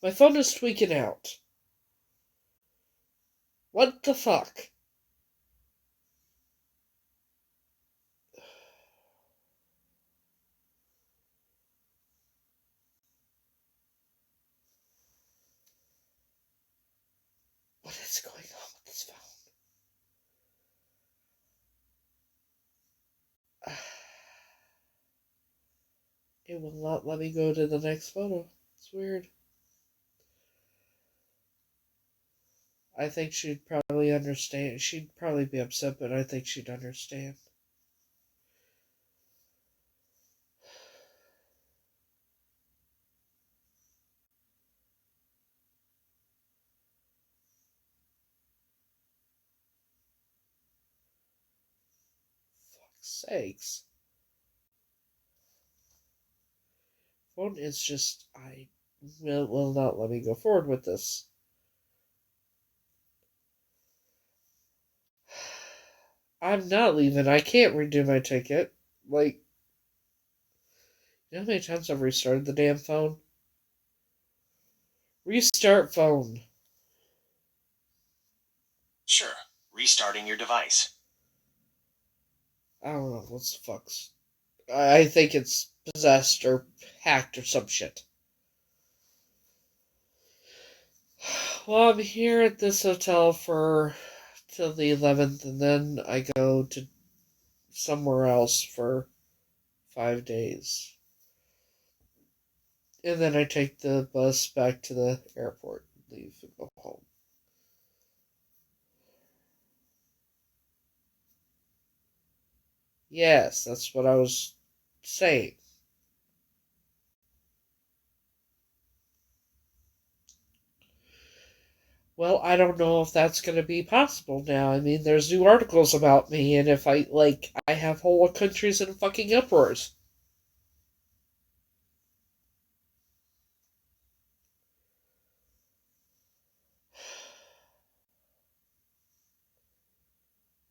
My phone is tweaking out. What the fuck? is going on with this phone? It will not let me go to the next photo. It's weird. I think she'd probably understand. She'd probably be upset, but I think she'd understand. Fuck's sakes. Phone is just, I will not let me go forward with this. I'm not leaving. I can't redo my ticket. Like, you know how many times I've restarted the damn phone? Restart phone. Sure. Restarting your device. I don't know. What the fuck's... I think it's possessed or hacked or some shit. Well, I'm here at this hotel till the 11th, and then I go to somewhere else for 5 days. And then I take the bus back to the airport, leave, and go home. Yes, that's what I was saying. Well, I don't know if that's going to be possible now. I mean, there's new articles about me, and if I have whole countries in fucking uproars.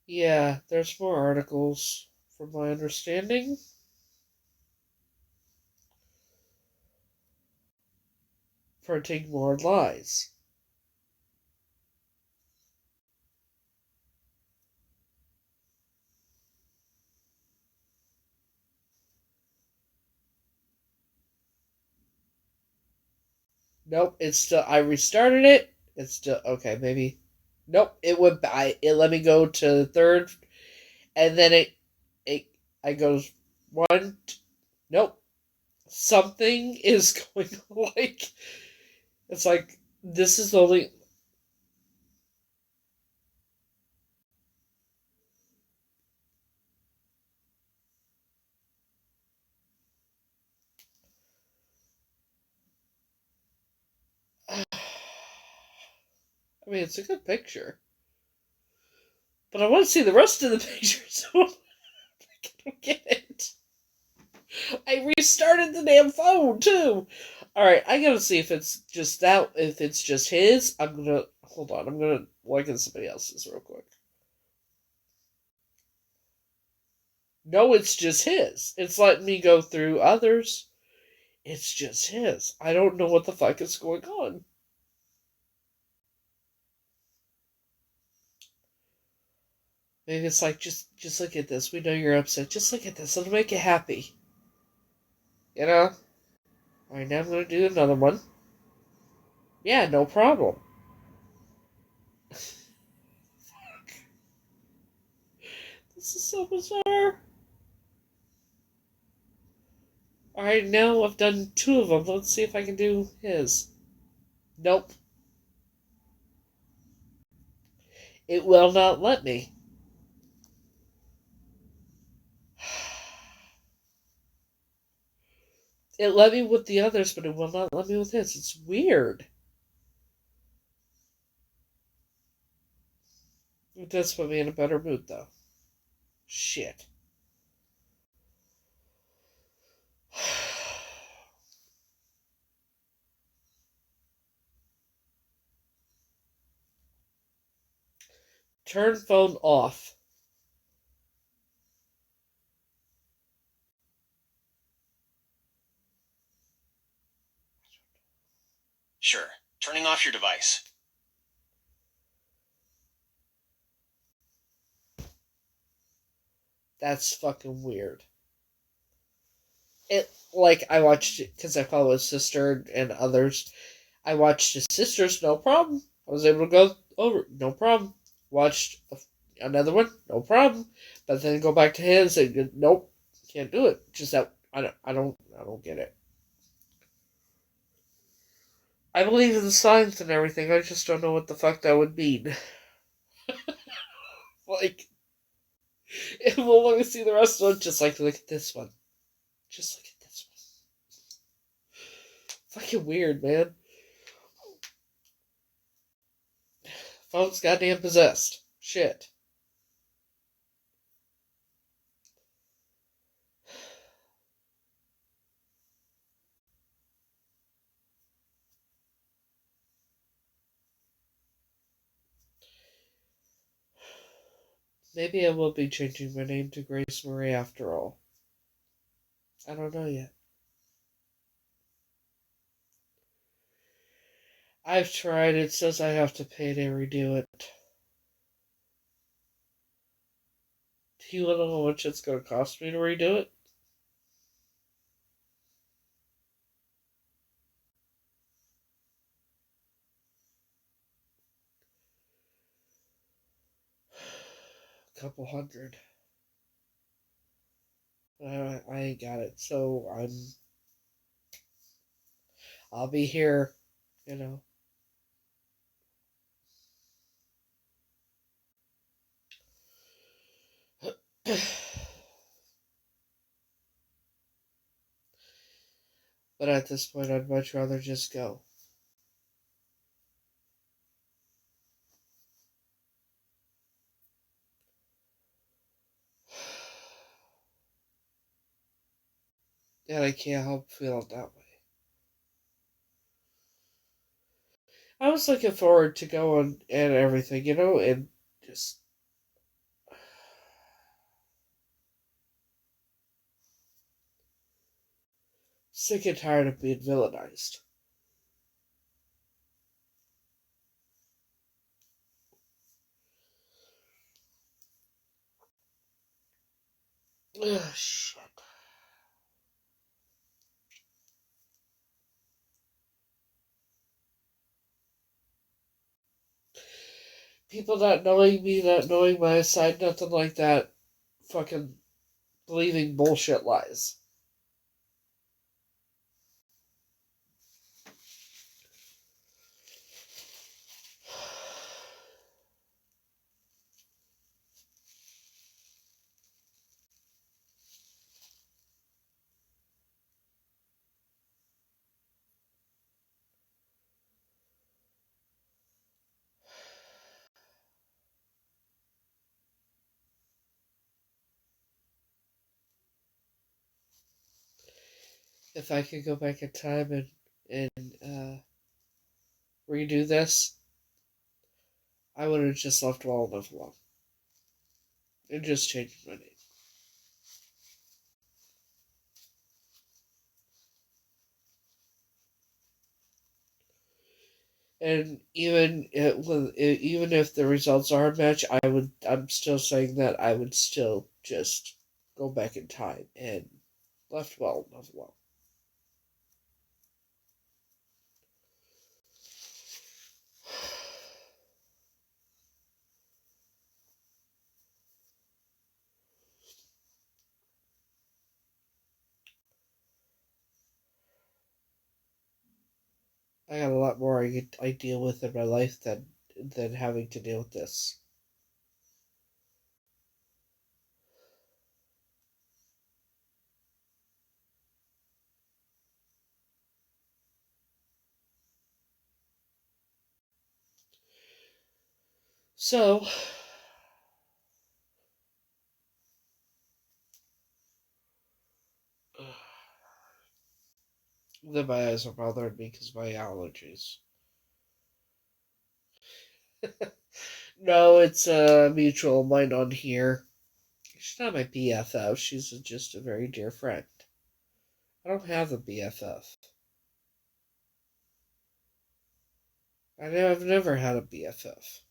Yeah, there's more articles, from my understanding. Printing more lies. Nope, it's still. I restarted it. It's still okay. Maybe. Nope, it went. It let me go to third, and then it. I goes one. Nope, something is going. Like it's like this is the only. I mean, it's a good picture, but I want to see the rest of the picture, so I don't get it. I restarted the damn phone too. All right, I gotta see if it's just that. If it's just his, I'm gonna hold on. I'm gonna look at somebody else's real quick. No, it's just his. It's letting me go through others. It's just his. I don't know what the fuck is going on. Maybe it's like just look at this. We know you're upset. Just look at this. It'll make you happy. You know. All right, now I'm gonna do another one. Yeah, no problem. This is so bizarre. Alright, now I've done 2 of them. Let's see if I can do his. Nope. It will not let me. It let me with the others, but it will not let me with his. It's weird. It does put me in a better mood, though. Shit. Turn phone off. Sure. Turning off your device. That's fucking weird. I watched it because I follow his sister and others. I watched his sister's, no problem. I was able to go. Over, no problem. Watched another one, no problem. But then go back to his and nope, can't do it. Just that I don't get it. I believe in science and everything. I just don't know what the fuck that would mean. Like, if we'll want to see the rest of it, just like look at this one. Just look at this one. Fucking weird, man. Phone's goddamn possessed. Shit. Maybe I will be changing my name to Grace Marie after all. I don't know yet. I've tried. It says I have to pay to redo it. Do you want to know how much it's going to cost me to redo it? A couple hundred. I ain't got it, so I'll be here, you know. But at this point, I'd much rather just go. And I can't help feeling that way. I was looking forward to going and everything, you know, and just sick and tired of being villainized. Ugh, shit. People not knowing me, not knowing my side, nothing like that. Fucking believing bullshit lies. If I could go back in time and redo this, I would have just left well enough alone. And just changed my name. And even if the results are a match, I'm still saying that I would still just go back in time and left well enough alone. I got a lot more I deal with in my life than having to deal with this. So, then my eyes are bothering me because my allergies. No, it's a mutual of mine on here. She's not my BFF. She's just a very dear friend. I don't have a BFF. I've never had a BFF.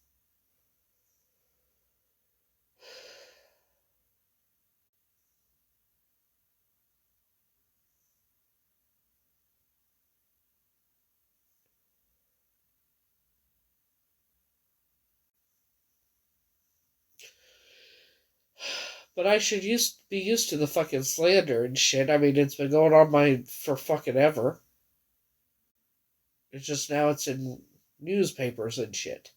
But I should be used to the fucking slander and shit. I mean, it's been going on for fucking ever. It's just now it's in newspapers and shit.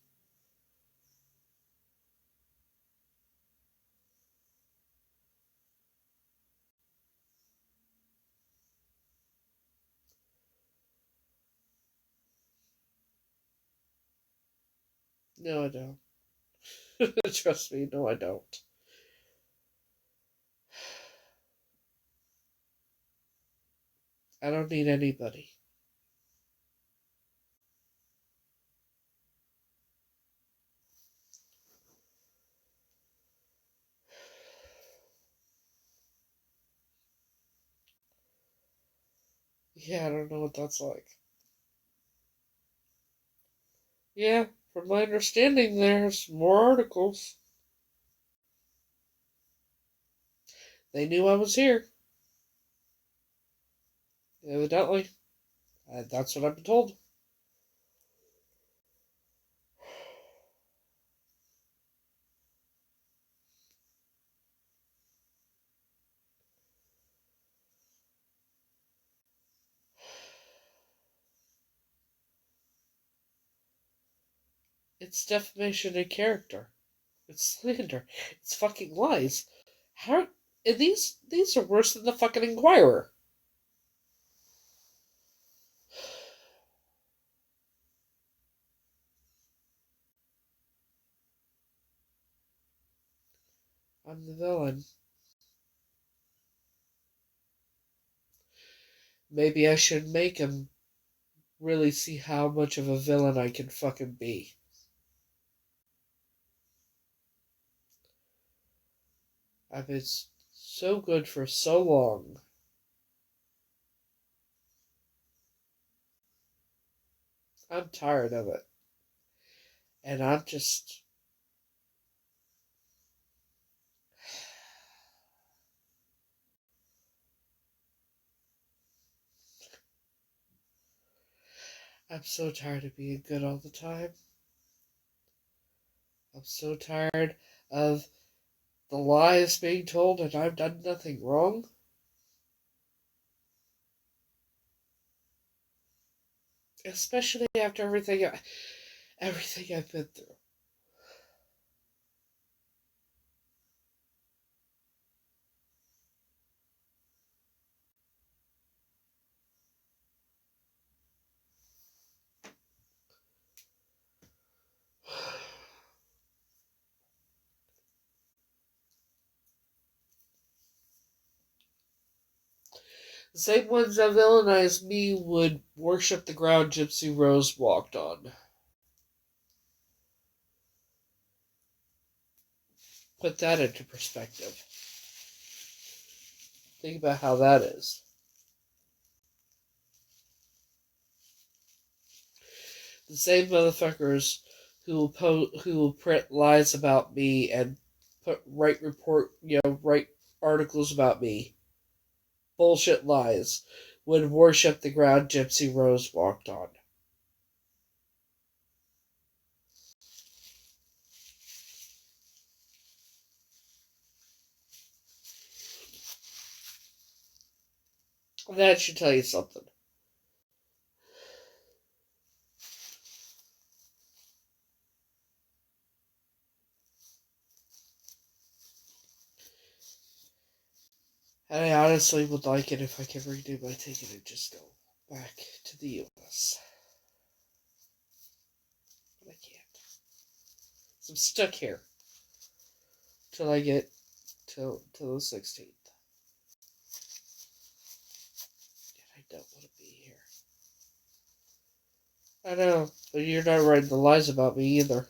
No, I don't. Trust me, no, I don't. I don't need anybody. Yeah, I don't know what that's like. Yeah, from my understanding, there's more articles. They knew I was here. Evidently. That's what I've been told. It's defamation of character. It's slander. It's fucking lies. How? And these are worse than the fucking Inquirer. I'm the villain. Maybe I should make him really see how much of a villain I can fucking be. I've been so good for so long. I'm tired of it. And I'm so tired of being good all the time. I'm so tired of the lies being told and I've done nothing wrong. Especially after everything I've been through. The same ones that villainized me would worship the ground Gypsy Rose walked on. Put that into perspective. Think about how that is. The same motherfuckers who will print lies about me and write articles about me, bullshit lies, would worship the ground Gypsy Rose walked on. That should tell you something. And I honestly would like it if I could redo my ticket and just go back to the U.S. But I can't. So I'm stuck here. Till I get till the 16th. And I don't want to be here. I know, but you're not writing the lies about me either.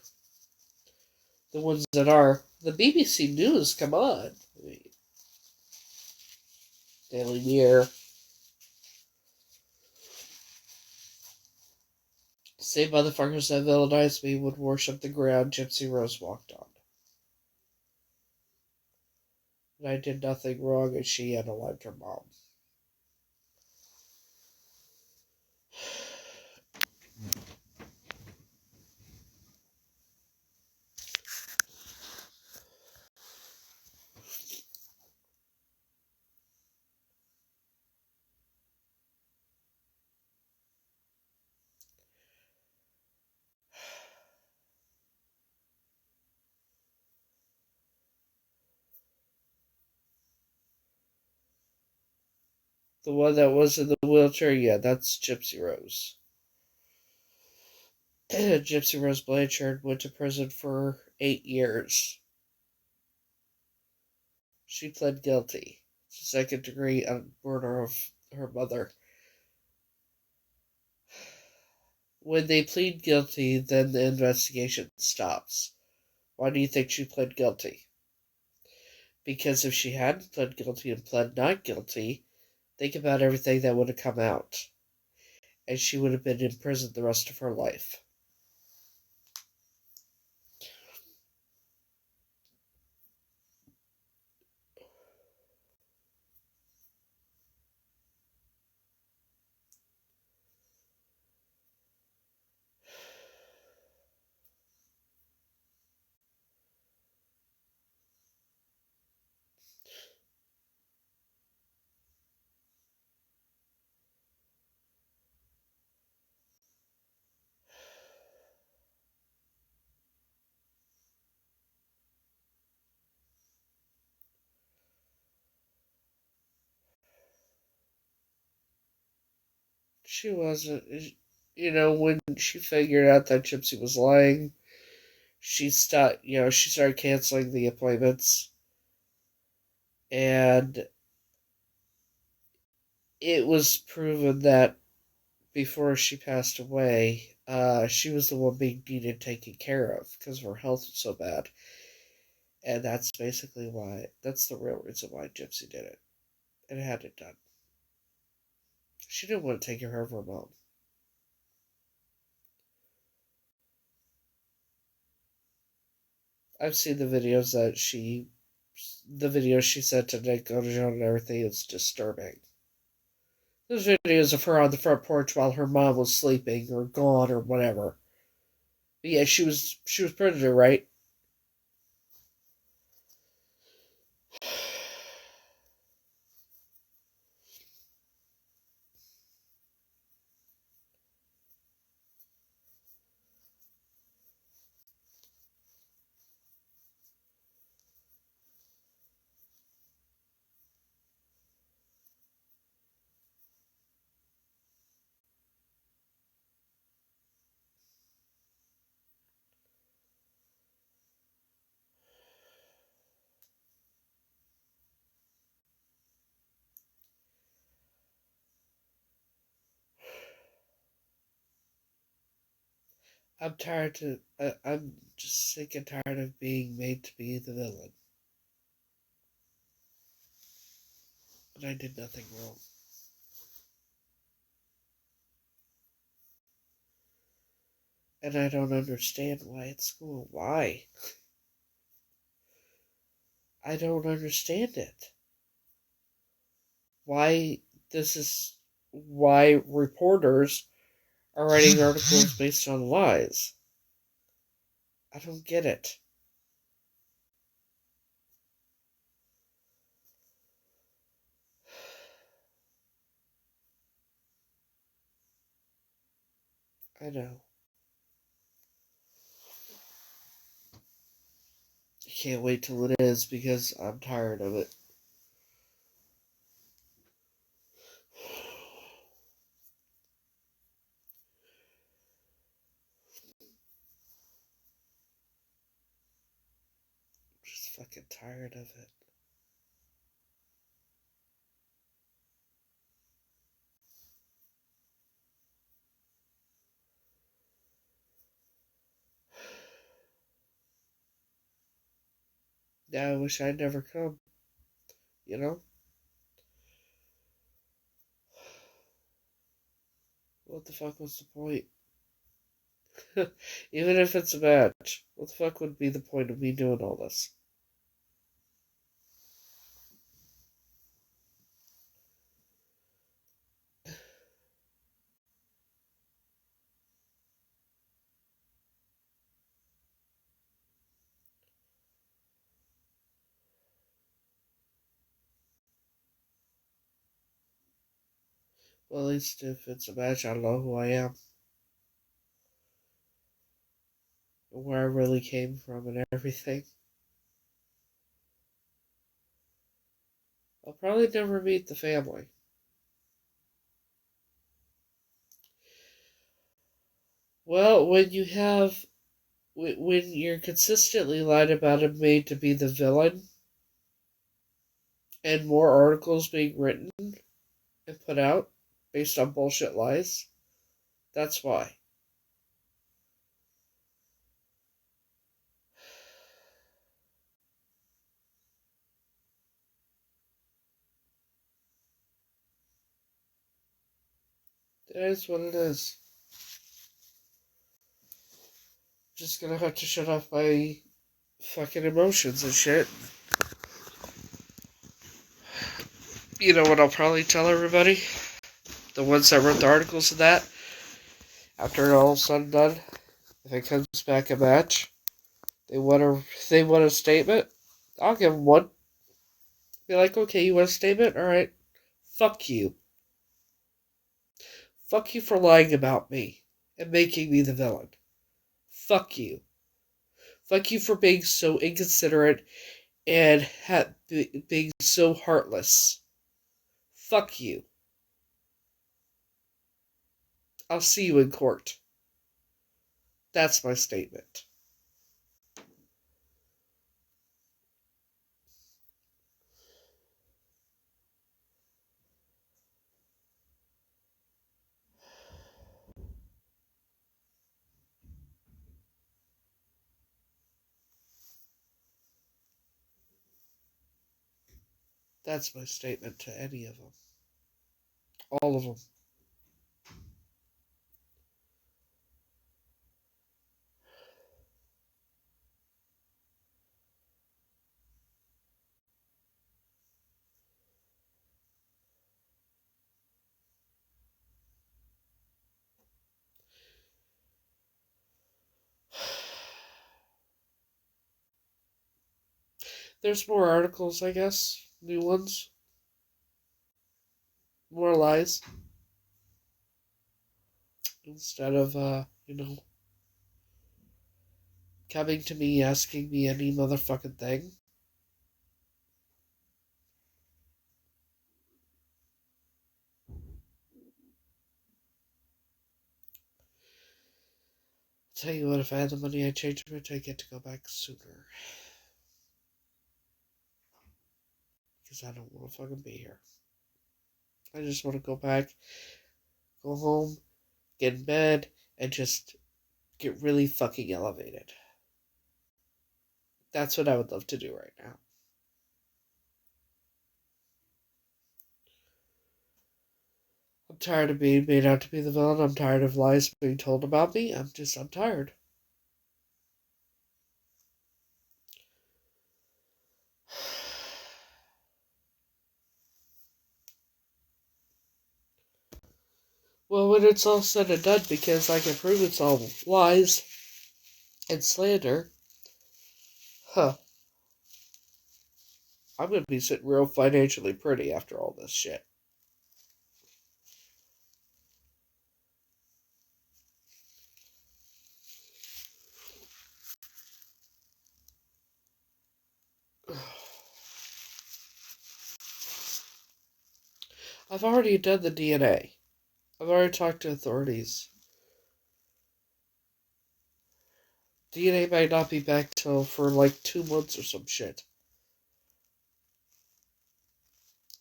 The ones that are. The BBC News, come on. I mean, Daily Mirror. Same motherfuckers that villainized me would worship the ground Gypsy Rose walked on. And I did nothing wrong and she unalived her mom. The one that was in the wheelchair, yeah, that's Gypsy Rose. Gypsy Rose Blanchard went to prison for 8 years. She pled guilty to second-degree murder of her mother. When they plead guilty, then the investigation stops. Why do you think she pled guilty? Because if she hadn't pled guilty and pled not guilty, think about everything that would have come out. And she would have been in prison the rest of her life. She wasn't. When she figured out that Gypsy was lying, she started canceling the appointments. And it was proven that before she passed away, she was the one being needed taken care of because her health was so bad. And that's basically that's the real reason why Gypsy did it. And had it done. She didn't want to take care of her mom. I've seen the videos she sent to Nick Godejohn and everything. It's disturbing. There's videos of her on the front porch while her mom was sleeping or gone or whatever. But yeah, she was Predator, right? I'm just sick and tired of being made to be the villain. And I did nothing wrong. And I don't understand why at school. Why? I don't understand it. Why why reporters are writing articles based on lies. I don't get it. I know. I can't wait till it is because I'm tired of it. I'm just fucking tired of it. Now I wish I'd never come. You know? What the fuck was the point? Even if it's a match, what the fuck would be the point of me doing all this? Well, at least if it's a match, I know who I am. And where I really came from and everything. I'll probably never meet the family. Well, when you're consistently lied about and made to be the villain, and more articles being written and put out based on bullshit lies, that's why. It is what it is. Just gonna have to shut off my fucking emotions and shit. You know what I'll probably tell everybody? The ones that wrote the articles of that, after all is said and done, if it comes back a match, they want a statement, I'll give them one. Be like, okay, you want a statement? Alright. Fuck you. Fuck you for lying about me and making me the villain. Fuck you. Fuck you for being so inconsiderate and being so heartless. Fuck you. I'll see you in court. That's my statement. That's my statement to any of them. All of them. There's more articles, I guess. New ones. More lies. Instead of, coming to me asking me any motherfucking thing. Tell you what, if I had the money, I'd change it. I'd get to go back sooner. Because I don't want to fucking be here. I just want to go back, go home, get in bed, and just get really fucking elevated. That's what I would love to do right now. I'm tired of being made out to be the villain. I'm tired of lies being told about me. I'm tired. Well, when it's all said and done, because I can prove it's all lies and slander, I'm going to be sitting real financially pretty after all this shit. I've already done the DNA. I've already talked to authorities. DNA might not be back for like 2 months or some shit.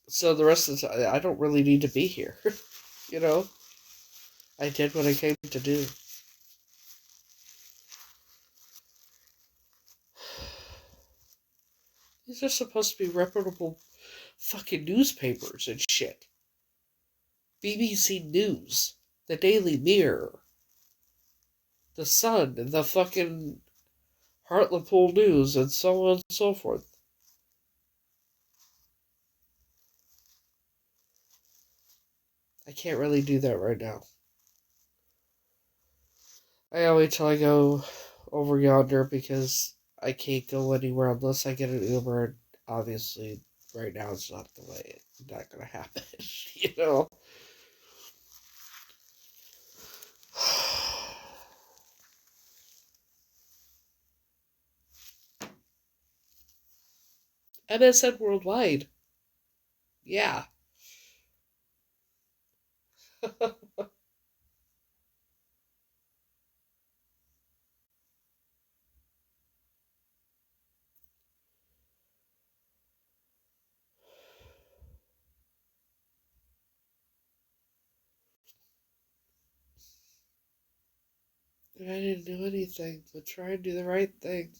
So the rest of the time, I don't really need to be here. You know? I did what I came to do. These are supposed to be reputable fucking newspapers and shit. BBC News, the Daily Mirror, the Sun, and the fucking Hartlepool News, and so on and so forth. I can't really do that right now. I'll wait till I go over yonder because I can't go anywhere unless I get an Uber. And obviously, right now it's not the way. It's not gonna happen, you know. MSN Worldwide. Yeah. I didn't do anything, but try and do the right thing.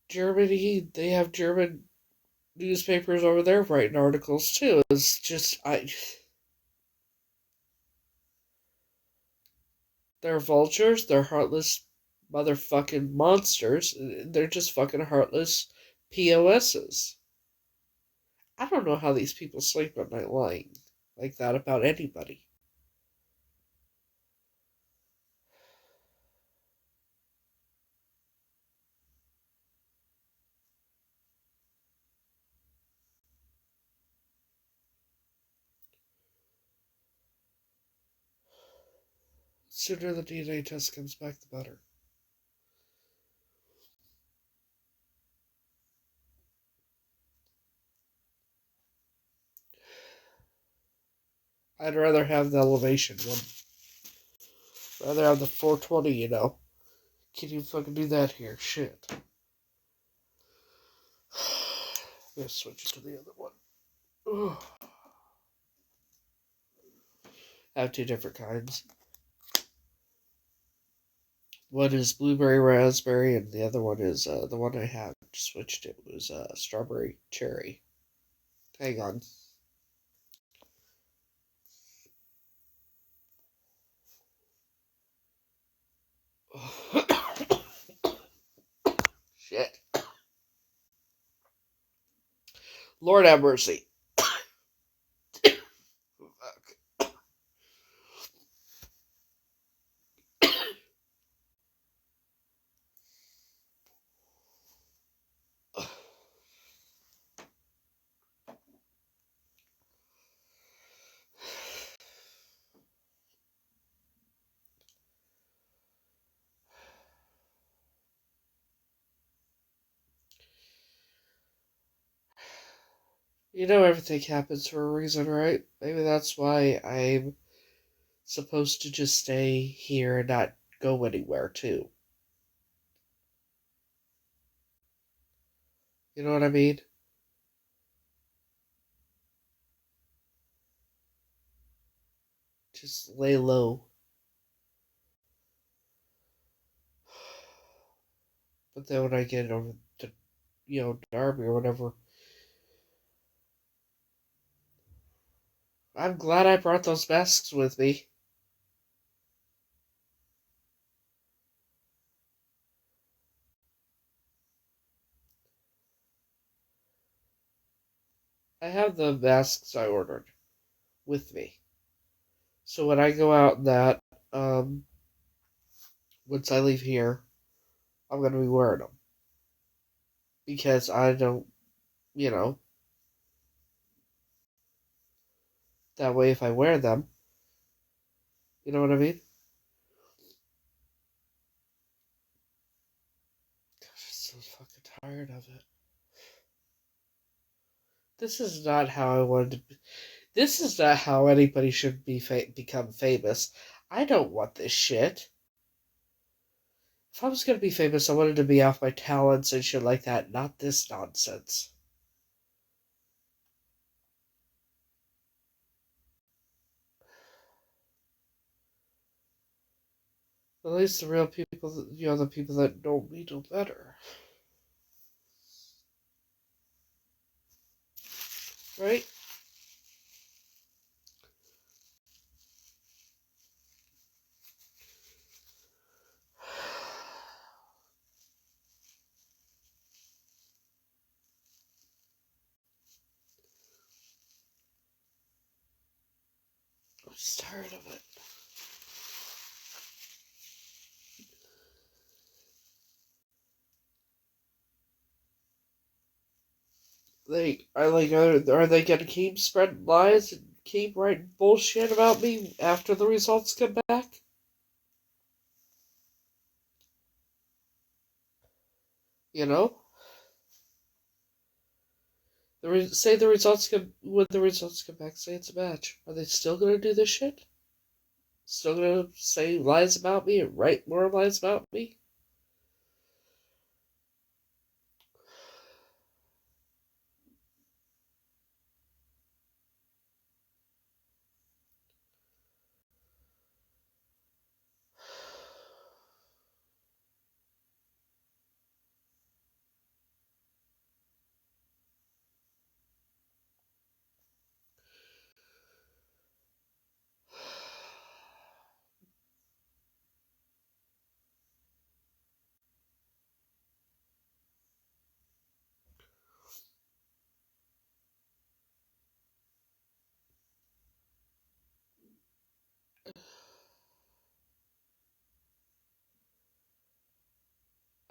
Germany, they have German newspapers over there writing articles too. It's just, they're vultures, they're heartless motherfucking monsters. They're just fucking heartless POSs. I don't know how these people sleep at night lying like that about anybody. The sooner the DNA test comes back, the better. I'd rather have the elevation one. Rather have the 420, you know. Can't even fucking do that here. Shit. I'm gonna switch it to the other one. Ugh. I have two different kinds. One is blueberry raspberry, and the other one is the one I had switched. It was strawberry cherry. Hang on. Shit. Lord have mercy. Fuck. You know everything happens for a reason, right? Maybe that's why I'm supposed to just stay here and not go anywhere, too. You know what I mean? Just lay low. But then when I get over to, Darby or whatever, I'm glad I brought those masks with me. I have the masks I ordered with me. So when I go out um, once I leave here, I'm going to be wearing them. Because I don't, you know, that way if I wear them, you know what I mean? Gosh, I'm so fucking tired of it. This is not how I wanted to be. This is not how anybody should become famous. I don't want this shit. If I was going to be famous, I wanted to be off my talents and shit like that, not this nonsense. At least the real people, the people that know me know better. Right? I'm just tired of it. Are they gonna keep spreading lies and keep writing bullshit about me after the results come back? You know? Say the results come when the results come back. Say it's a match. Are they still gonna do this shit? Still gonna say lies about me and write more lies about me?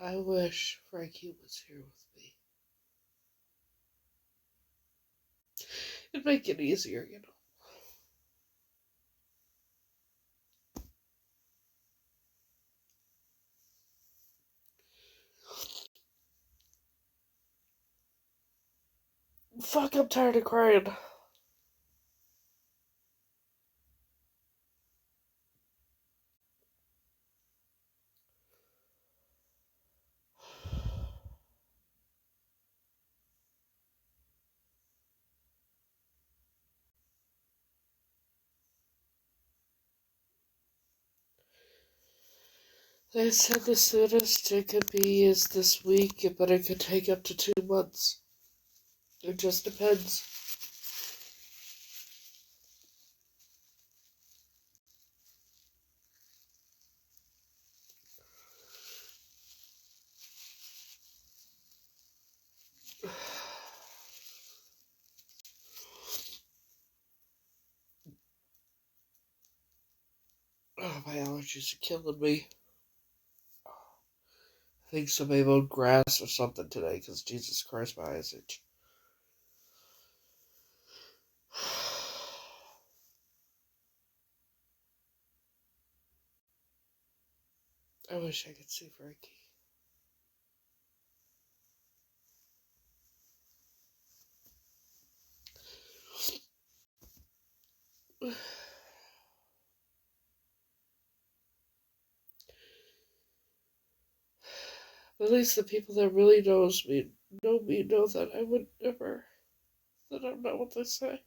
I wish Frankie was here with me. It'd make it easier, you know. Fuck, I'm tired of crying. They said the soonest it could be is this week, but it could take up to 2 months. It just depends. Oh, my allergies are killing me. I think somebody mowed grass or something today, because Jesus Christ, my eyes itch. I wish I could see Frankie. At least the people that really know me know that I would never, that I'm not what they say.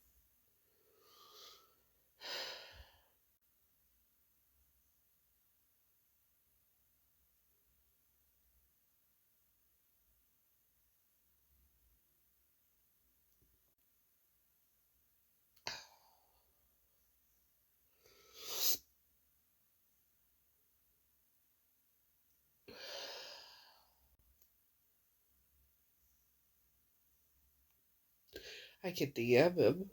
I can DM him.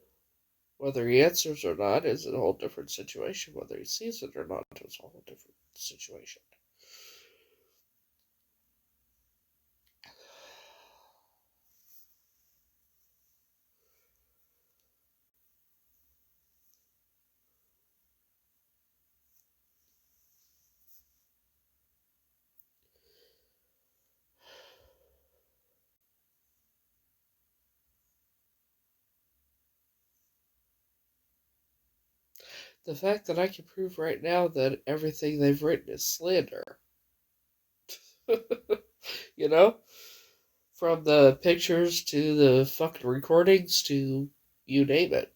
Whether he answers or not is a whole different situation. Whether he sees it or not is a whole different situation. The fact that I can prove right now that everything they've written is slander. You know? From the pictures to the fucking recordings to you name it.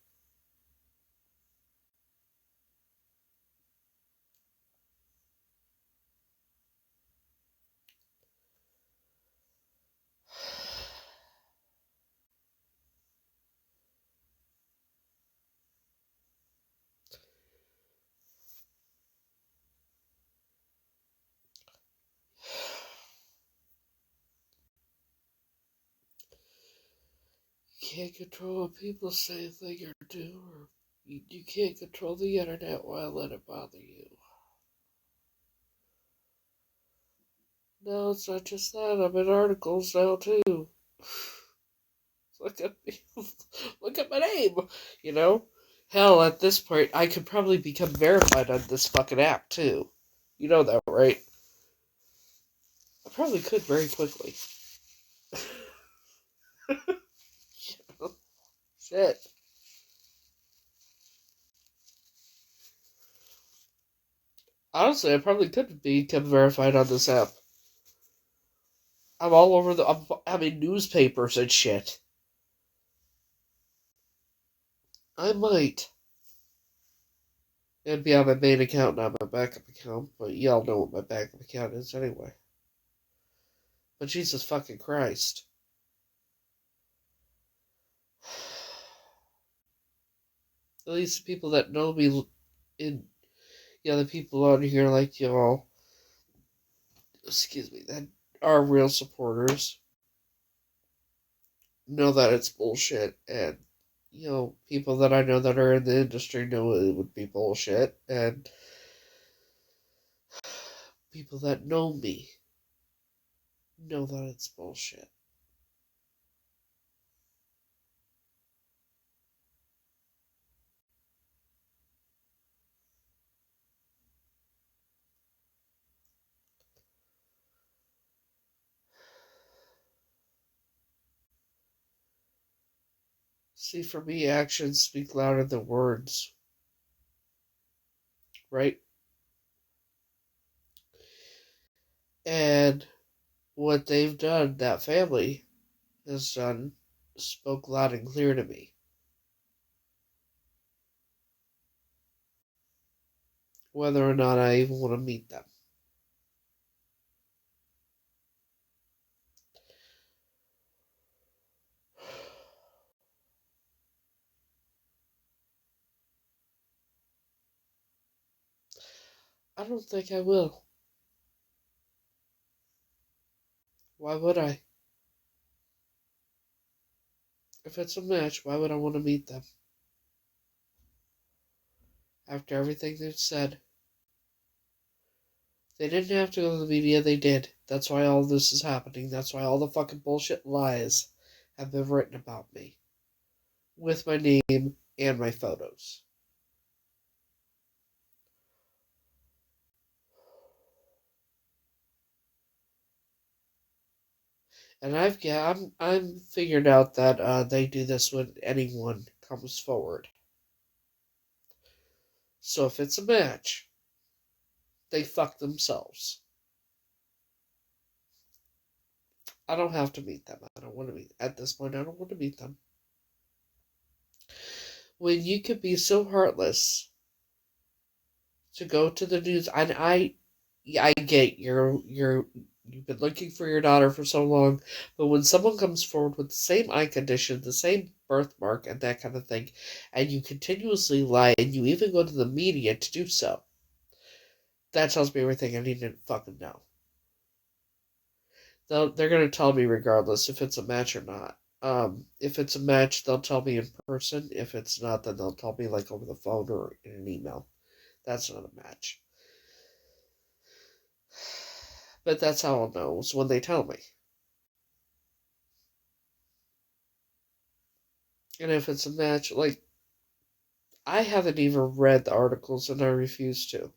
You can't control what people say, think, or do, or you can't control the internet while let it bother you. No, it's not just that. I'm in articles now, too. Look at me. Look at my name. You know? Hell, at this point, I could probably become verified on this fucking app, too. You know that, right? I probably could very quickly. Shit. Honestly, I probably could become verified on this app. I'm all over I'm in newspapers and shit. I might. It'd be on my main account, not my backup account, but y'all know what my backup account is anyway. But Jesus fucking Christ. At least the people that know me, the people on here like y'all, excuse me, that are real supporters, know that it's bullshit, and, people that I know that are in the industry know it would be bullshit, and people that know me know that it's bullshit. See, for me, actions speak louder than words. Right? And what they've done, that family has done, spoke loud and clear to me. Whether or not I even want to meet them. I don't think I will. Why would I? If it's a match, why would I want to meet them? After everything they've said. They didn't have to go to the media, they did. That's why all this is happening. That's why all the fucking bullshit lies have been written about me. With my name and my photos. And I'm figured out that they do this when anyone comes forward. So if it's a match, they fuck themselves. I don't have to meet them. I don't want to meet. At this point, I don't want to meet them. When you could be so heartless to go to the news, and I get you've been looking for your daughter for so long, but when someone comes forward with the same eye condition, the same birthmark, and that kind of thing, and you continuously lie, and you even go to the media to do so, that tells me everything I need to fucking know. They're going to tell me regardless if it's a match or not. If it's a match, they'll tell me in person. If it's not, then they'll tell me like over the phone or in an email. That's not a match. But that's how I'll know, is when they tell me. And if it's a match, like, I haven't even read the articles and I refuse to.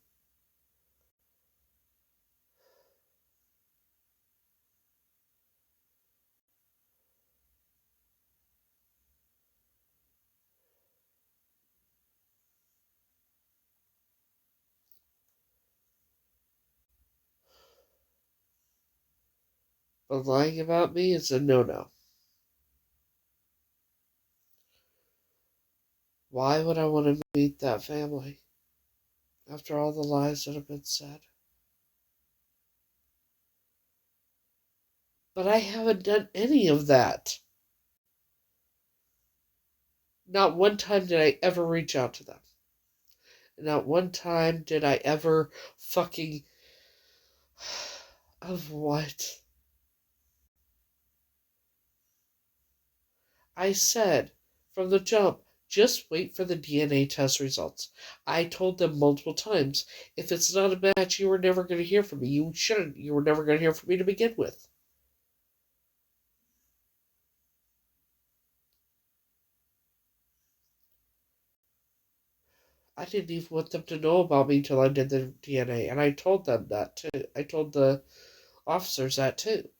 But lying about me is a no-no. Why would I want to meet that family? After all the lies that have been said. But I haven't done any of that. Not one time did I ever reach out to them. Not one time did I ever fucking... Of what? I said, from the jump, just wait for the DNA test results. I told them multiple times, if it's not a match, you were never going to hear from me. You shouldn't. You were never going to hear from me to begin with. I didn't even want them to know about me until I did the DNA, and I told them that too. I told the officers that too.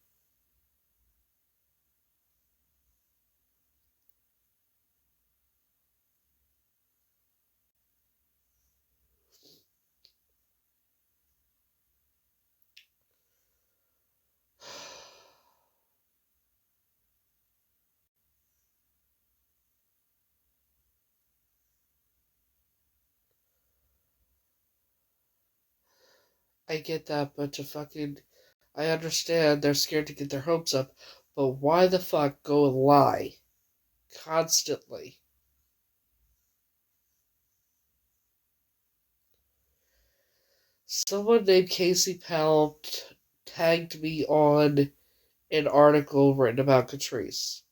I get that, but I understand they're scared to get their hopes up, but why the fuck go and lie constantly? Someone named Casey Powell tagged me on an article written about Catrice.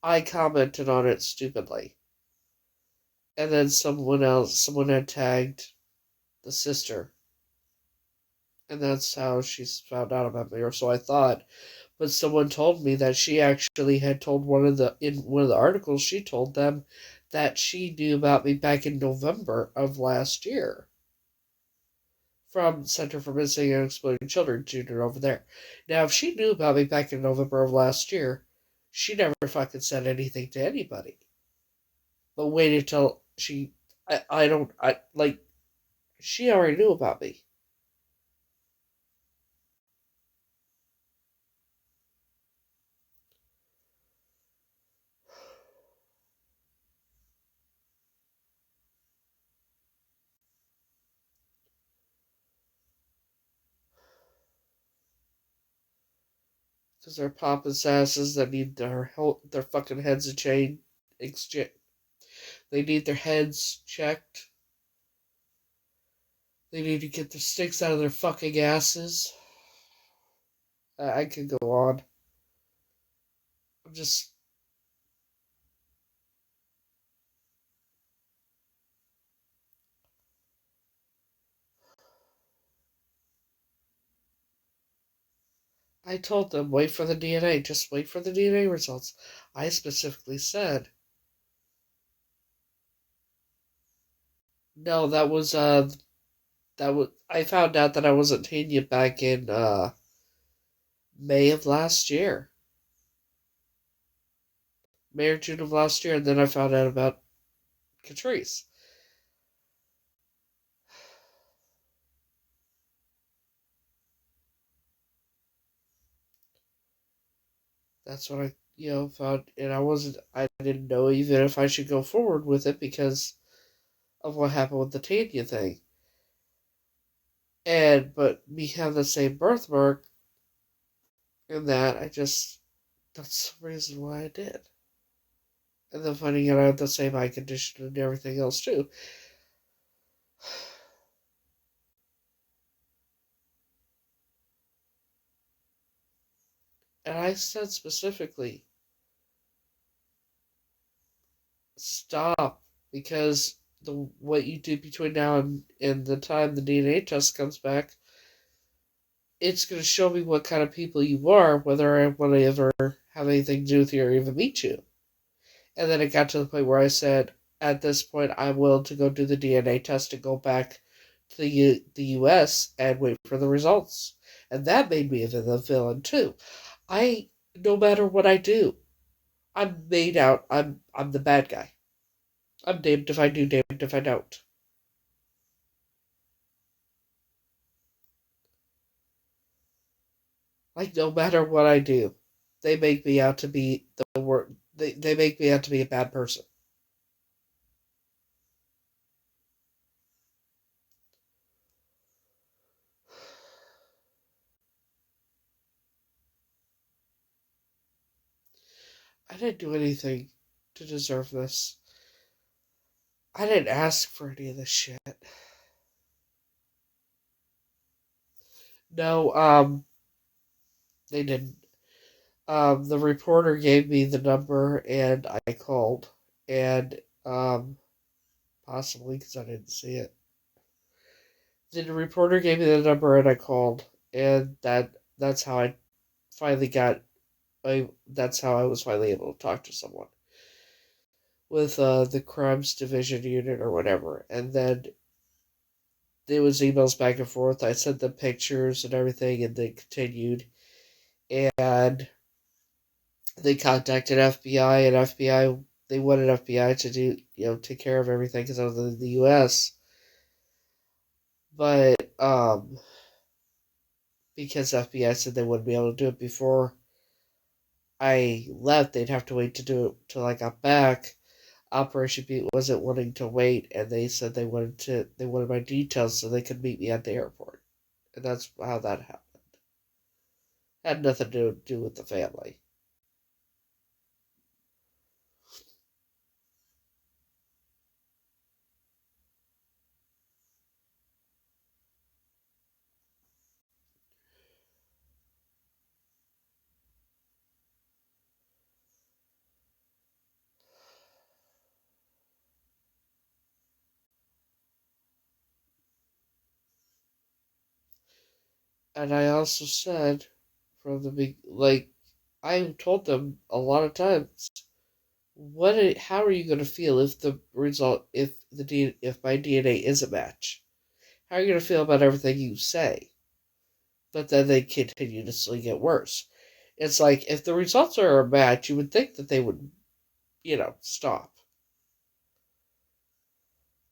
I commented on it stupidly. And then someone had tagged the sister. And that's how she found out about me, or so I thought. But someone told me that she actually had told in one of the articles, she told them that she knew about me back in November of last year. From Center for Missing and Exploited Children, Junior over there. Now, if she knew about me back in November of last year, she never fucking said anything to anybody. But waited till she already knew about me. Because they're pompous asses that need their fucking heads exchanged. They need their heads checked. They need to get the sticks out of their fucking asses. I could go on. I'm just... I told them, wait for the DNA. Just wait for the DNA results. I specifically said. No, I found out that I wasn't Tanya back in, May of last year. May or June of last year, and then I found out about Catrice. That's what I found, and I didn't know even if I should go forward with it because of what happened with the Tanya thing. But me having the same birthmark, and that's the reason why I did. And then finding out I had the same eye condition and everything else too. And I said specifically, stop, because what you do between now and the time the DNA test comes back, it's going to show me what kind of people you are, whether I want to ever have anything to do with you or even meet you. And then it got to the point where I said, at this point, I'm willing to go do the DNA test and go back to the U.S. and wait for the results. And that made me the villain too. No matter what I do, I'm made out. I'm the bad guy. I'm damned if I do, damned if I don't. Like, no matter what I do, they make me out to be the word. They make me out to be a bad person. I didn't do anything to deserve this. I didn't ask for any of this shit. No, they didn't. The reporter gave me the number and I called. And, possibly because I didn't see it. The reporter gave me the number and I called. And that's how I finally that's how I was finally able to talk to someone. With, the crimes division unit or whatever. And then there was emails back and forth. I sent them pictures and everything and they continued. And they contacted FBI, and they wanted FBI to do, take care of everything because I was in the U.S. But, because FBI said they wouldn't be able to do it before I left, they'd have to wait to do it till I got back. Operation Beat wasn't wanting to wait, and they said they wanted my details so they could meet me at the airport. And that's how that happened. Had nothing to do with the family. And I also said from the big, like, I told them a lot of times, how are you going to feel if the result, if my DNA is a match? How are you going to feel about everything you say? But then they continuously get worse. It's like, if the results are a match, you would think that they would, stop.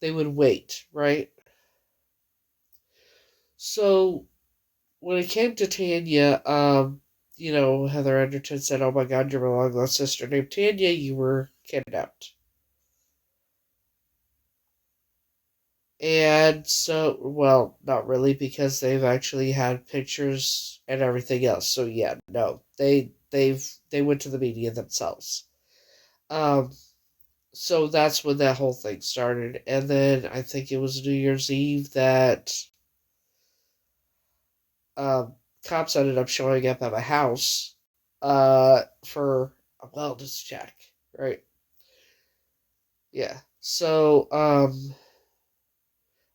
They would wait, right? So, when it came to Tanya, Heather Anderton said, "Oh my God, you're my long lost sister named Tanya. You were kidnapped." And so, well, not really, because they've actually had pictures and everything else. So yeah, no, they went to the media themselves. Um, so that's when that whole thing started, and then I think it was New Year's Eve that um, cops ended up showing up at my house for a wellness check, right? Yeah. So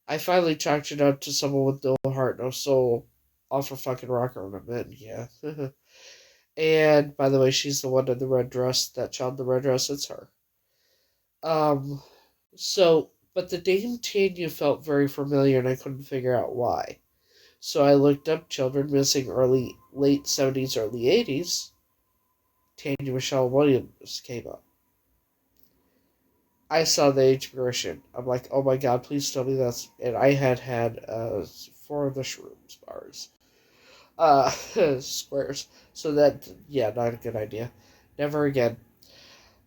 I finally chalked it up to someone with no heart, no soul, off her fucking rocker ornament, yeah. And by the way, she's the one in the red dress. That child in the red dress, it's her. Um, but the name Tanya felt very familiar, and I couldn't figure out why. So I looked up children missing late 70s, early 80s. Tanya Michelle Williams came up. I saw the age progression. I'm like, oh my God, please tell me that's. And I had 4 of the shrooms bars. Squares. So that, yeah, not a good idea. Never again.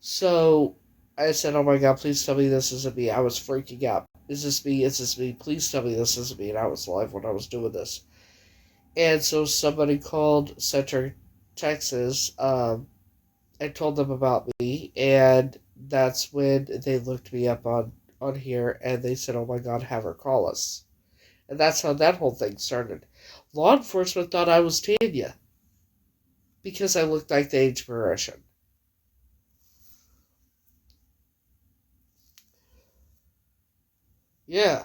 So I said, oh my God, please tell me this isn't me. I was freaking out. Is this me? Is this me? Please tell me this isn't me. And I was live when I was doing this. And so somebody called Center, Texas, and told them about me. And that's when they looked me up on here and they said, oh my God, have her call us. And that's how that whole thing started. Law enforcement thought I was Tanya because I looked like the age progression. Yeah.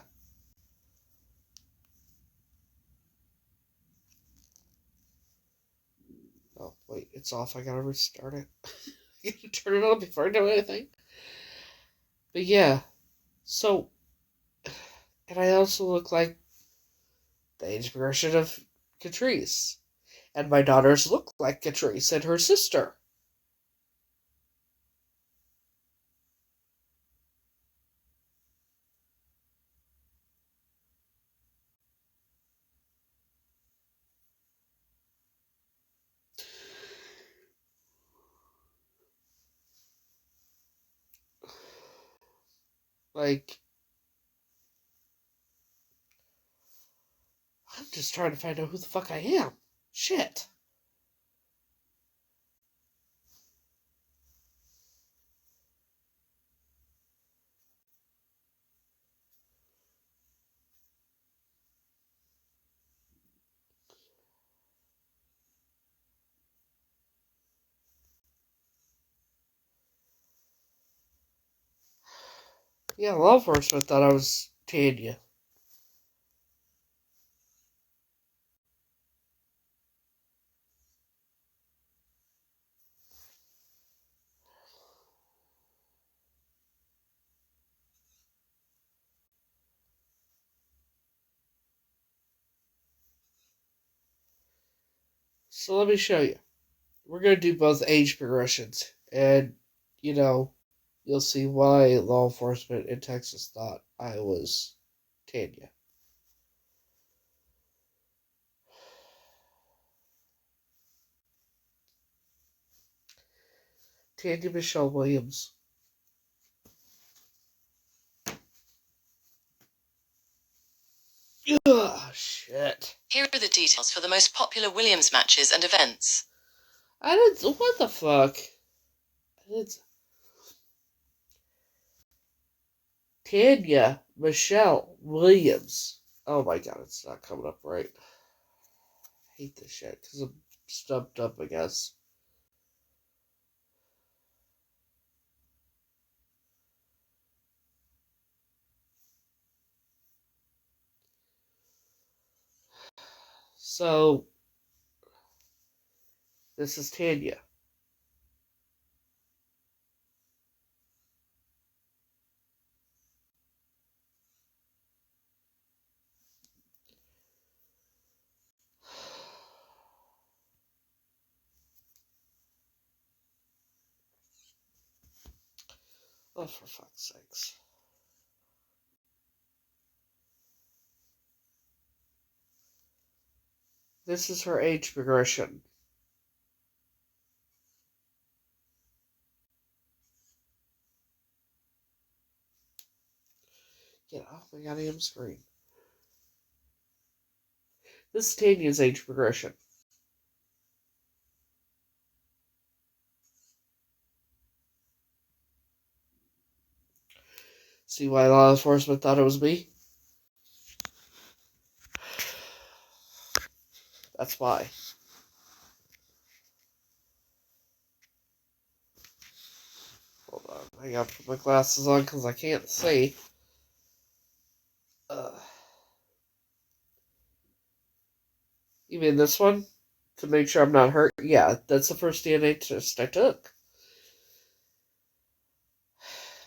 Oh, wait, it's off. I gotta restart it. I gotta turn it on before I do anything. But yeah, so, and I also look like the age progression of Catrice. And my daughters look like Catrice and her sister. Like, I'm just trying to find out who the fuck I am. Shit. Yeah, law enforcement thought I was Tanya. So let me show you. We're gonna do both age progressions. And, you know, you'll see why law enforcement in Texas thought I was Tanya. Tanya Michelle Williams. Ugh, shit. Here are the details for the most popular Williams matches and events. What the fuck? Tanya Michelle Williams. Oh my god, it's not coming up right. I hate this shit because I'm stumped up, I guess. So, this is Tanya. Oh, for fuck's sakes. This is her age progression. Get off my goddamn screen. This is Tanya's age progression. See why law enforcement thought it was me? That's why. Hold on, I gotta put my glasses on because I can't see. You mean this one? To make sure I'm not hurt? Yeah, that's the first DNA test I took.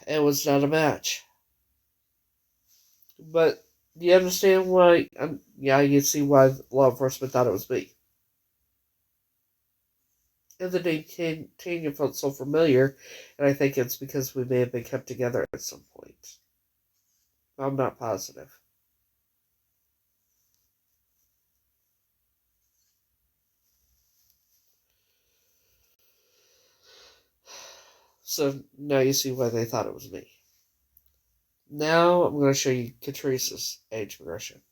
It was not a match. But do you understand why? Yeah, you see why law enforcement thought it was me. And the name Tanya felt so familiar, and I think it's because we may have been kept together at some point. I'm not positive. So now you see why they thought it was me. Now I'm going to show you Catrice's age progression.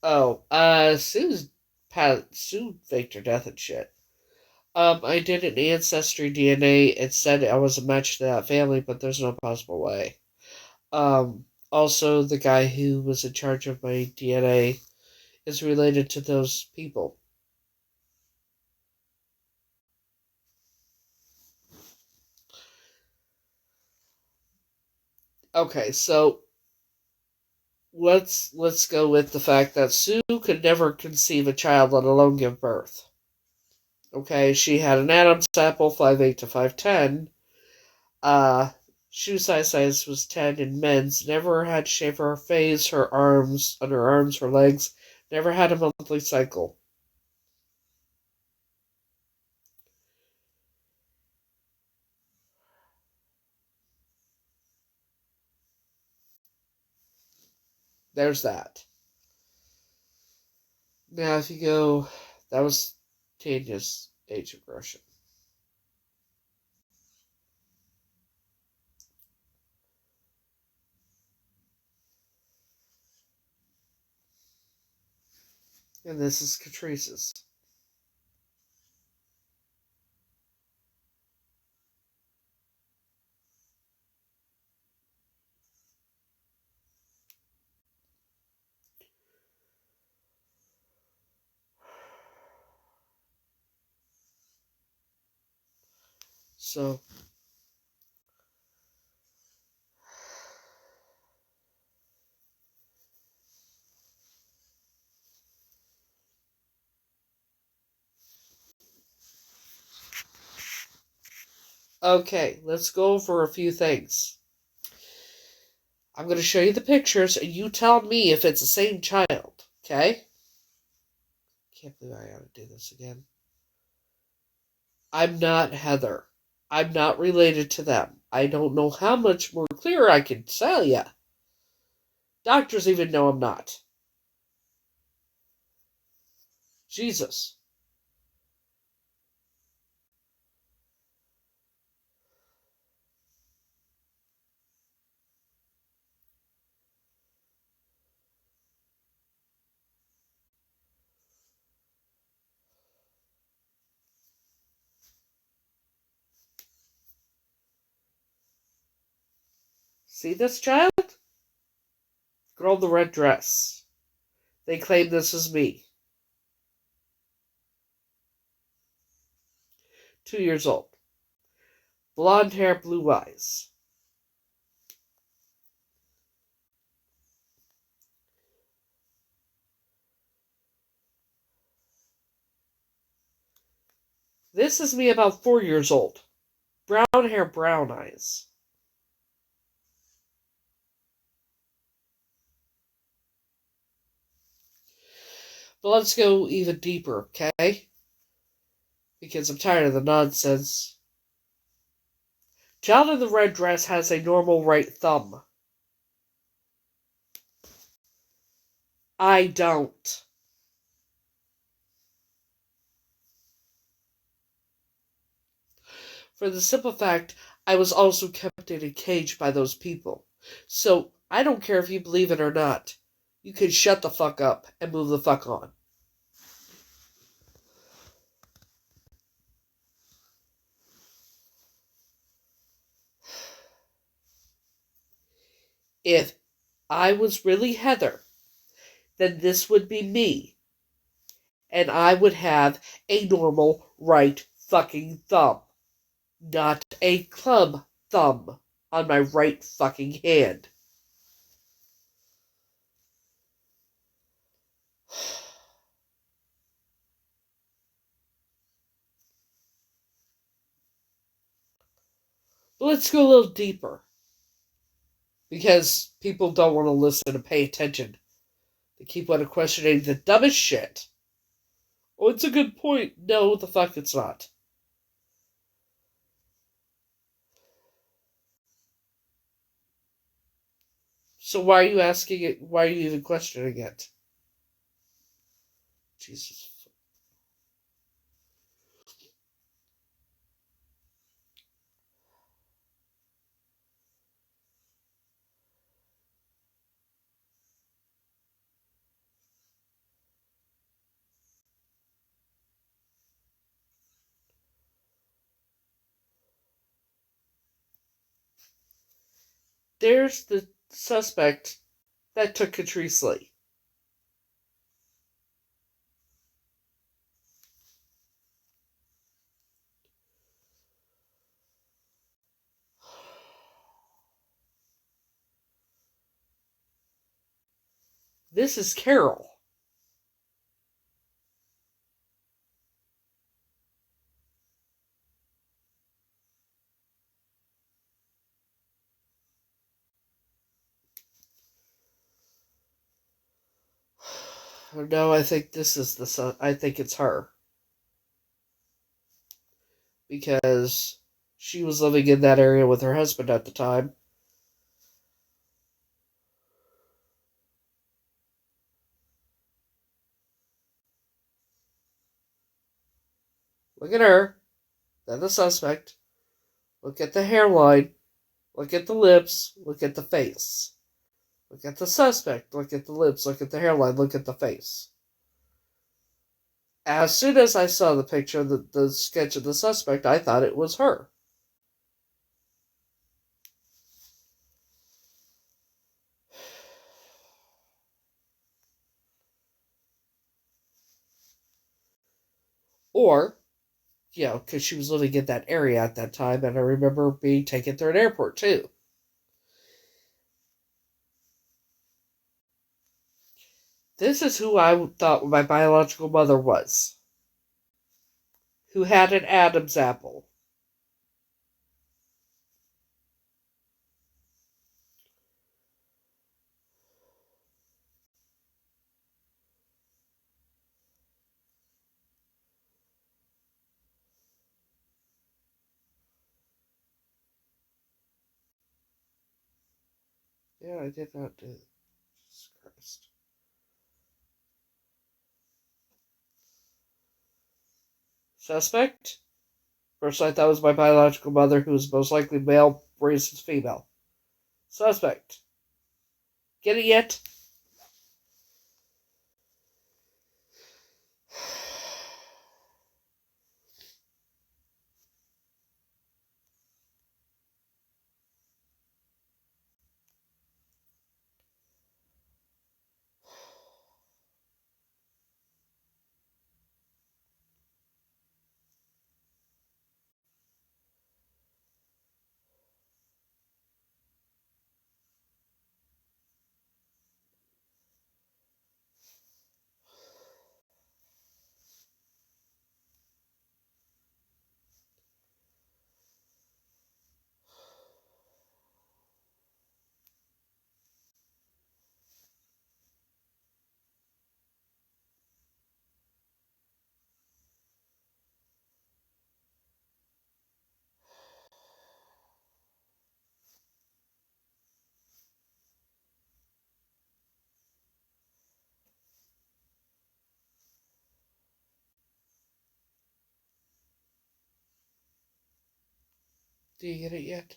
Oh, Sue faked her death and shit. I did an ancestry DNA. It said I was a match to that family, but there's no possible way. Also, the guy who was in charge of my DNA is related to those people. Okay, so let's go with the fact that Sue could never conceive a child, let alone give birth. Okay, she had an Adam's apple, 5'8" to 5'10". Shoe size was 10 in men's. Never had to shave her face, her arms, underarms, her legs. Never had a monthly cycle. There's that. Now, if you go, that was Tanya's age progression. And this is Catrice's. So, okay, let's go over a few things. I'm going to show you the pictures, and you tell me if it's the same child, okay? Can't believe I gotta do this again. I'm not Heather. I'm not related to them. I don't know how much more clear I can tell ya. Doctors even know I'm not. Jesus. See this child? Girl in the red dress. They claim this is me. 2 years old. Blonde hair, blue eyes. This is me about 4 years old. Brown hair, brown eyes. But let's go even deeper, okay? Because I'm tired of the nonsense. Child in the red dress has a normal right thumb. I don't. For the simple fact, I was also kept in a cage by those people. So, I don't care if you believe it or not. You can shut the fuck up and move the fuck on. If I was really Heather, then this would be me. And I would have a normal right fucking thumb. Not a club thumb on my right fucking hand. But let's go a little deeper. Because people don't want to listen and pay attention. They keep on questioning the dumbest shit. Oh, it's a good point. No, the fuck it's not. So why are you asking it? Why are you even questioning it? Jesus. There's the suspect that took Catrice Lee. This is Carol. No, I think this is the son. I think it's her. Because she was living in that area with her husband at the time. Look at her. Then the suspect. Look at the hairline. Look at the lips. Look at the face. Look at the suspect. Look at the lips. Look at the hairline. Look at the face. As soon as I saw the picture, the sketch of the suspect, I thought it was her. Or, because she was living in that area at that time, and I remember being taken through an airport, too. This is who I thought my biological mother was. Who had an Adam's apple. Yeah, I did not do it. Jesus Christ. Suspect? First I thought was my biological mother, who was most likely male, raised as female. Suspect. Get it yet? Do you get it yet?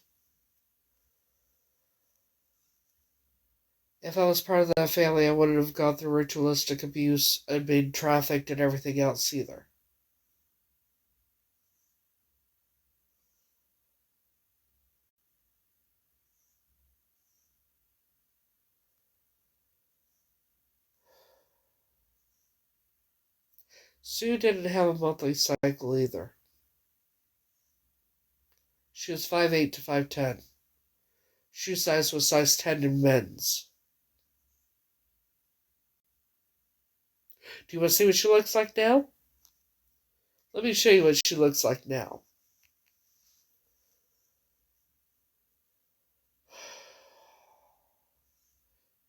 If I was part of that family, I wouldn't have gone through ritualistic abuse and been trafficked and everything else either. Sue didn't have a monthly cycle either. She was 5'8" to 5'10". Shoe size was size 10 in men's. Do you want to see what she looks like now? Let me show you what she looks like now.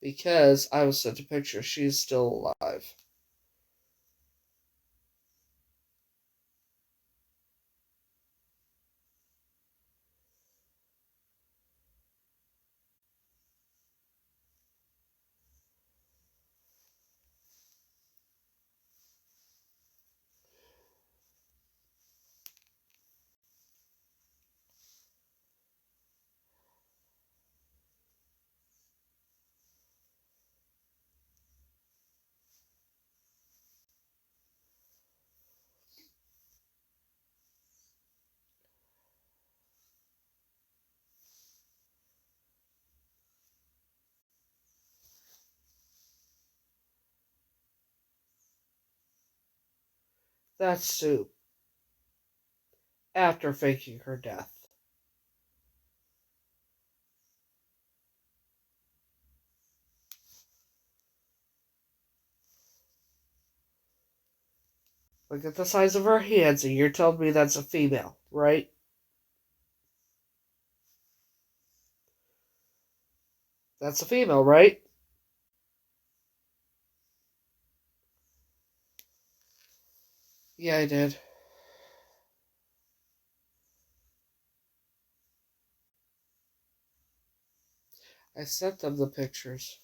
Because I was sent a picture. She's still alive. That's Sue. After faking her death. Look at the size of her hands, and you're telling me that's a female, right? That's a female, right? Yeah, I did. I sent them the pictures.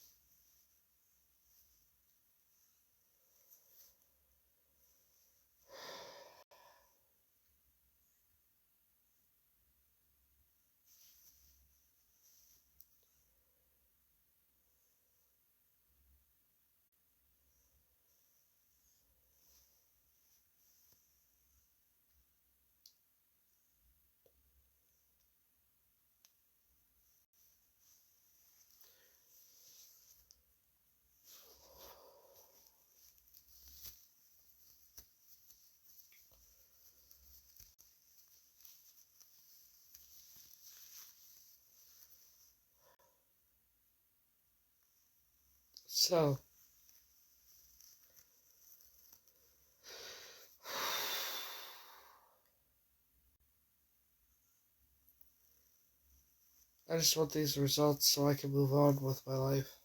So, I just want these results so I can move on with my life.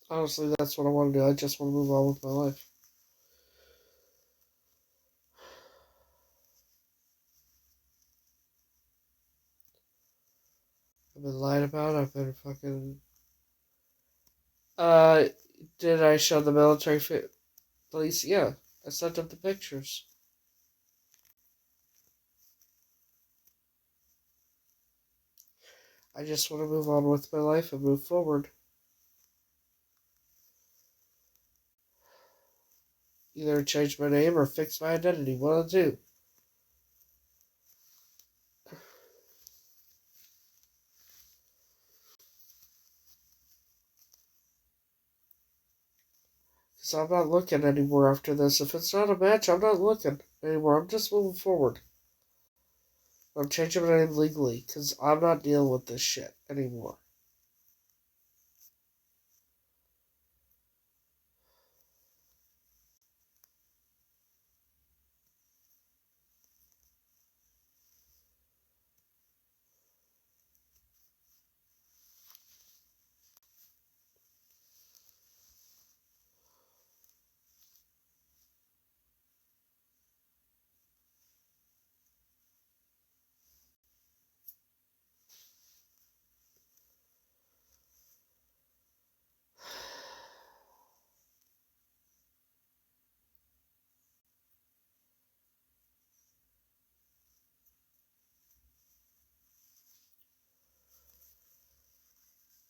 Honestly, that's what I want to do. I just want to move on with my life. I've been lied about. I've been fucking... Did I show the military police? Yeah. I sent them the pictures. I just want to move on with my life and move forward. Either change my name or fix my identity. One of the two. Because I'm not looking anymore after this. If it's not a match, I'm not looking anymore. I'm just moving forward. I'm changing my name legally. Because I'm not dealing with this shit anymore.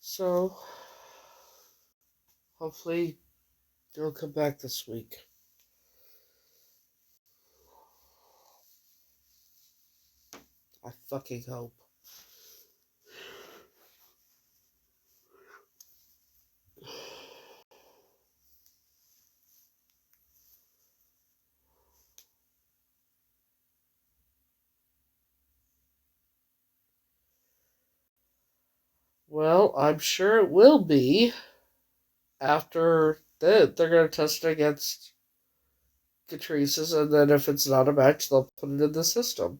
So, hopefully, they'll come back this week. I fucking hope. Well, I'm sure it will be. After that, they're going to test it against Catrice's, and then if it's not a match, they'll put it in the system.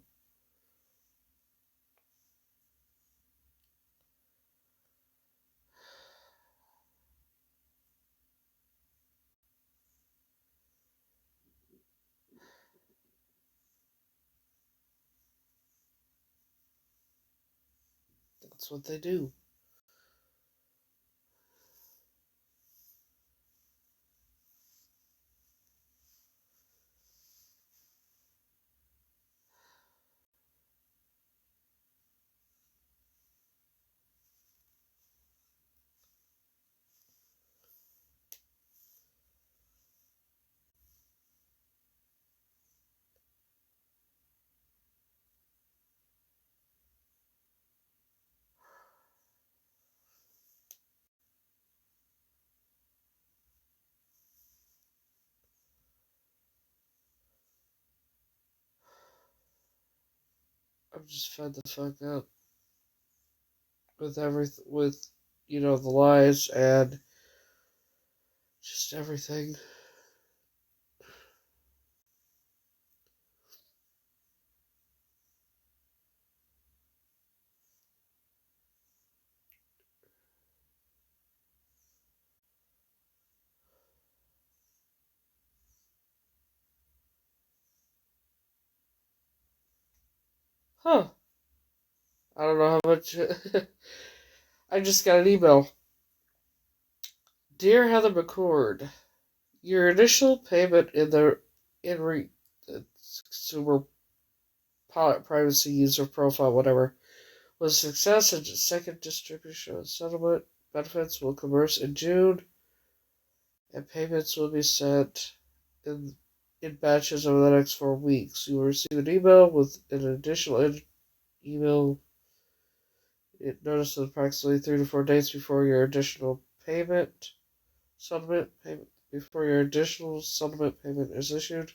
That's what they do. I'm just fed the fuck up with everything, with, the lies and just everything. Huh. I don't know how much. I just got an email. Dear Heather McCord, your initial payment the consumer privacy user profile, whatever, was a success, and second distribution of settlement benefits will commence in June, and payments will be sent in batches over the next 4 weeks. You will receive an email with an additional email notice of approximately 3 to 4 days before your additional settlement payment before your additional settlement payment is issued.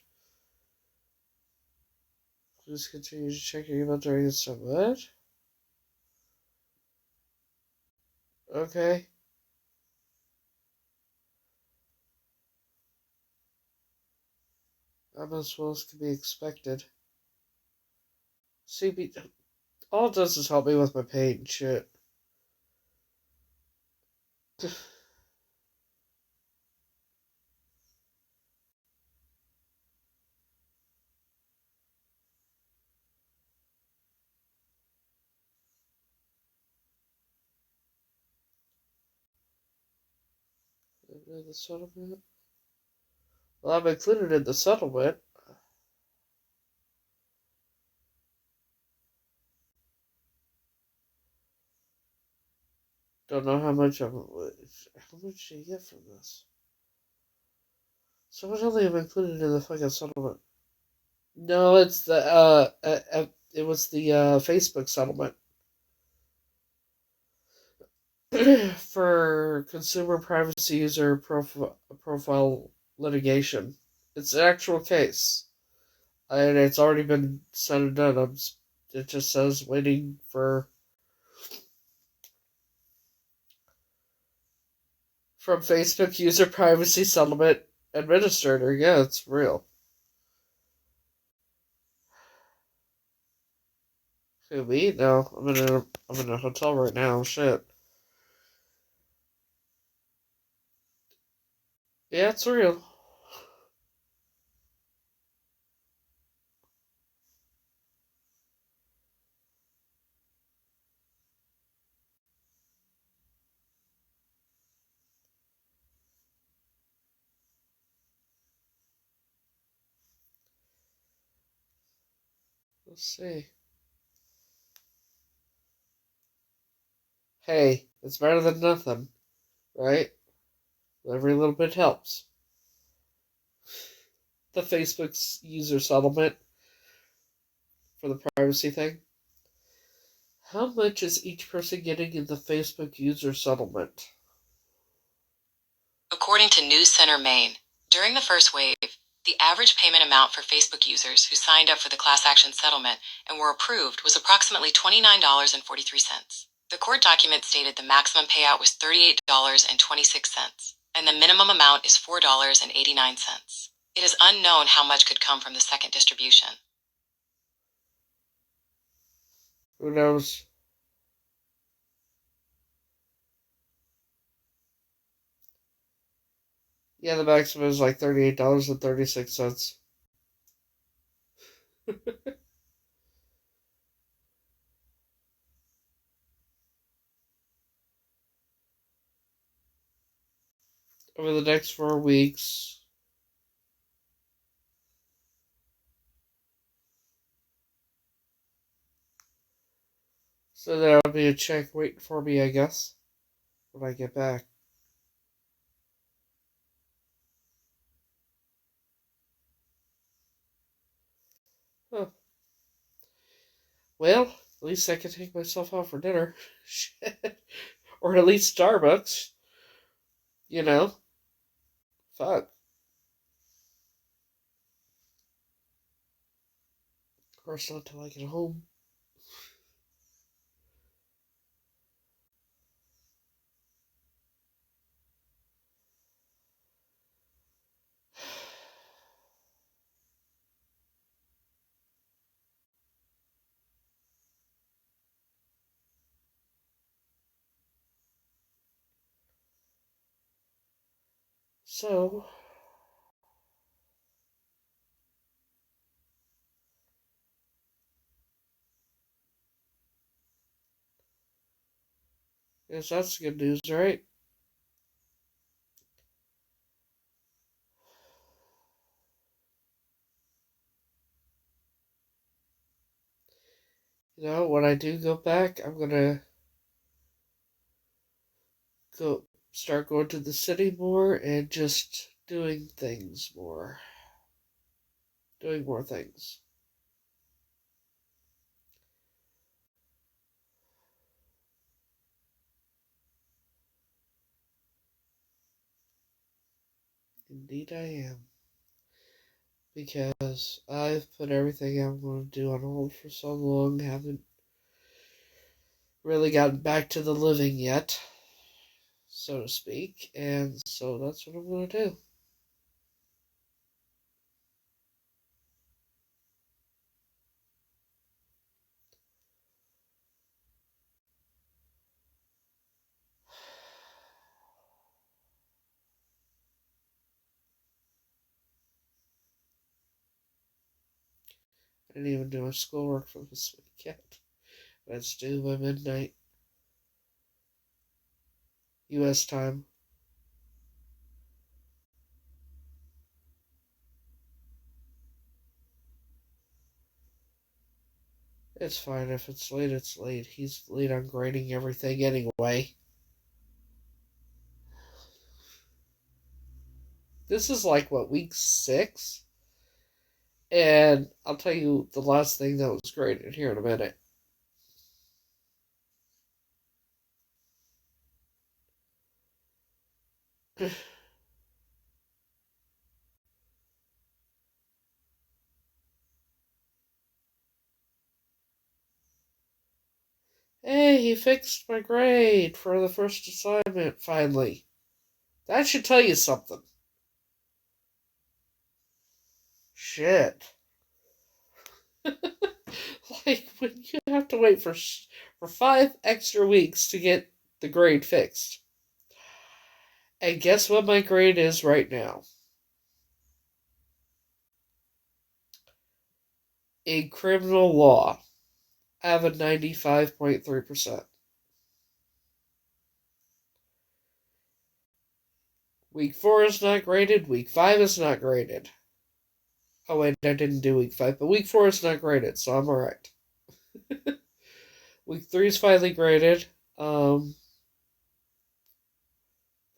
Please continue to check your email during this time. What? Okay. I'm as well as can be expected. CB, all it does is help me with my pain and shit. The settlement? Well, I'm included in the settlement. Don't know how much how much do you get from this? So much only I'm included in the fucking settlement. No, it's it was the Facebook settlement for consumer privacy user profile litigation. It's an actual case, and it's already been said and done. It just says waiting for from Facebook user privacy settlement administrator. Yeah, it's real. Who, me? No, I'm in a hotel right now. Shit. Yeah, it's real. Let's see. Hey, It's better than nothing, right? Every little bit helps. The Facebook's user settlement for the privacy thing. How much is each person getting in the Facebook user settlement? According to News Center Maine, during the first wave, the average payment amount for Facebook users who signed up for the class action settlement and were approved was approximately $29.43. The court document stated the maximum payout was $38.26, and the minimum amount is $4.89. It is unknown how much could come from the second distribution. Who knows? Yeah, the maximum is like $38.36. Over the next 4 weeks. So there'll be a check waiting for me, I guess, when I get back. Huh. Well, at least I can take myself out for dinner. Shit. Or at least Starbucks. You know? Fuck. Of course, not till I get home. So, yes, that's good news, right? You know, when I do go back, I'm gonna start going to the city more and just doing things more. Doing more things. Indeed, I am. Because I've put everything I'm going to do on hold for so long, haven't really gotten back to the living yet, so to speak, and so that's what I'm going to do. I didn't even do my schoolwork for this week yet. That's due by midnight, U.S. time. It's fine. If it's late, it's late. He's late on grading everything anyway. This is like, what, week 6? And I'll tell you the last thing that was graded here in a minute. Hey, he fixed my grade for the first assignment, finally. That should tell you something. Shit. Like, when you have to wait for 5 extra weeks to get the grade fixed. And guess what my grade is right now? In criminal law, I have a 95.3%. Week 4 is not graded. Week 5 is not graded. Oh, wait, I didn't do week 5, but week 4 is not graded, so I'm alright. Week 3 is finally graded.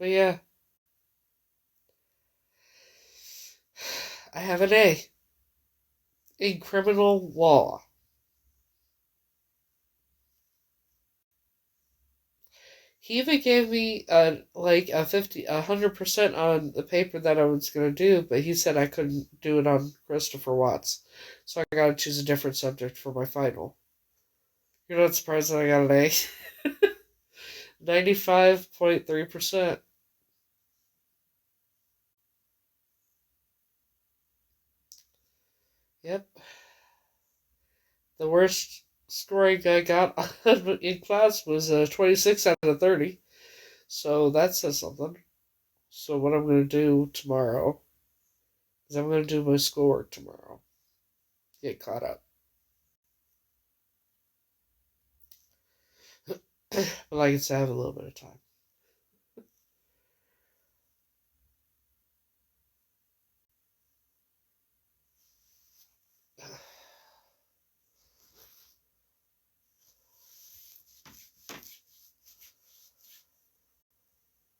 But yeah, I have an A in criminal law. He even gave me a 100% on the paper that I was gonna do, but he said I couldn't do it on Christopher Watts, so I gotta choose a different subject for my final. You're not surprised that I got an A. 95.3%. Yep. The worst scoring I got in class was 26 out of 30. So that says something. So what I'm going to do tomorrow is I'm going to do my schoolwork tomorrow. Get caught up. But like I said, I have a little bit of time.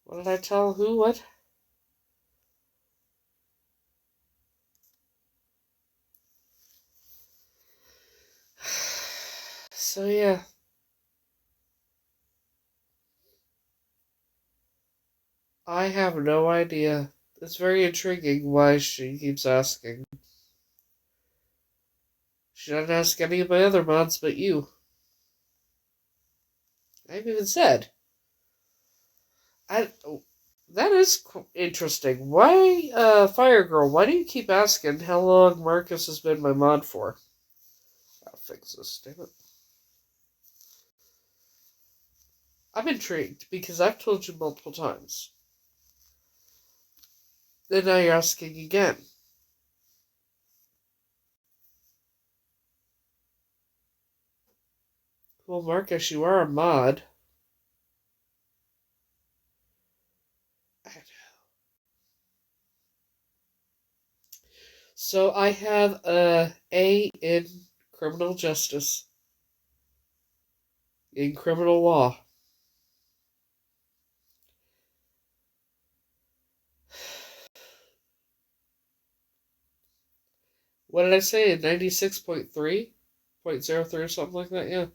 What did I tell who? What? So yeah. I have no idea. It's very intriguing why she keeps asking. She doesn't ask any of my other mods but you. I've even said. That is interesting. Why, Fire Girl, why do you keep asking how long Marcus has been my mod for? I'll fix this, damn it. I'm intrigued, because I've told you multiple times. And now you're asking again. Well, Marcus, you are a mod. So I have a A in criminal justice. In criminal law. What did I say? 96.3? 0.03 or something like that? Yeah.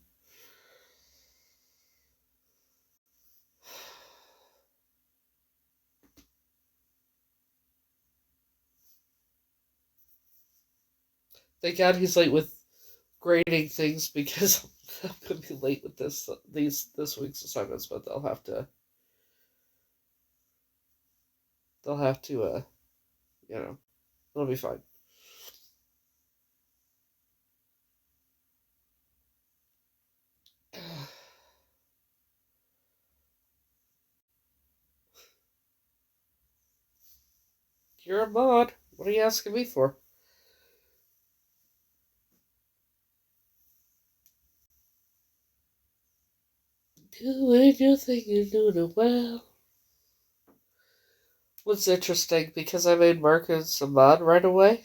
Thank God he's late with grading things because I'm gonna be late with this week's assignments, but they'll have to it'll be fine. You're a mod. What are you asking me for? Doing your thing and doing it well. What's interesting, because I made Marcus a mod right away,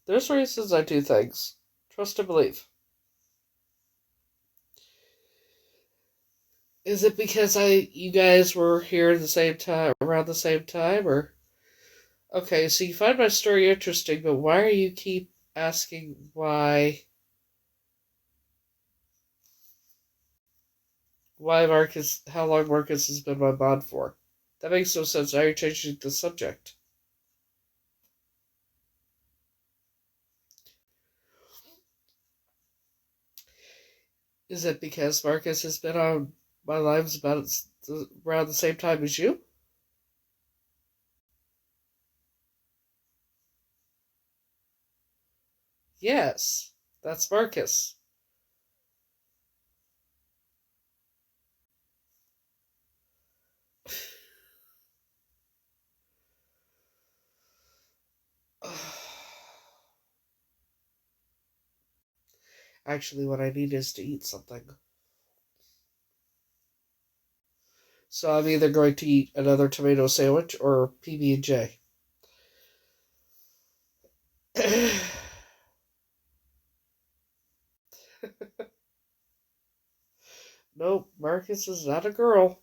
there's reasons I do things. Trust and believe. Is it because you guys were here at the same time, around the same time, or? Okay, so you find my story interesting, but why are you keep asking how long Marcus has been my mod for? That makes no sense. Now you're changing the subject. Is it because Marcus has been on my lives around the same time as you? Yes, that's Marcus. Actually, what I need is to eat something. So I'm either going to eat another tomato sandwich or PB&J. Nope, Marcus is not a girl.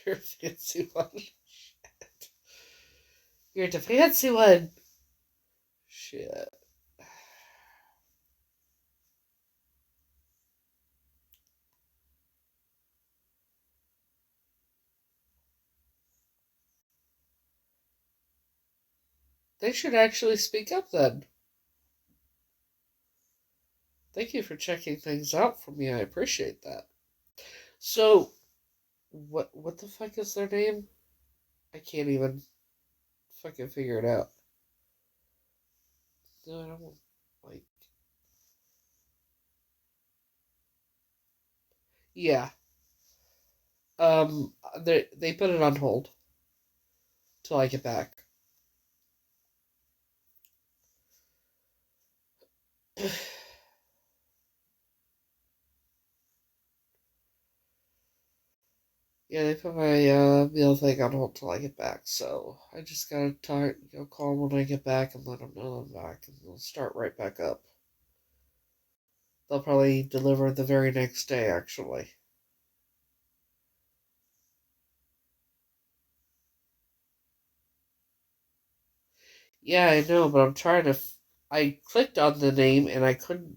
You're a fancy one. You're the fancy one. Shit. They should actually speak up then. Thank you for checking things out for me. I appreciate that. So, what the fuck is their name? I can't even fucking figure it out. No, I don't like. Yeah. They put it on hold till I get back. Yeah, they put my meal thing on hold till I get back, so I just gotta call them when I get back and let them know I'm back, and they'll start right back up. They'll probably deliver the very next day, actually. Yeah, I know, but I'm trying to. I clicked on the name and I couldn't.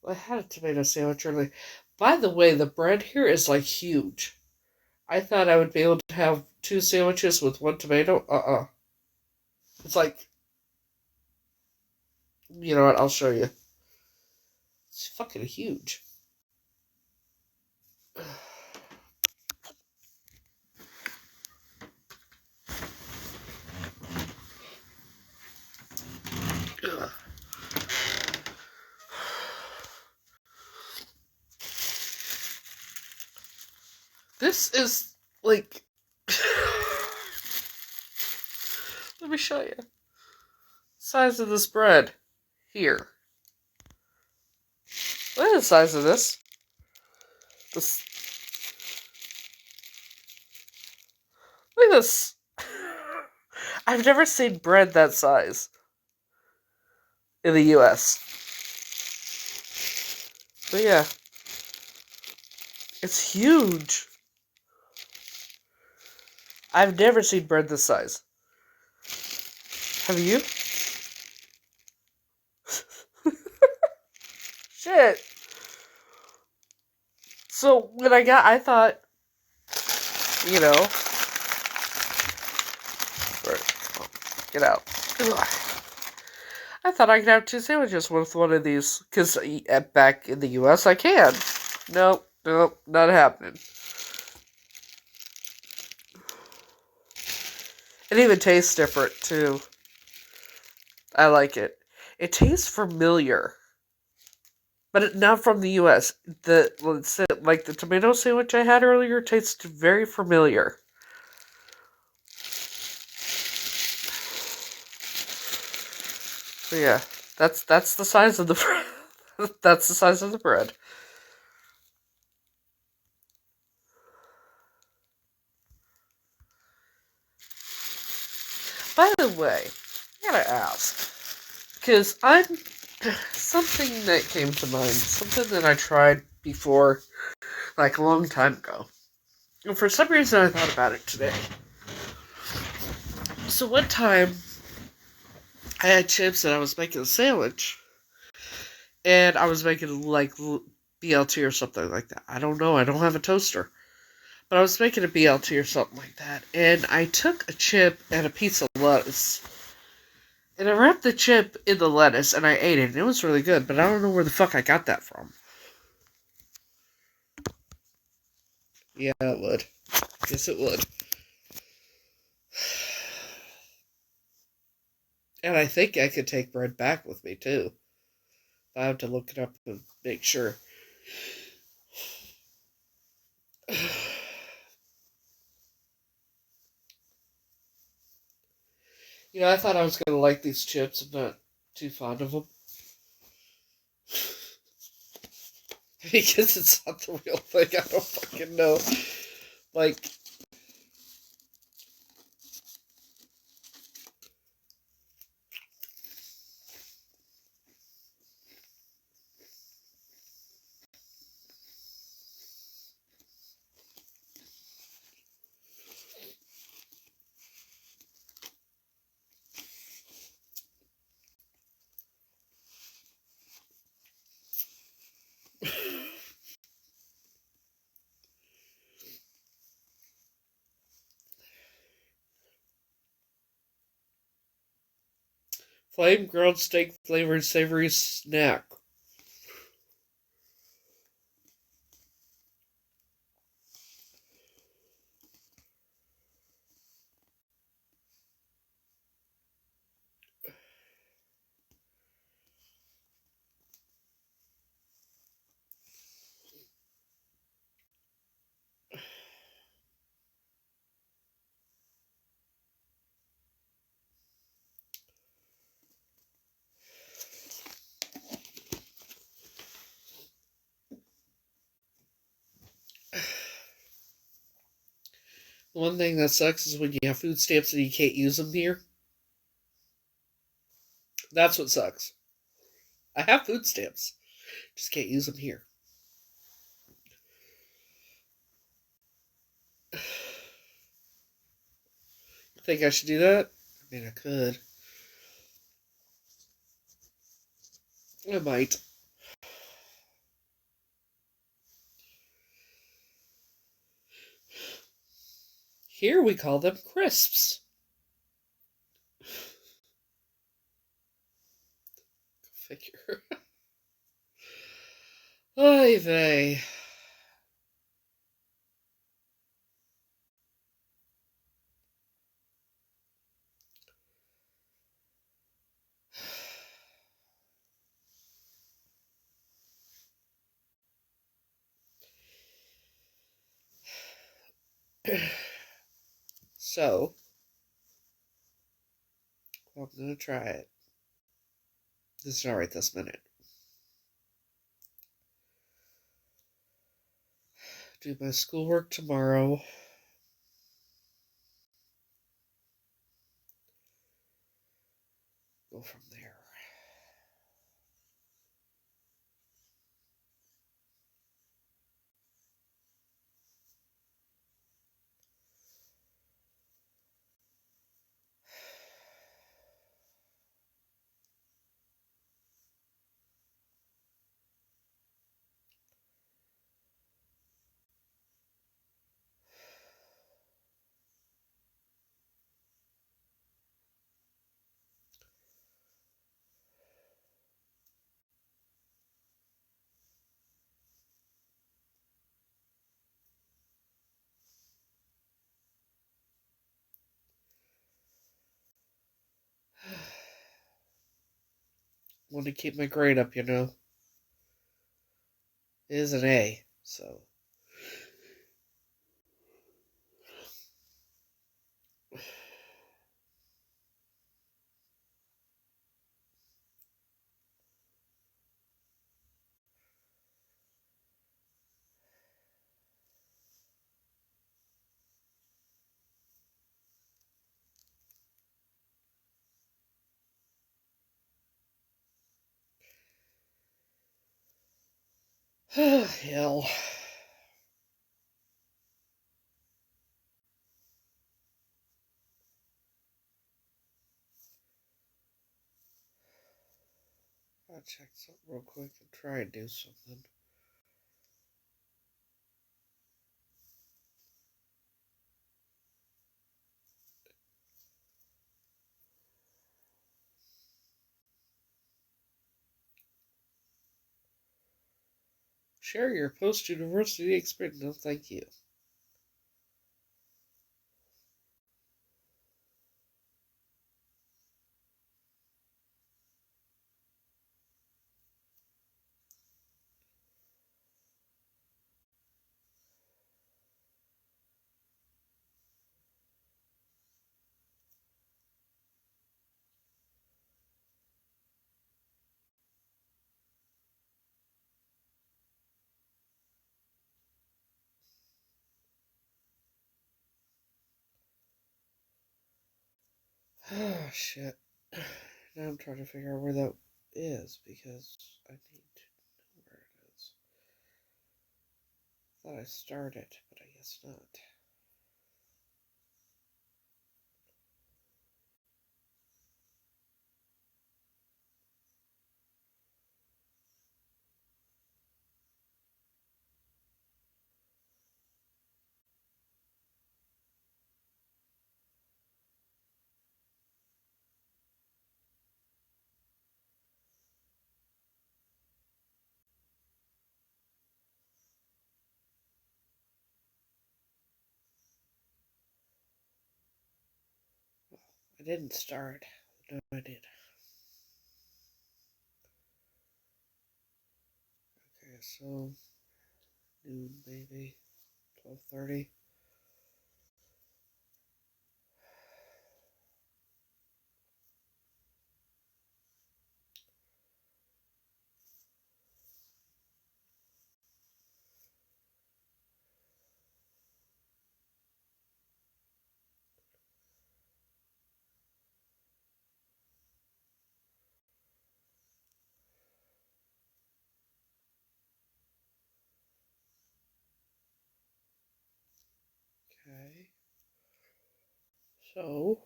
I had a tomato sandwich earlier. By the way, the bread here is like huge. I thought I would be able to have two sandwiches with one tomato. It's like, you know what? I'll show you. It's fucking huge. This is like. Let me show you. Size of this bread. Here. Look at the size of this. This. Look at this. I've never seen bread that size in the US. But yeah. It's huge. I've never seen bread this size. Have you? Shit. So when I thought, you know, get out. I thought I could have two sandwiches with one of these, because back in the US I can. Nope, not happening. It even tastes different, too. I like it. It tastes familiar. But not from the US. Like the tomato sandwich I had earlier tastes very familiar. So yeah, that's the size of the bread. That's the size of the bread. By the way, I gotta ask, because something that came to mind, something that I tried before, like a long time ago. And for some reason I thought about it today. So one time, I had chips and I was making a sandwich. And I was making like BLT or something like that. I don't know, I don't have a toaster. But I was making a BLT or something like that. And I took a chip and a piece of lettuce. And I wrapped the chip in the lettuce and I ate it. And it was really good, but I don't know where the fuck I got that from. Yeah, it would. Yes, it would. And I think I could take bread back with me, too. I have to look it up and make sure. You know, I thought I was going to like these chips. I'm not too fond of them. Because it's not the real thing. I don't fucking know. Like, Flame grilled steak flavored savory snack. One thing that sucks is when you have food stamps and you can't use them here. That's what sucks. I have food stamps. Just can't use them here. Think I should do that? I mean, I could. I might. Here we call them crisps. Figure. Oy vey. So, I'm gonna try it. This is not right this minute. Do my schoolwork tomorrow. Go from there. Want to keep my grade up, you know. It is an A, so. Hell. I'll check something real quick and try and do something. Share your post-university experience. No, thank you. Oh, shit. Now I'm trying to figure out where that is because I need to know where it is. I thought I started, but I guess not. I didn't start. No, I did. Okay, so noon maybe 12:30. Okay. So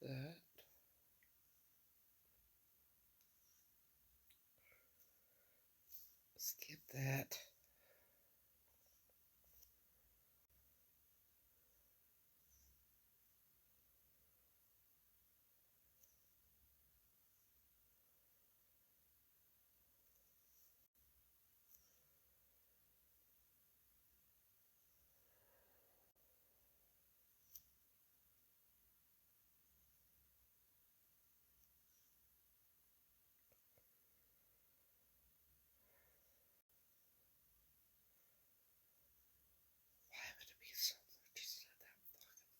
that. Skip that. Why would it be so much? It's not that fucking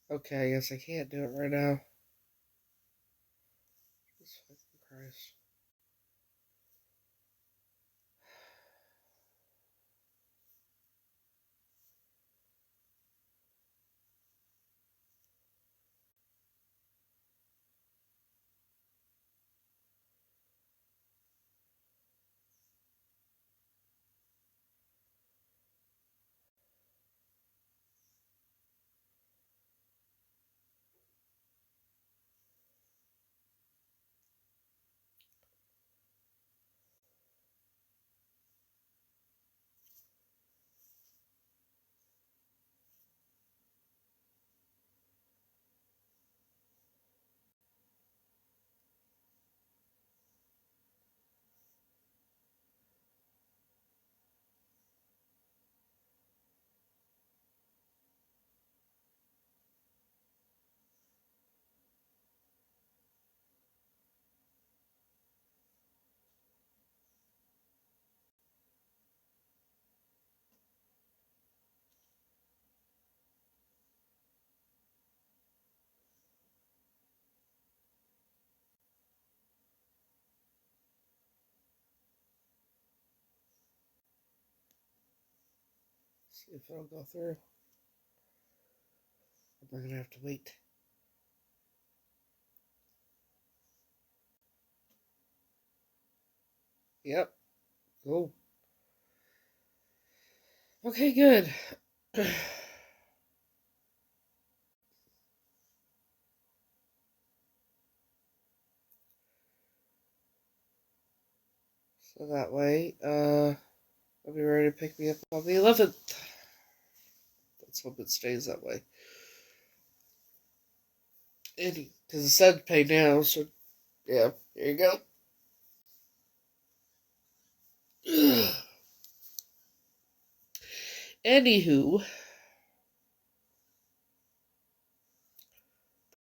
far. Okay, I guess I can't do it right now. Jesus fucking Christ. See if it'll go through. Am I gonna have to wait? Yep. Cool. Okay, good. So that way, I'll be ready to pick me up on the 11th. Let's hope it stays that way. Because it said pay now, so yeah, here you go. Anywho,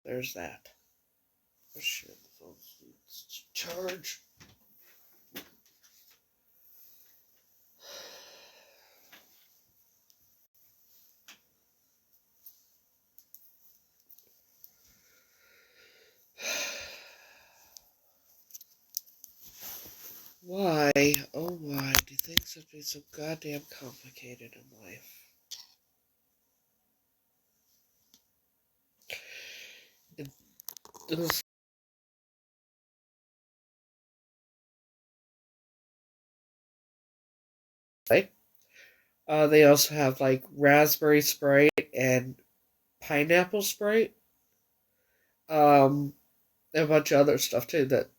there's that. Oh shit, the phone needs to charge. Why, oh why, do things have to be so goddamn complicated in life? It was like, they also have like raspberry Sprite and pineapple Sprite. And a bunch of other stuff too that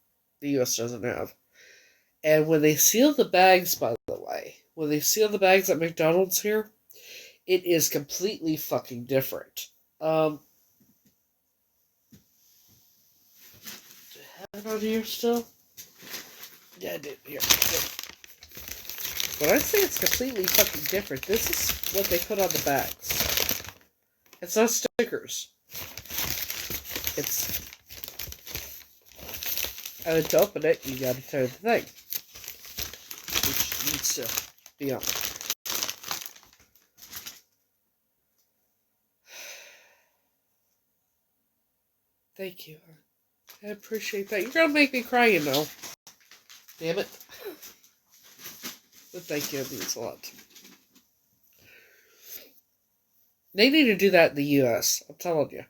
the US doesn't have. And when they seal the bags, by the way, when they seal the bags at McDonald's here, it is completely fucking different. Do I have it on here still? Yeah, I did. Here. When I say it's completely fucking different, this is what they put on the bags. It's not stickers. It's... And to open it, you gotta turn the thing. Which needs to be on. Thank you. I appreciate that. You're gonna make me cry, you know. Damn it. But thank you, it means a lot. They need to do that in the US, I'm telling you.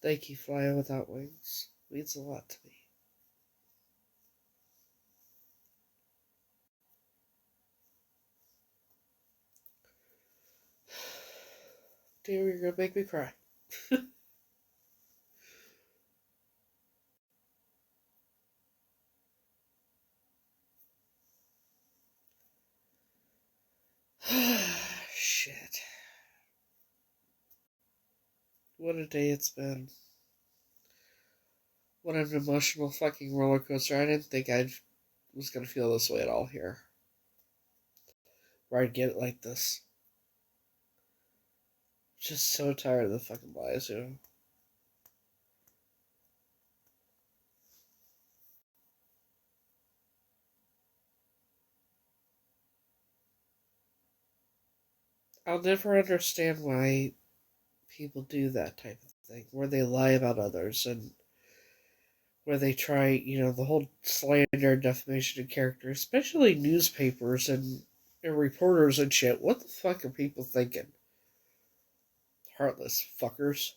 Thank you, Flying Without Wings. It means a lot to me. Damn, you're gonna make me cry. Shit. What a day it's been. What an emotional fucking roller coaster. I didn't think I was gonna feel this way at all here. Where I'd get it like this. Just so tired of the fucking lies, you know. I'll never understand why people do that type of thing, where they lie about others and where they try, you know, the whole slander and defamation of character, especially newspapers and reporters and shit. What the fuck are people thinking? Heartless fuckers.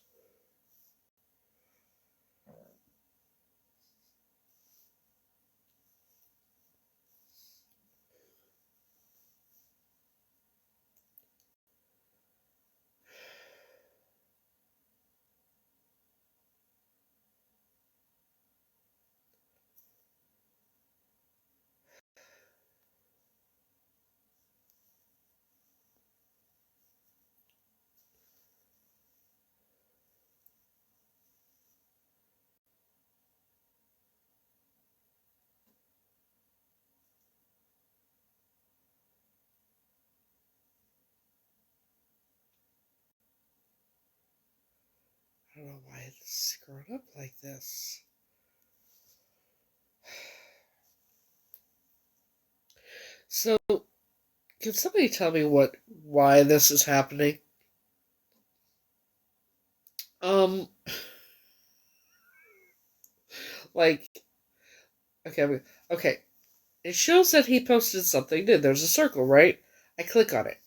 I don't know why it's screwed up like this. So, can somebody tell me why this is happening? Um, like, okay. It shows that he posted something new. There's a circle, right? I click on it.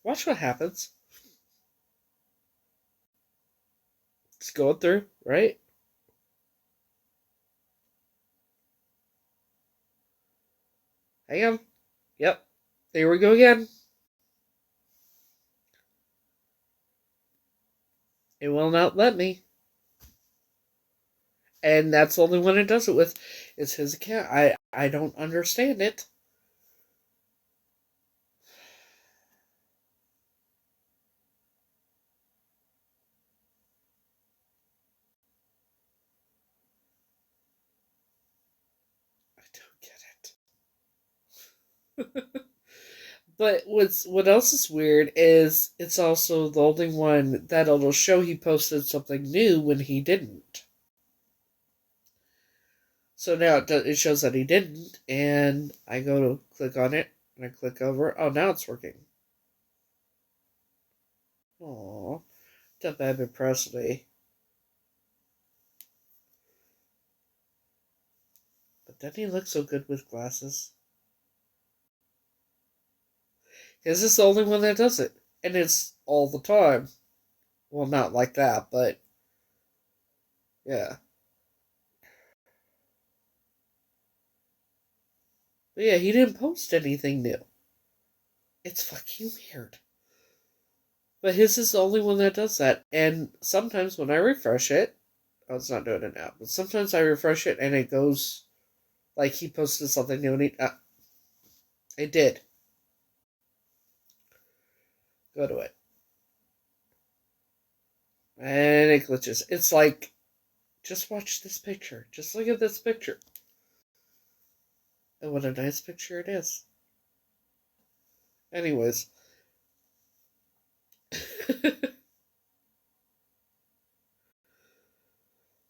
Watch what happens. It's going through, right? Hang on. Yep. There we go again. It will not let me. And that's the only one it does it with. Is his account. I don't understand it. I don't get it. But what else is weird is it's also the only one that'll show he posted something new when he didn't. So now it shows that he didn't, and I go to click on it, and I click over. Oh, now it's working. Aww, that bad Presley. Doesn't he look so good with glasses? His is the only one that does it. And it's all the time. Well, not like that, but yeah. But yeah, he didn't post anything new. It's fucking weird. But his is the only one that does that. And sometimes when I refresh it, oh, it's not doing it now, but sometimes I refresh it and it goes like he posted something new and it did. Go to it. And it glitches. It's like, just watch this picture. Just look at this picture. And what a nice picture it is. Anyways.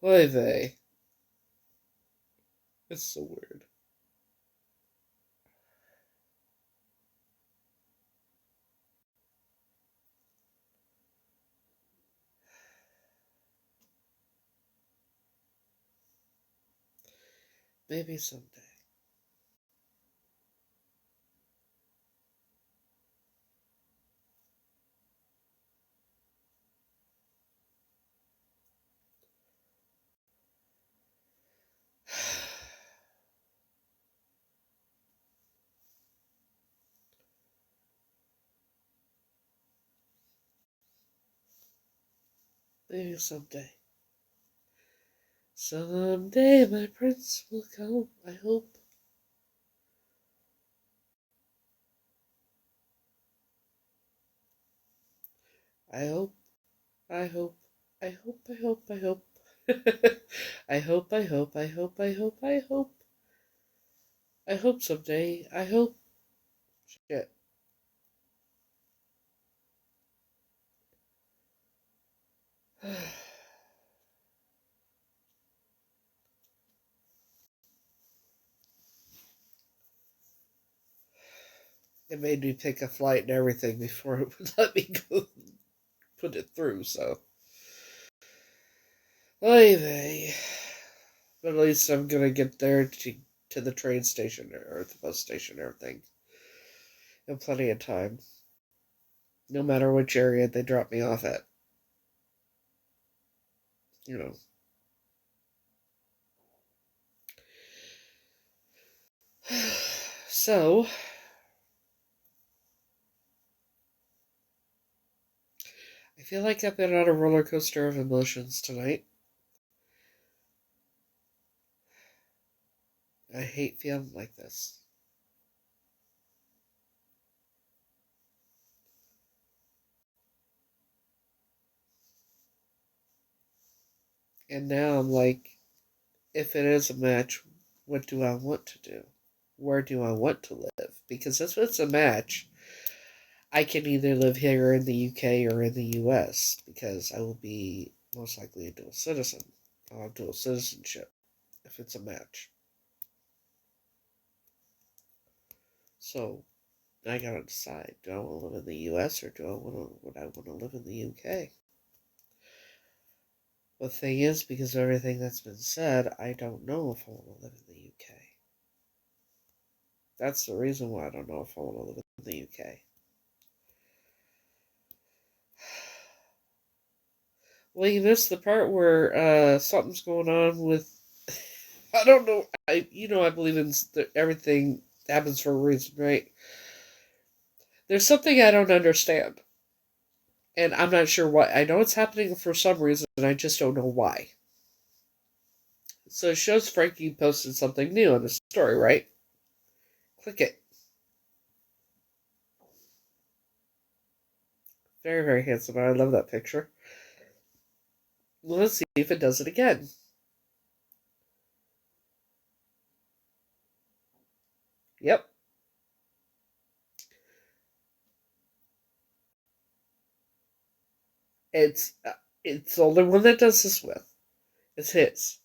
Oy vey. It's so weird. Maybe someday. Maybe someday. Someday my prince will come, I hope. I hope, I hope, I hope, I hope, I hope. I hope, I hope, I hope, I hope, I hope. I hope someday, I hope. Shit. It made me pick a flight and everything before it would let me go put it through, so. Oy vey. But at least I'm gonna get there to the train station or the bus station and everything in plenty of time. No matter which area they drop me off at. You know. So, I feel like I've been on a roller coaster of emotions tonight. I hate feeling like this. And now I'm like, if it is a match, what do I want to do? Where do I want to live? Because if it's a match, I can either live here in the UK or in the US, because I will be most likely a dual citizen. I'll have dual citizenship if it's a match. So, I gotta decide, do I want to live in the US or would I want to live in the UK? The thing is, because of everything that's been said, I don't know if I want to live in the UK. That's the reason why I don't know if I want to live in the UK. Well, you missed the part where something's going on with. I don't know. I believe in everything happens for a reason, right? There's something I don't understand, and I'm not sure why. I know it's happening for some reason, and I just don't know why. So it shows Frankie posted something new on the story, right? Click it. Very, very handsome. I love that picture. Let's see if it does it again. Yep. It's the only one that does this with. It's his.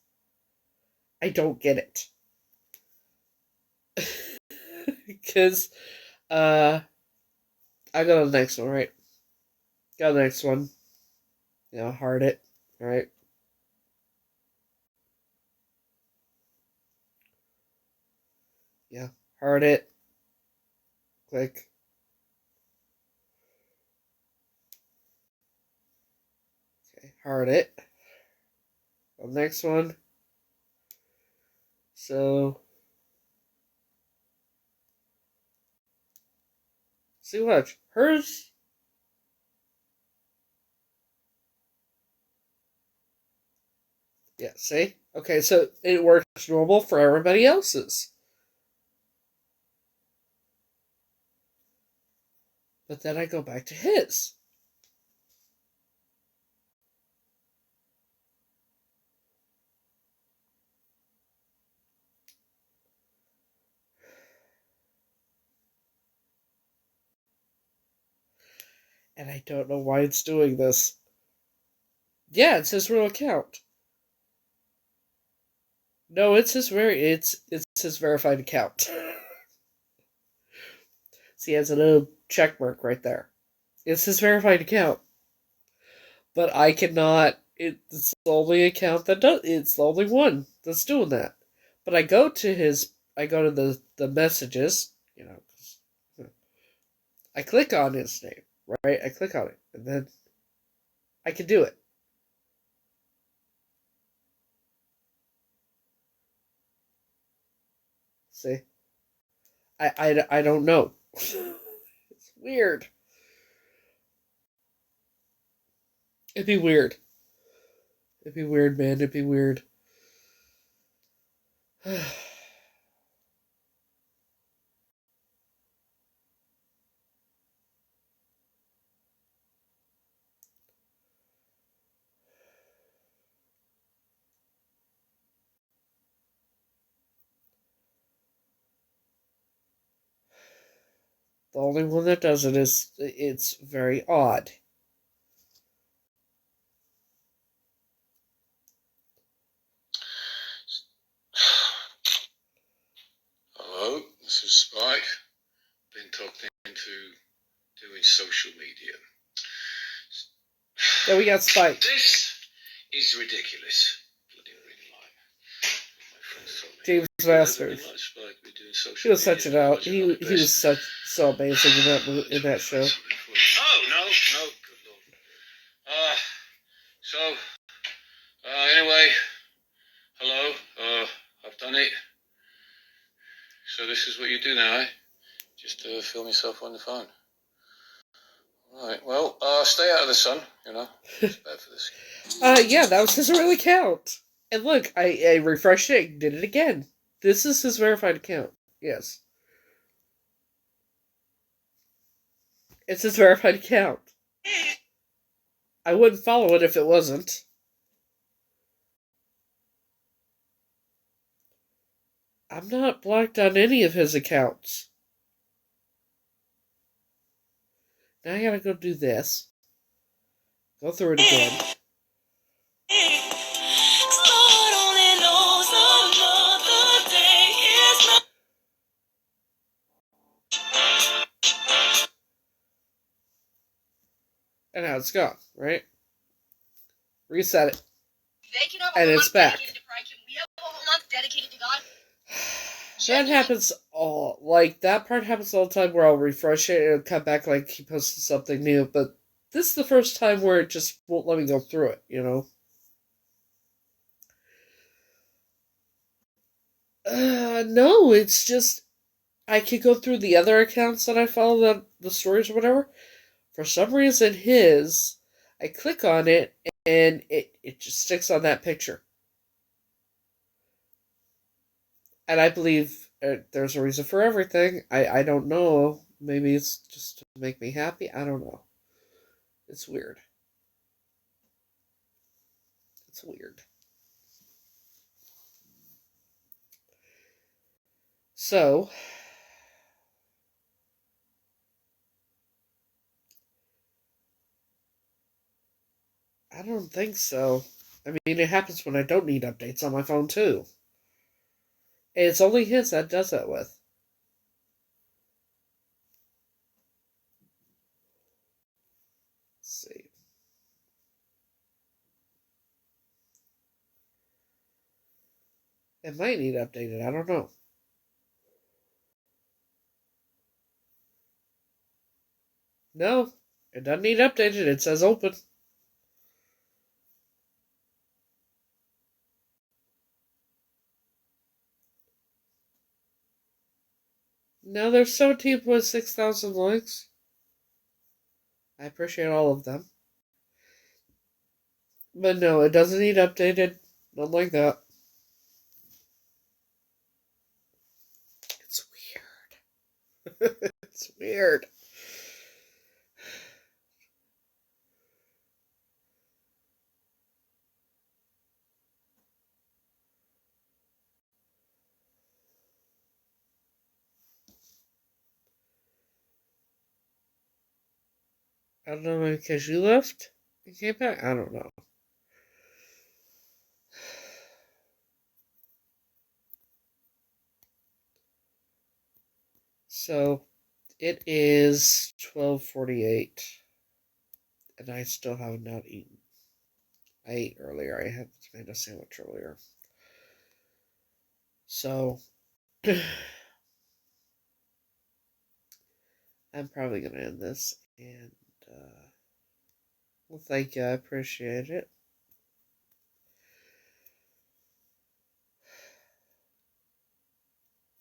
I don't get it. Because, I go to the next one, right? Got the next one. Heart it, right? Heart it. Click. Okay, heart it. The next one. So, see, watch. Hers. Yeah, see? Okay, so it works normal for everybody else's. But then I go back to his. And I don't know why it's doing this. Yeah, it's his real account. No, it's his his verified account. See, he has a little check mark right there. It's his verified account. But I cannot. It's the only account that does. It's the only one that's doing that. But I go to his. I go to the messages. I click on his name, right? I click on it, and then I can do it. See, I don't know. It's weird. It'd be weird. It'd be weird, man. It'd be weird. The only one that does it is it's very odd. Hello, this is Spike. Been talked into doing social media. Yeah, we got Spike. This is ridiculous. Bloody ring light. My friends told me. James "You never Masters. really liked Spike. We're doing social He was media. such an out. Watching He all the was best." so amazing in that show. Oh no, good lord. Anyway, hello. I've done it. So this is what you do now, eh? Just film yourself on the phone. Right. Well, stay out of the sun. It's bad for this. Yeah, that was his real account. And look, I refreshed it and did it again. This is his verified account. Yes. It's his verified account. I wouldn't follow it if it wasn't. I'm not blocked on any of his accounts. Now I gotta go do this. Go through it again. And now it's gone, right? Reset it. And it's back. That happens that part happens all the time where I'll refresh it and it'll come back like he posted something new, but this is the first time where it just won't let me go through it, No, it's just, I could go through the other accounts that I follow, the stories or whatever. For some reason, I click on it, and it just sticks on that picture. And I believe there's a reason for everything. I don't know. Maybe it's just to make me happy. I don't know. It's weird. It's weird. So, I don't think so. I mean, it happens when I don't need updates on my phone, too. And it's only his that does that with. Let's see. It might need updated. I don't know. No, it doesn't need updated. It says open. No, there's 17,600 likes. I appreciate all of them. But no, it doesn't need updated. Not like that. It's weird. It's weird. I don't know, maybe because you left and came back? I don't know. So, it is 12:48, and I still have not eaten. I ate earlier. I had the tomato sandwich earlier. So, I'm probably going to end this, and, well, thank you. I appreciate it.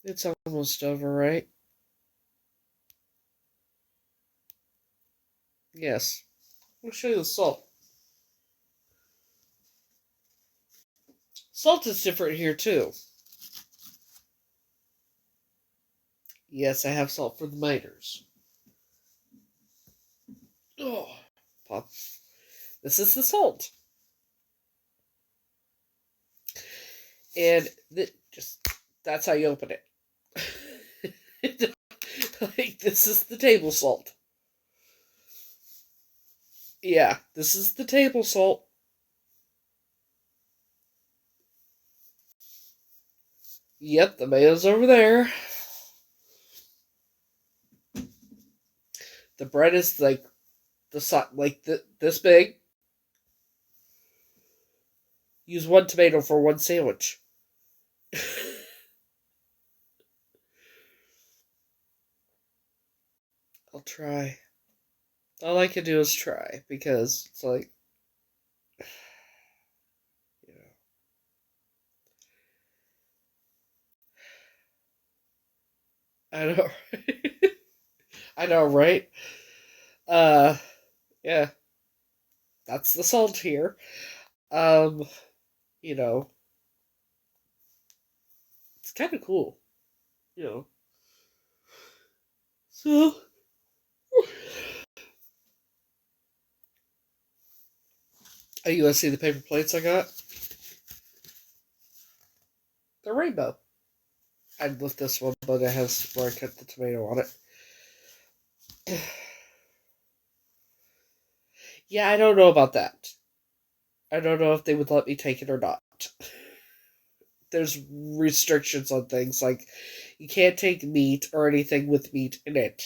It's almost over, right? Yes. I'll show you the salt. Salt is different here, too. Yes, I have salt for the miters. Oh, pop. This is the salt. And that's how you open it. Like, this is the table salt. Yeah, this is the table salt. Yep, the mayo's over there. The bread is like this big. Use one tomato for one sandwich. I'll try. All I can do is try, because it's like, you know. I know. I know, right? Yeah. That's the salt here. You know. It's kind of cool. You know. So. Oh, you want to see the paper plates I got? They're rainbow. I'd lift this one, but it has where I cut the tomato on it. Yeah, I don't know about that. I don't know if they would let me take it or not. There's restrictions on things, like you can't take meat or anything with meat in it.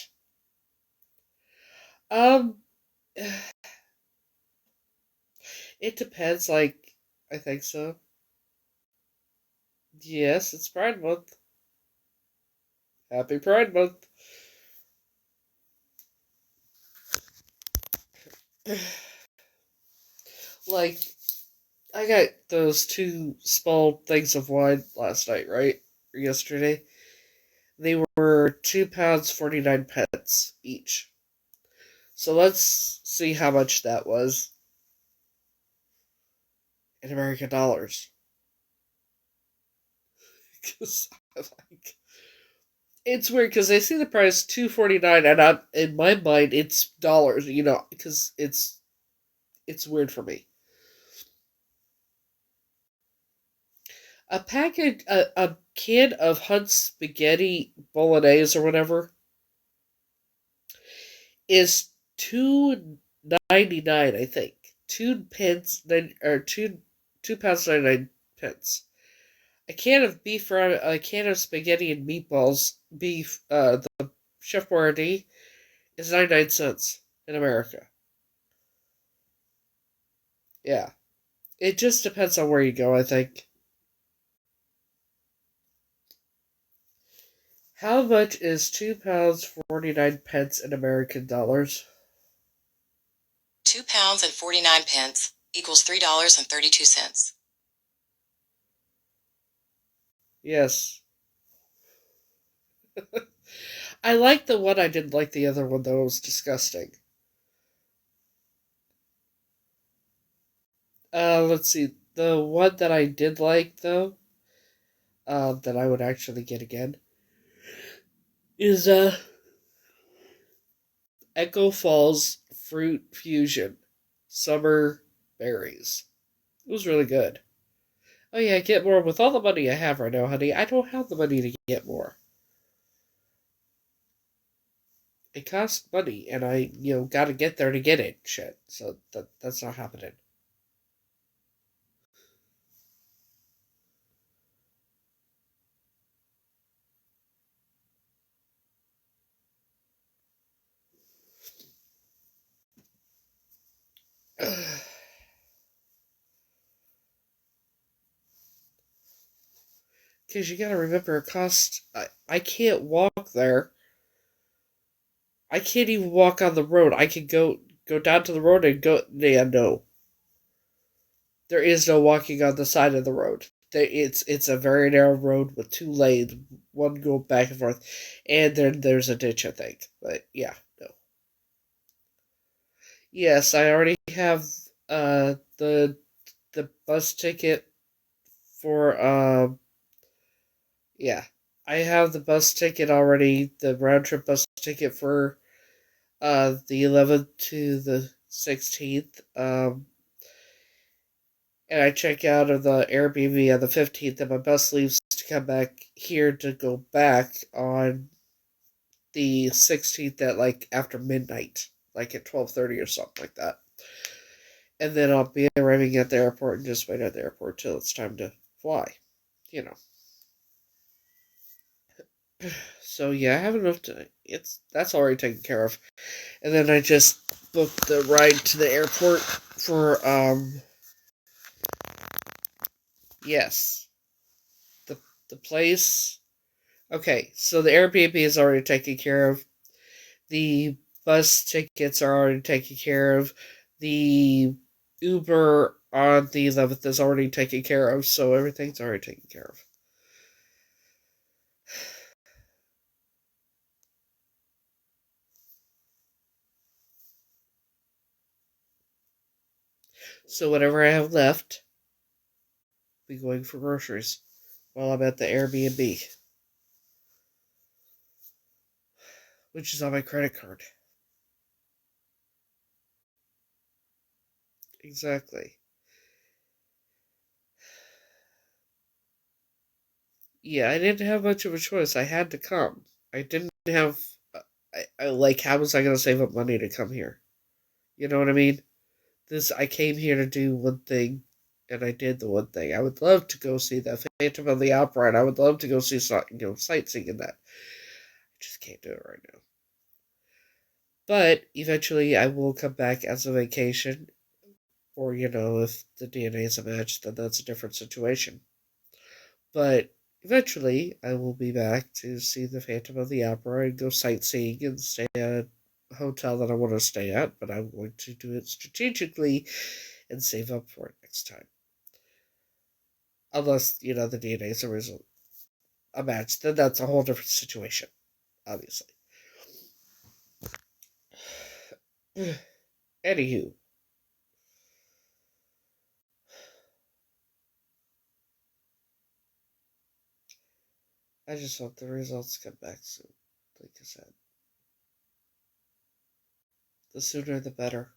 Um, it depends, like, I think so. Yes, it's Pride Month. Happy Pride Month. Like, I got those 2 small things of wine last night, right? Or yesterday. They were £2 49 pence each. So let's see how much that was in American dollars. Because like, it's weird because I see the price $2.49, and in my mind it's dollars. You know, because it's weird for me. A package, a can of Hunt's spaghetti bolognese or whatever is £2.99. I think 2 pence, or £2 99 pence. A can of beef, or a can of spaghetti and meatballs, beef, the Chef Boyardee, is 99 cents in America. Yeah. It just depends on where you go, I think. How much is £2 49 pence in American dollars? £2.49 equals $3.32. Yes. I like the one. I didn't like the other one, though. It was disgusting. Let's see. The one that I did like, though, that I would actually get again, is, Echo Falls Fruit Fusion Summer Berries. It was really good. Oh yeah, get more. With all the money I have right now, honey, I don't have the money to get more. It costs money, and I, gotta get there to get it. Shit. So that's not happening. Because you gotta remember, it costs. I can't walk there. I can't even walk on the road. I can go down to the road and go. Yeah, no. There is no walking on the side of the road. It's a very narrow road with two lanes, one go back and forth, and then there's a ditch, I think. But yeah, no. Yes, I already have the bus ticket for yeah. I have the bus ticket already, the round trip bus ticket for the 11th to the 16th. And I check out of the Airbnb on the 15th, and my bus leaves to come back here to go back on the 16th at like after midnight, like at 12:30 or something like that. And then I'll be arriving at the airport and just wait at the airport till it's time to fly. You know. So yeah, I have enough to. That's already taken care of, and then I just booked the ride to the airport for yes, the the place. Okay, so the Airbnb is already taken care of. The bus tickets are already taken care of. The Uber on the 11th is already taken care of, so everything's already taken care of. So whatever I have left, I'll be going for groceries while I'm at the Airbnb, which is on my credit card. Exactly. Yeah, I didn't have much of a choice. I had to come. I didn't have. Like, how was I going to save up money to come here? You know what I mean? I came here to do one thing, and I did the one thing. I would love to go see the Phantom of the Opera, and I would love to go see sightseeing in that. I just can't do it right now. But eventually, I will come back as a vacation, or if the DNA is a match, then that's a different situation. But eventually, I will be back to see the Phantom of the Opera and go sightseeing and stay at a hotel that I want to stay at, but I'm going to do it strategically and save up for it next time. Unless, the DNA is a match, then that's a whole different situation, obviously. Anywho, I just hope the results come back soon. Like I said, the sooner the better.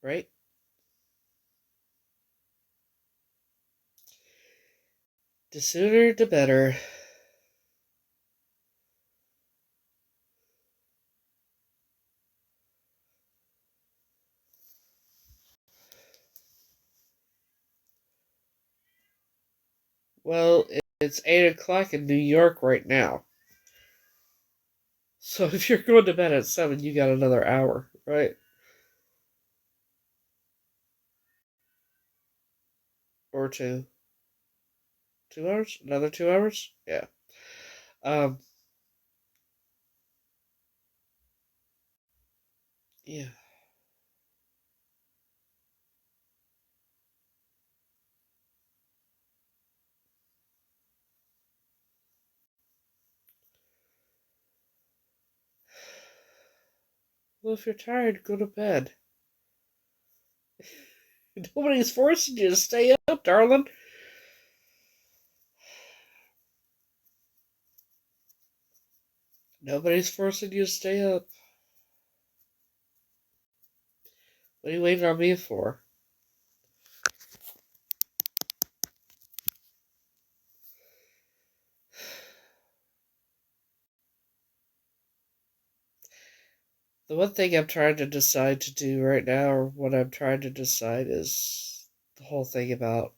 Right? The sooner the better. Well, it's 8 o'clock in New York right now. So if you're going to bed at 7, you got another hour, right? Or two. 2 hours? Another 2 hours? Yeah. Um, Yeah. Well, if you're tired, go to bed. Nobody's forcing you to stay up, darling. Nobody's forcing you to stay up. What are you waiting on me for? The one thing I'm trying to decide to do right now, or what I'm trying to decide, is the whole thing about,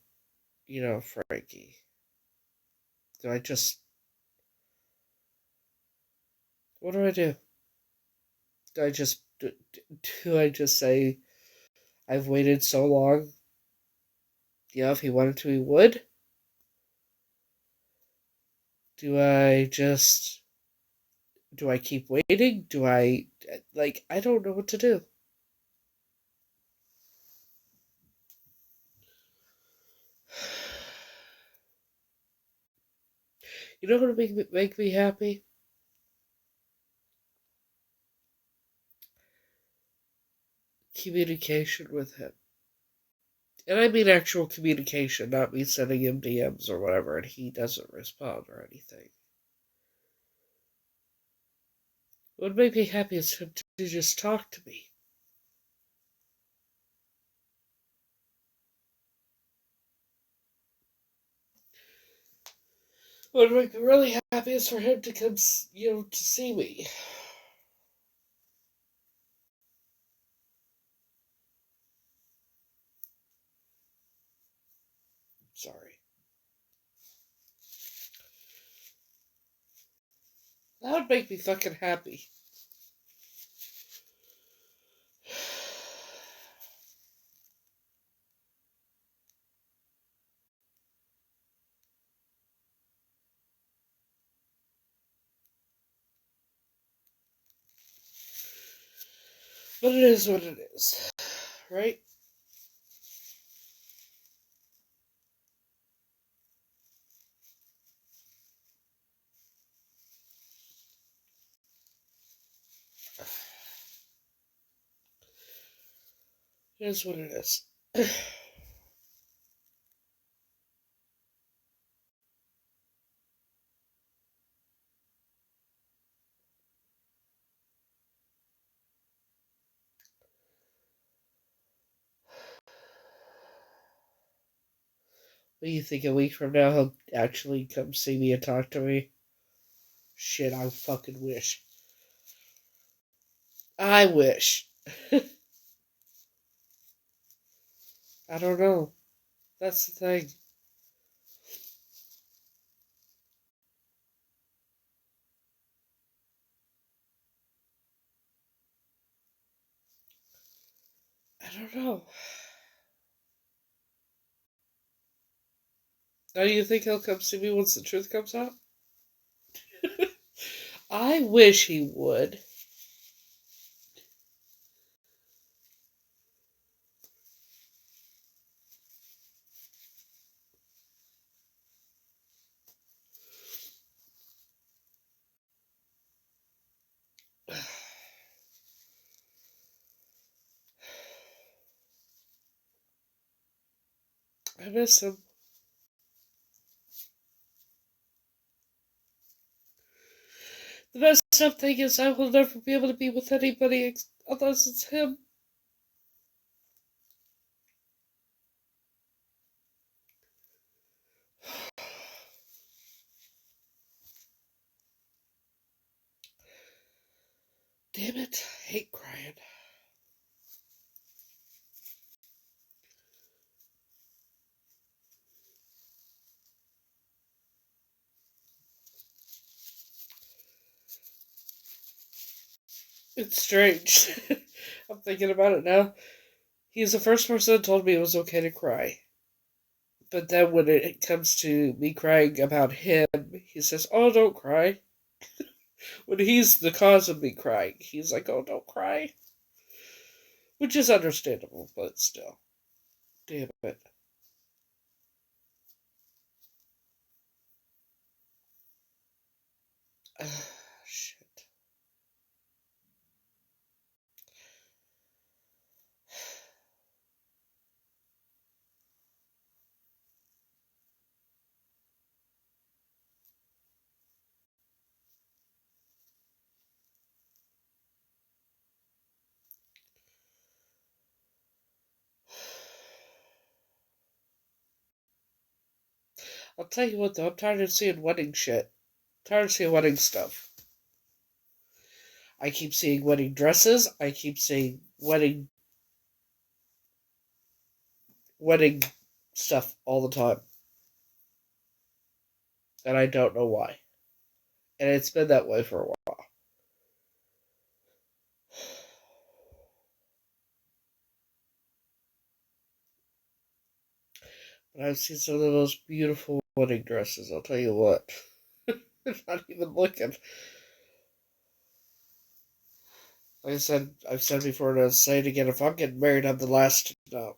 Frankie. Do I just. What do I do? Do I just. Do I just say, I've waited so long? If he wanted to, he would? Do I just. Do I keep waiting? Do I. I don't know what to do. You know what would make me happy? Communication with him. And I mean actual communication, not me sending him DMs or whatever, and he doesn't respond or anything. What would make me happy is him to just talk to me. What would make me really happy is for him to come, to see me. Sorry. That would make me fucking happy. But it is what it is. Right? It is what it is. What do you think, a week from now he'll actually come see me and talk to me? Shit, I fucking wish. I wish. I don't know. That's the thing. I don't know. Now, do you think he'll come see me once the truth comes out? I wish he would. I miss him. The messed up thing is I will never be able to be with anybody unless it's him. Damn it, I hate crying. It's strange. I'm thinking about it now. He's the first person that told me it was okay to cry. But then when it comes to me crying about him, he says, "Oh, don't cry." When he's the cause of me crying, he's like, "Oh, don't cry." Which is understandable, but still. Damn it. Shit. I'll tell you what, though, I'm tired of seeing wedding shit. I'm tired of seeing wedding stuff. I keep seeing wedding dresses. I keep seeing wedding stuff all the time. And I don't know why. And it's been that way for a while. But I've seen some of the most beautiful wedding dresses, I'll tell you what. I'm not even looking. Like I said, I've said before, and I'll say it again, if I'm getting married, I'm the last to know.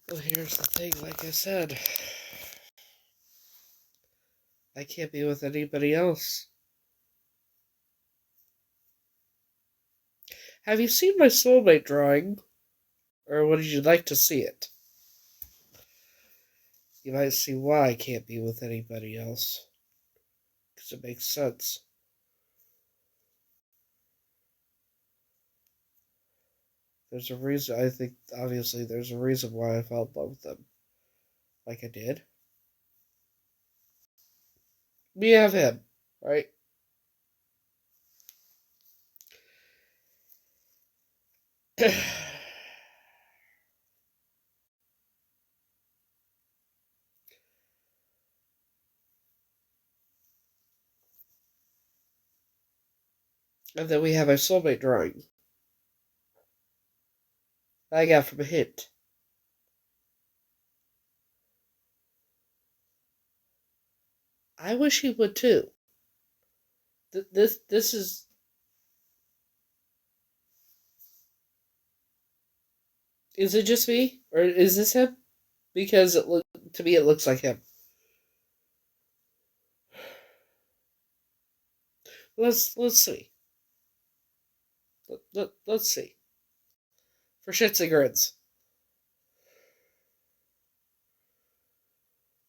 Well, here's the thing, like I said. I can't be with anybody else. Have you seen my soulmate drawing? Or would you like to see it? You might see why I can't be with anybody else. Because it makes sense. There's a reason, I think, obviously, there's a reason why I fell in love with them. Like I did. Me have him, right? And then we have our soulmate drawing. I got from a hint. I wish he would too. This is. Is it just me, or is this him? Because to me it looks like him. Let's see. Let's see. For shits and grins.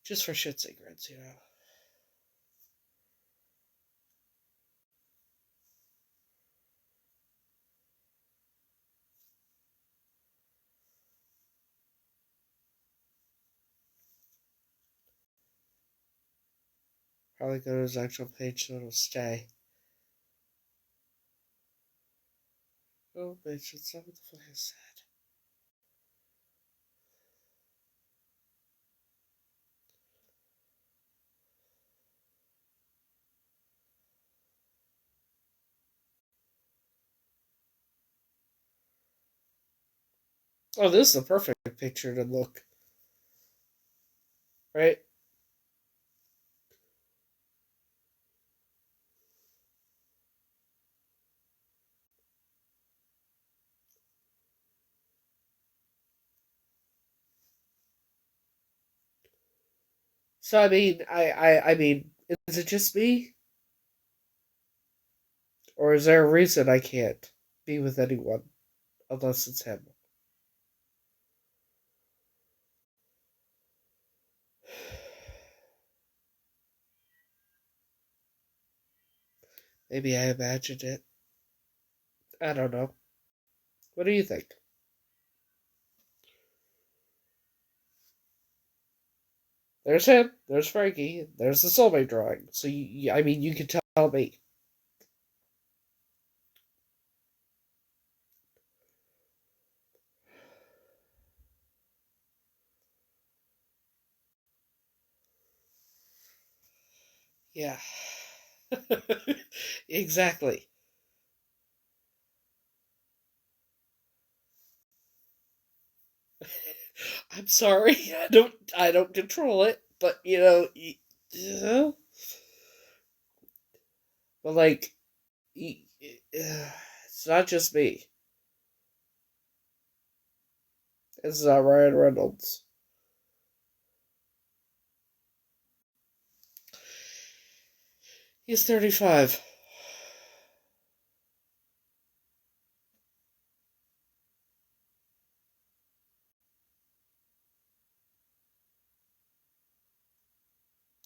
Just for shits and grins, you know. Probably go to his actual page so it'll stay. Oh, bitch, it's not what the fuck I said. Oh, this is the perfect picture to look. Right? So I mean, I mean, is it just me? Or is there a reason I can't be with anyone unless it's him? Maybe I imagined it. I don't know. What do you think? There's him. There's Frankie. There's the soulmate drawing. So, I mean, you can tell me. Yeah. Exactly. I'm sorry. I don't control it, but yeah. But like, it's not just me. It's not Ryan Reynolds. He's 35.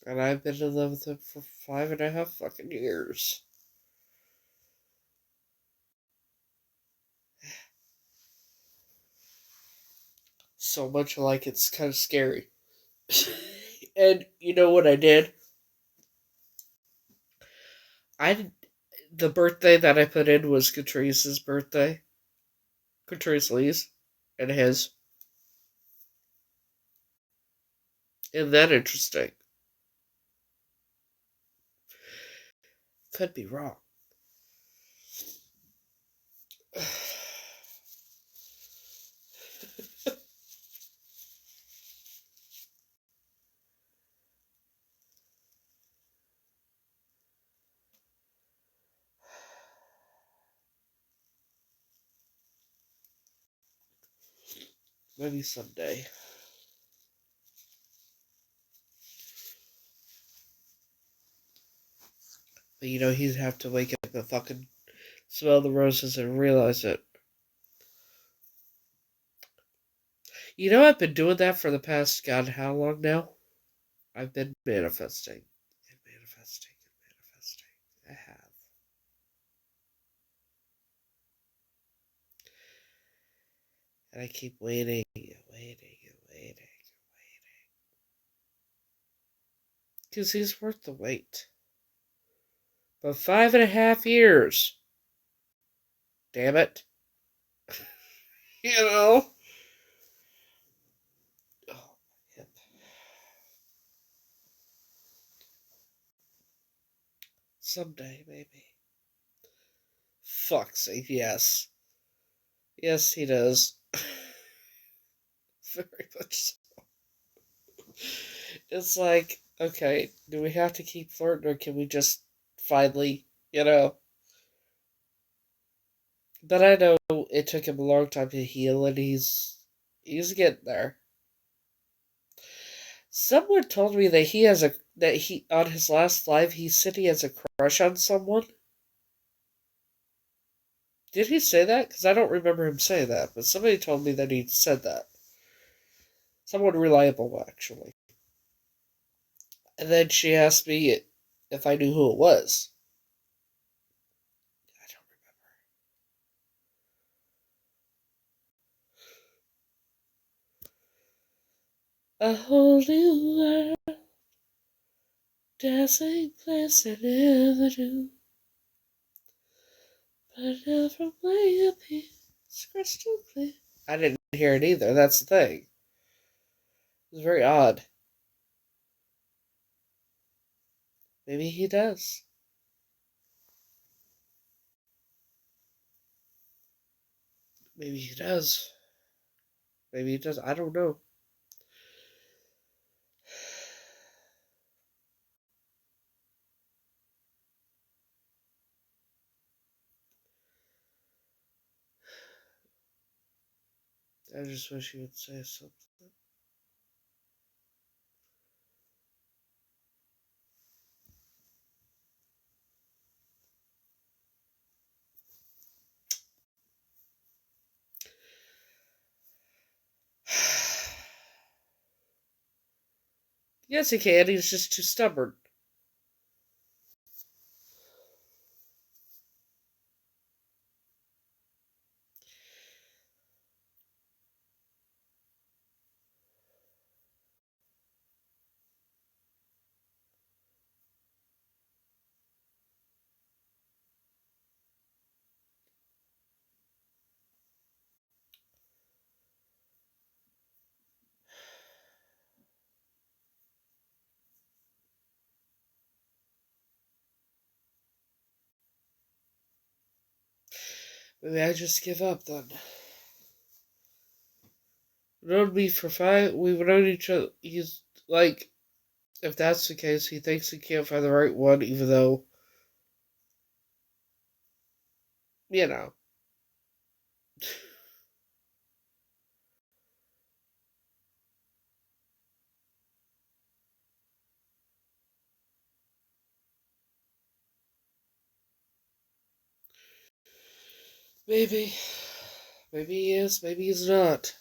And I've been in love with him for 5.5 fucking years. So much like it's kind of scary. And you know what I did? The birthday that I put in was Catrice's birthday. Catrice Lee's. And his. Isn't that interesting? Could be wrong. Maybe someday. But he'd have to wake up and fucking smell the roses and realize it. I've been doing that for the past, God, how long now? I've been manifesting. And manifesting and manifesting. I have. And I keep waiting and waiting and waiting and waiting. Because he's worth the wait. But 5.5 years. Damn it. Oh, yep. Someday, maybe. Fuck's sake, yes. Yes, he does. Very much so. It's like, okay, do we have to keep flirting or can we just finally, But I know it took him a long time to heal and he's getting there. Someone told me that he on his last live he said he has a crush on someone. Did he say that? Because I don't remember him saying that, but somebody told me that he said that. Someone reliable, actually. And then she asked me if I knew who it was. I don't remember. A whole new world, dancing place I never knew. But now from way up here, it's crystal clear. I didn't hear it either, that's the thing. It was very odd. Maybe he does. Maybe he does. Maybe he does. I don't know. I just wish he would say something. Yes, he can. He's just too stubborn. Maybe I just give up then. known me for 5. We've known each other. He's like, if that's the case, he thinks he can't find the right one, even though, you know. Maybe. Maybe he is, maybe he's not.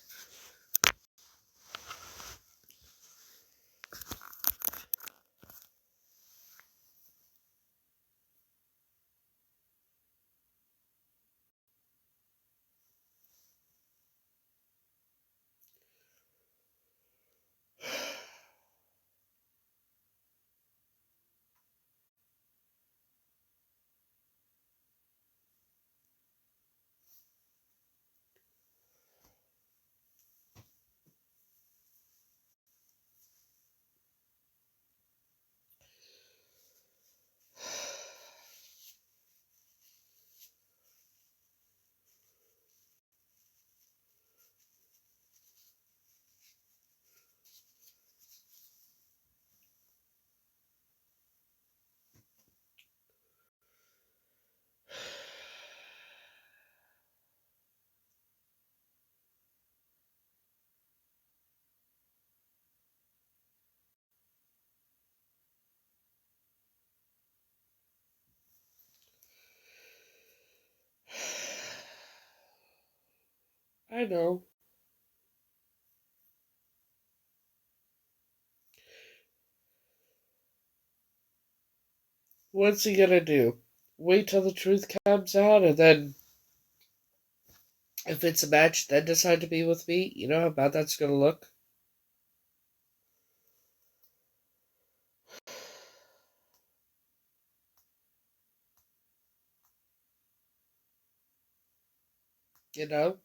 I know. What's he gonna do? Wait till the truth comes out and then, if it's a match, then decide to be with me? You know how bad that's gonna look? You know?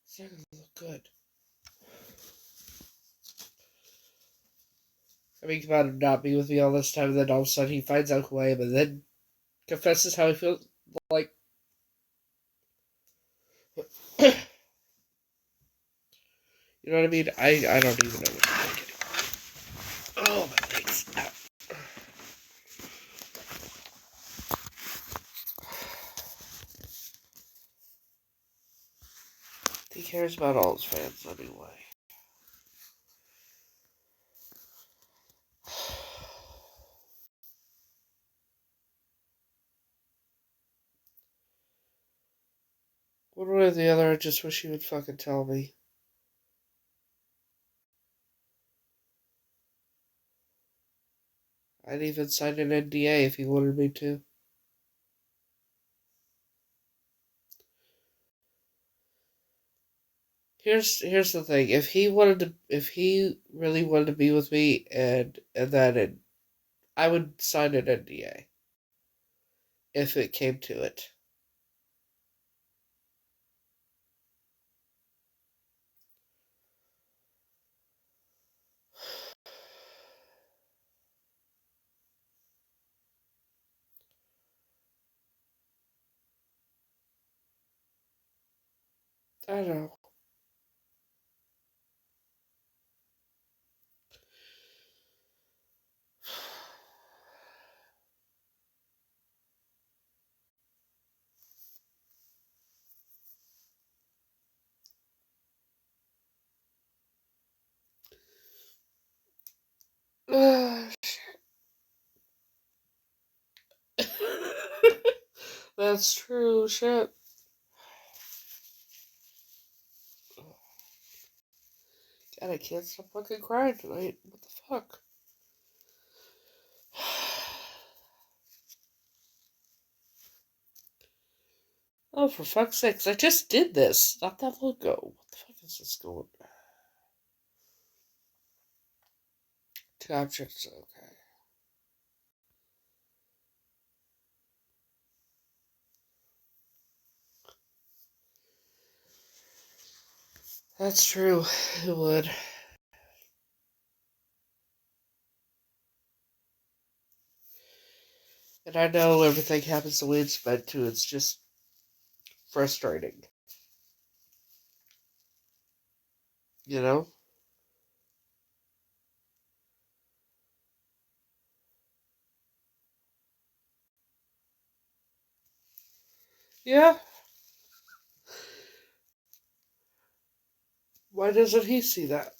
It's not gonna look good. I mean, come on, him not be with me all this time, and then all of a sudden he finds out who I am, and then confesses how he feels. Like, you know what I mean? I don't even know what to think anymore. Oh, my legs. Ow. He cares about all his fans anyway. One way or the other, I just wish he would fucking tell me. I'd even sign an NDA if he wanted me to. Here's the thing. If he really wanted to be with me, I would sign an NDA if it came to it. I don't know. That's true. Shit. God, I can't stop fucking crying tonight. What the fuck? Oh, for fuck's sakes, I just did this not that long ago. What the fuck is this going? Two objects, okay. That's true. It would. And I know everything happens the way it's meant to. It's just frustrating. You know? Yeah. Why doesn't he see that?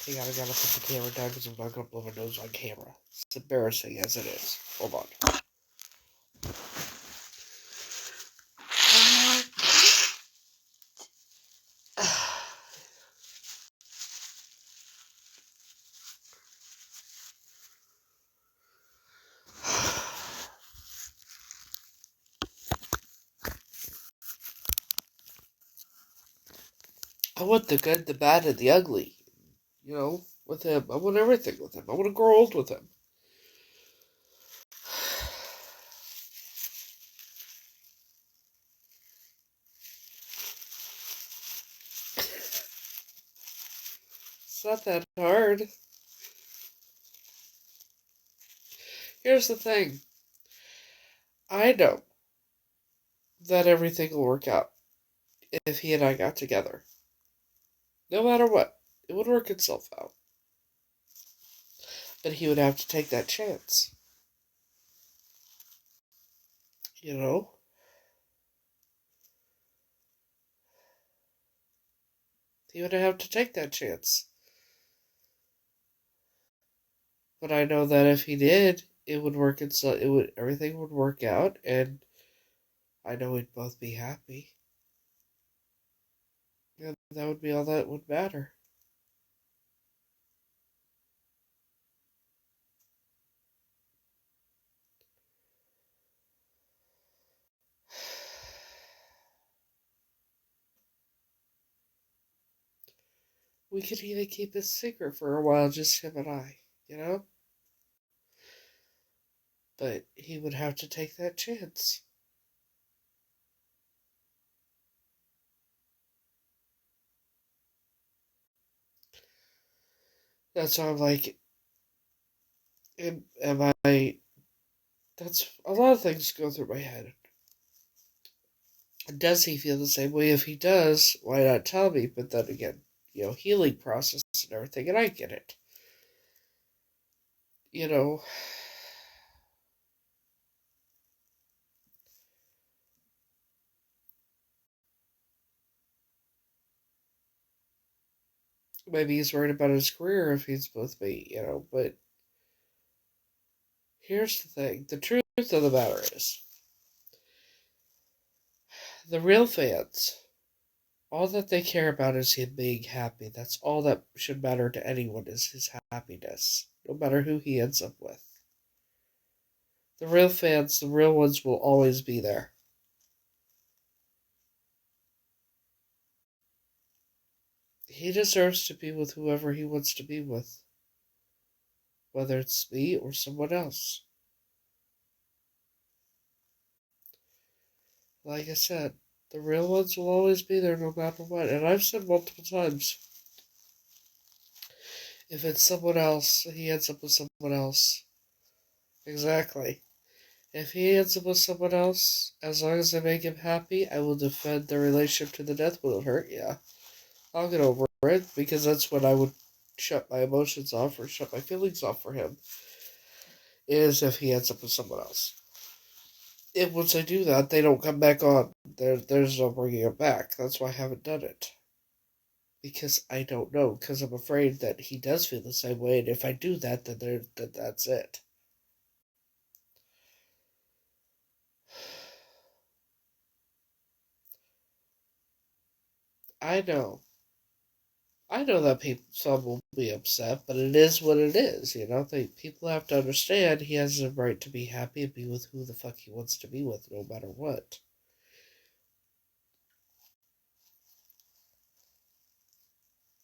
I gotta put the camera down because I'm not gonna blow my nose on camera. It's embarrassing as it is. Hold on. I want the good, the bad, and the ugly. You know, with him. I want everything with him. I want to grow old with him. It's not that hard. Here's the thing. I know that everything will work out if he and I got together. No matter what, it would work itself out. But he would have to take that chance. You know? He would have to take that chance. But I know that if he did, it would work itself. Everything would work out, and I know we'd both be happy. And that would be all that would matter. We could even keep it secret for a while, just him and I, you know? But he would have to take that chance. That's why I'm like, am I. That's a lot of things go through my head. Does he feel the same way? If he does, why not tell me? But then again, healing process and everything, and I get it. You know, maybe he's worried about his career if he's with me, but here's the thing. The truth of the matter is, the real fans, all that they care about is him being happy. That's all that should matter to anyone is his happiness, no matter who he ends up with. The real fans, the real ones, will always be there. He deserves to be with whoever he wants to be with, whether it's me or someone else. Like I said, the real ones will always be there no matter what. And I've said multiple times, if it's someone else, he ends up with someone else. Exactly. If he ends up with someone else, as long as I make him happy, I will defend the relationship to the death. Will it hurt? Yeah. I'll get over it, because that's when I would shut my emotions off or shut my feelings off for him, is if he ends up with someone else. If once I do that, they don't come back on. There's no bringing it back. That's why I haven't done it. Because I don't know. Because I'm afraid that he does feel the same way, and if I do that, then that's it. I know. I know that some will be upset, but it is what it is. People have to understand he has the right to be happy and be with who the fuck he wants to be with, no matter what.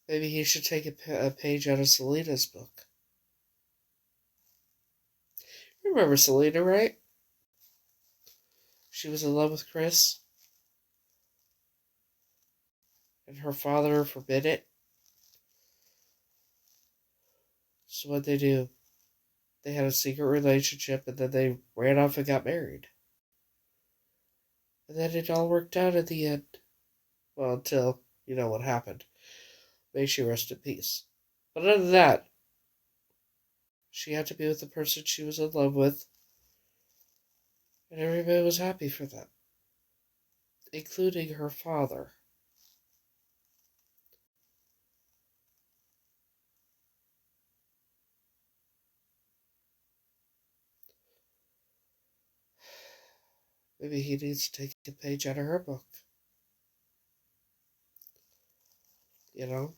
Maybe he should take a page out of Selena's book. Remember Selena, right? She was in love with Chris, and her father forbid it. So what they do? They had a secret relationship, and then they ran off and got married. And then it all worked out at the end. Well, until, you know what happened. May she rest in peace. But other than that, she had to be with the person she was in love with, and everybody was happy for them, including her father. Maybe he needs to take a page out of her book. You know?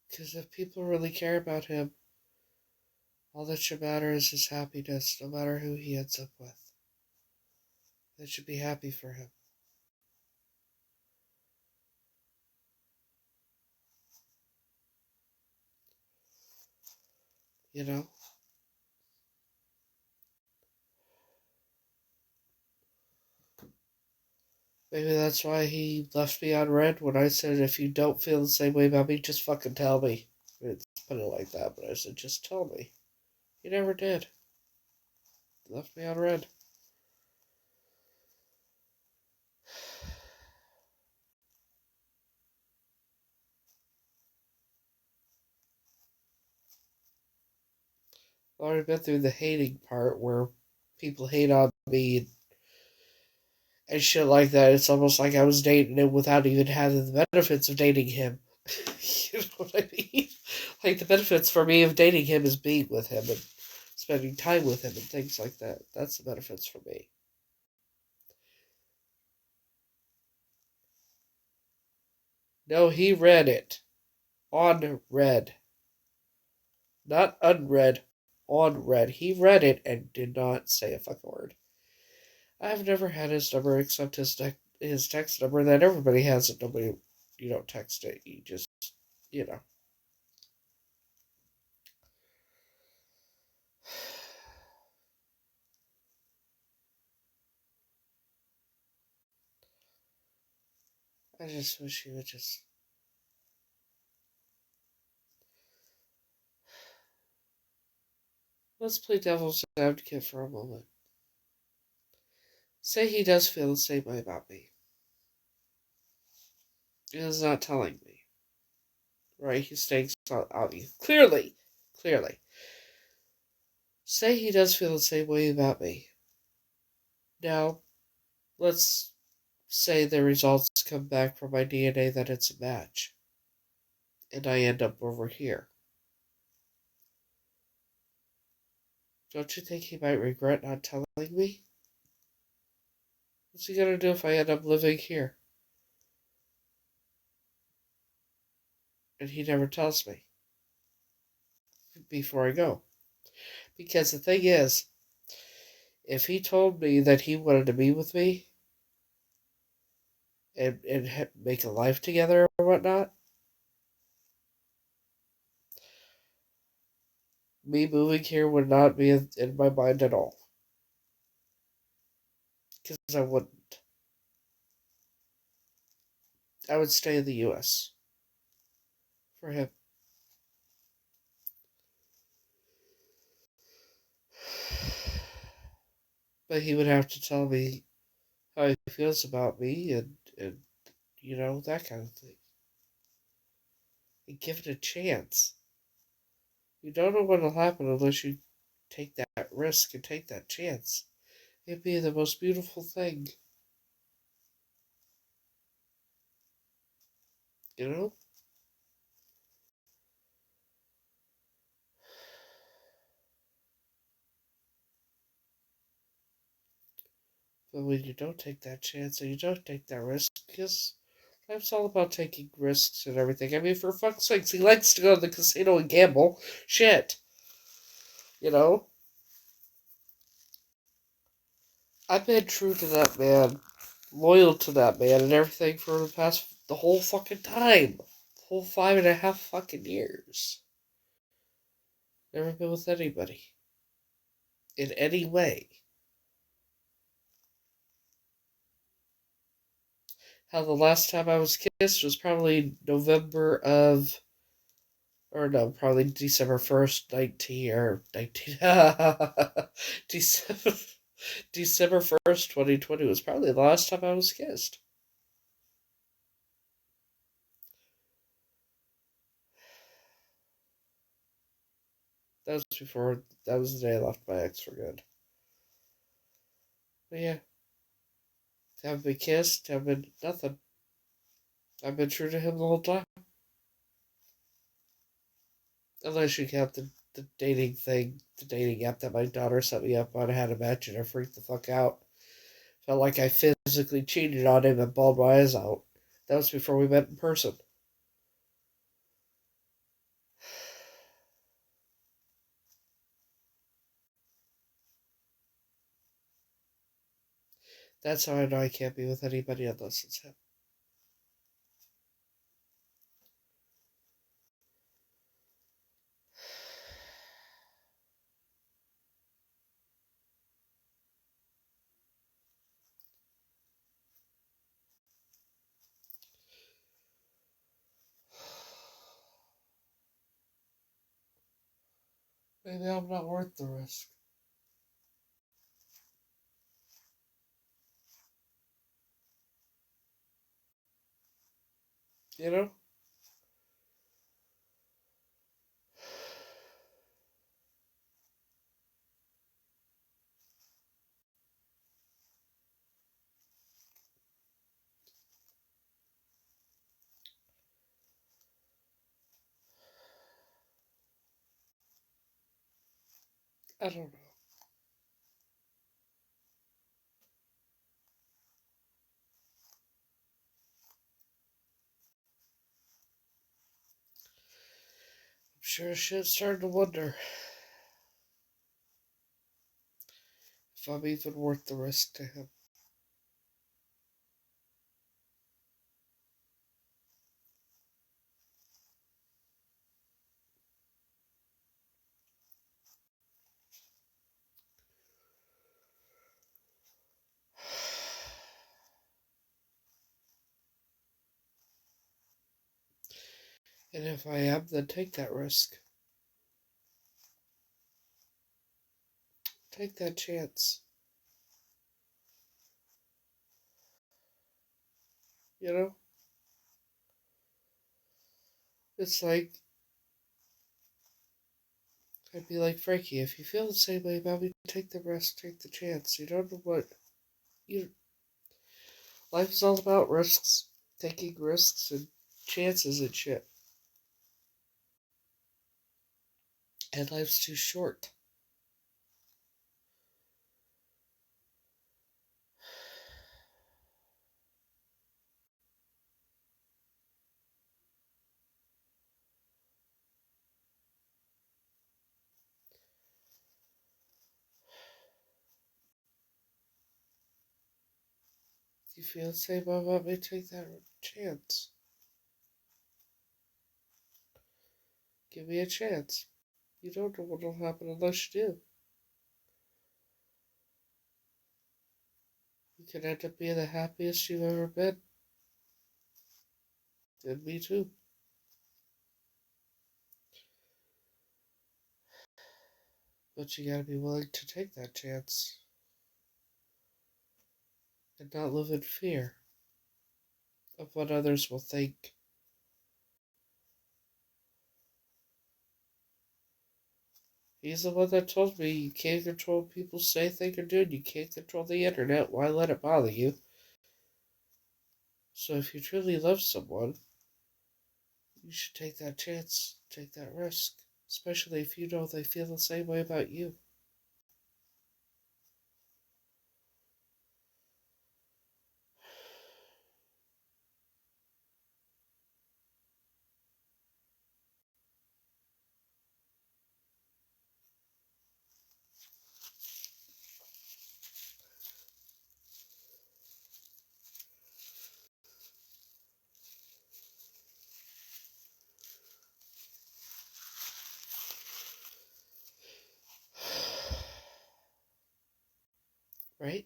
Because if people really care about him, all that should matter is his happiness, no matter who he ends up with. They should be happy for him. You know? Maybe that's why he left me on red when I said, if you don't feel the same way about me, just fucking tell me. I didn't put it like that, but I said, just tell me. He never did. He left me on red. I've already been through the hating part where people hate on me and shit like that. It's almost like I was dating him without even having the benefits of dating him. You know what I mean? Like, the benefits for me of dating him is being with him and spending time with him and things like that. That's the benefits for me. No, he read it. On red. Not unread. On red. He read it and did not say a fucking word. I've never had his number except his text number that everybody has it. Nobody, you don't text it. You just, you know. I just wish he would just... Let's play devil's advocate for a moment. Say he does feel the same way about me. He is not telling me. Right? He's staying out. Clearly. Say he does feel the same way about me. Now, let's say the results come back from my DNA that it's a match. And I end up over here. Don't you think he might regret not telling me? What's he gonna do if I end up living here? And he never tells me before I go. Because the thing is, if he told me that he wanted to be with me and make a life together or whatnot, me moving here would not be in my mind at all. Because I wouldn't. I would stay in the U.S. for him. But he would have to tell me how he feels about me and you know, that kind of thing. And give it a chance. You don't know what will happen unless you take that risk and take that chance. It'd be the most beautiful thing. You know? But when you don't take that chance and you don't take that risk, because life's all about taking risks and everything. I mean, for fuck's sakes, he likes to go to the casino and gamble. Shit. You know? I've been true to that man, loyal to that man, and everything for the whole fucking time. The whole 5.5 fucking years. Never been with anybody. In any way. How the last time I was kissed was probably probably December 1st, 19, December, December 1st, 2020 was probably the last time I was kissed. That was the day I left my ex for good. But yeah, haven't been kissed, haven't been nothing. I've been true to him the whole time. Unless you count the dating thing, the dating app that my daughter set me up on. I had to match and I freaked the fuck out. Felt like I physically cheated on him and bawled my eyes out. That was before we met in person. That's how I know I can't be with anybody unless it's him. Maybe I'm not worth the risk. You know? I don't know. I'm sure shit's starting to wonder if I'm even worth the risk to him. And if I am, then take that risk. Take that chance. You know? It's like, I'd be like, Frankie, if you feel the same way about me, take the risk, take the chance. You don't know what. Life is all about risks. Taking risks and chances and shit. And life's too short. Do you feel the same about me? Take that chance. Give me a chance. You don't know what will happen unless you do. You could end up being the happiest you've ever been. And me too. But you gotta be willing to take that chance. And not live in fear of what others will think. He's the one that told me you can't control what people say, think, or do. You can't control the internet. Why let it bother you? So if you truly love someone, you should take that chance, take that risk. Especially if you know they feel the same way about you. Right?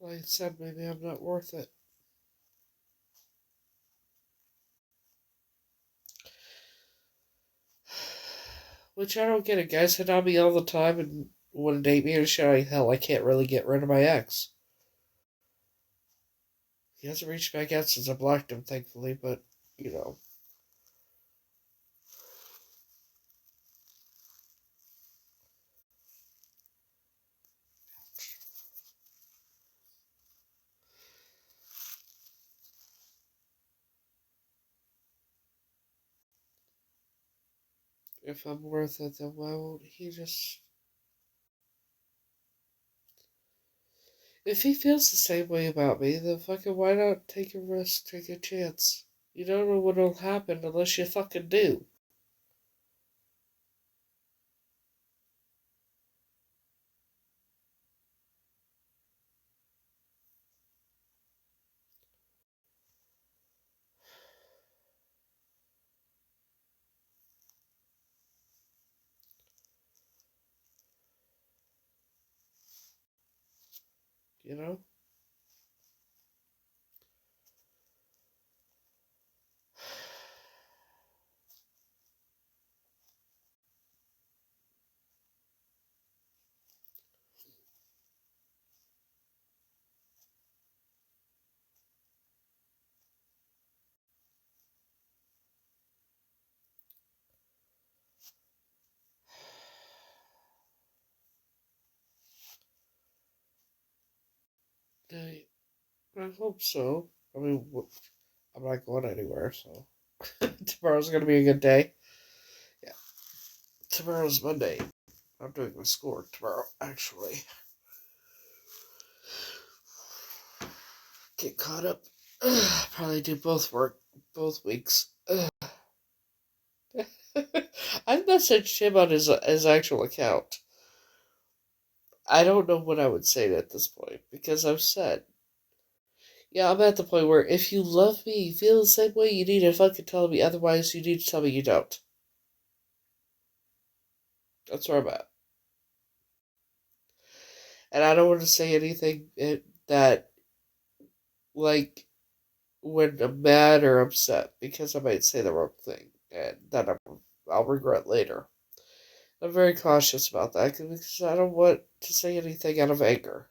Like I said, maybe I'm not worth it. Which I don't get it. Guys hit on me all the time and want to date me and shit. Hell, I can't really get rid of my ex. He hasn't reached back out since I blocked him, thankfully, but, you know. If I'm worth it, then why won't he just... If he feels the same way about me, then fucking why not take a risk, take a chance? You don't know what'll happen unless you fucking do. You know? I hope so. I mean, I'm not going anywhere, so. Tomorrow's gonna be a good day. Yeah. Tomorrow's Monday. I'm doing my schoolwork tomorrow, actually. Get caught up. Probably do both weeks. I've messaged him on his actual account. I don't know what I would say at this point, because I've said, yeah, I'm at the point where if you love me, you feel the same way, you need to fucking tell me, otherwise you need to tell me you don't. That's where I'm at. And I don't want to say anything that, like, when I'm mad or upset, because I might say the wrong thing, and that I'll regret later. I'm very cautious about that, because I don't want to say anything out of anger.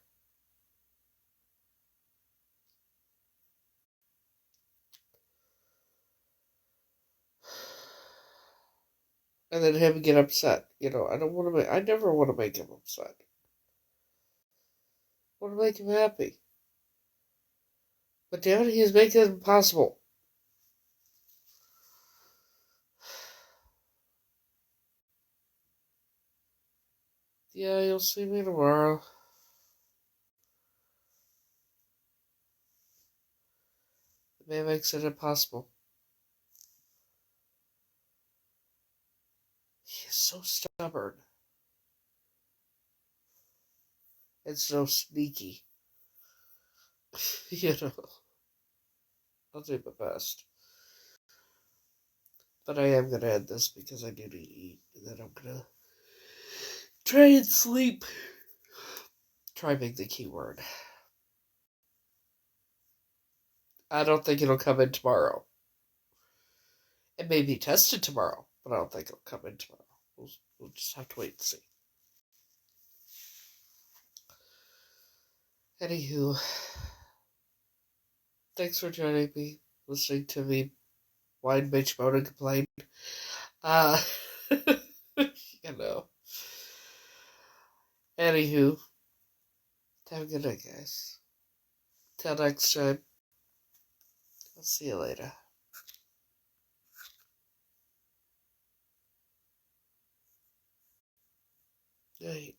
And then him get upset. You know, I never want to make him upset. I want to make him happy. But damn it, he's making it impossible. Yeah, you'll see me tomorrow. The man makes it impossible. He is so stubborn. And so sneaky. You know. I'll do my best. But I am going to end this because I do need to eat. And then I'm going to try and sleep. Try being the key word. I don't think it'll come in tomorrow. It may be tested tomorrow, but I don't think it'll come in tomorrow. We'll just have to wait and see. Anywho, thanks for joining me, listening to me whine, bitch, moan, and complain. You know. Anywho, have a good night, guys. Till next time. I'll see you later. Night.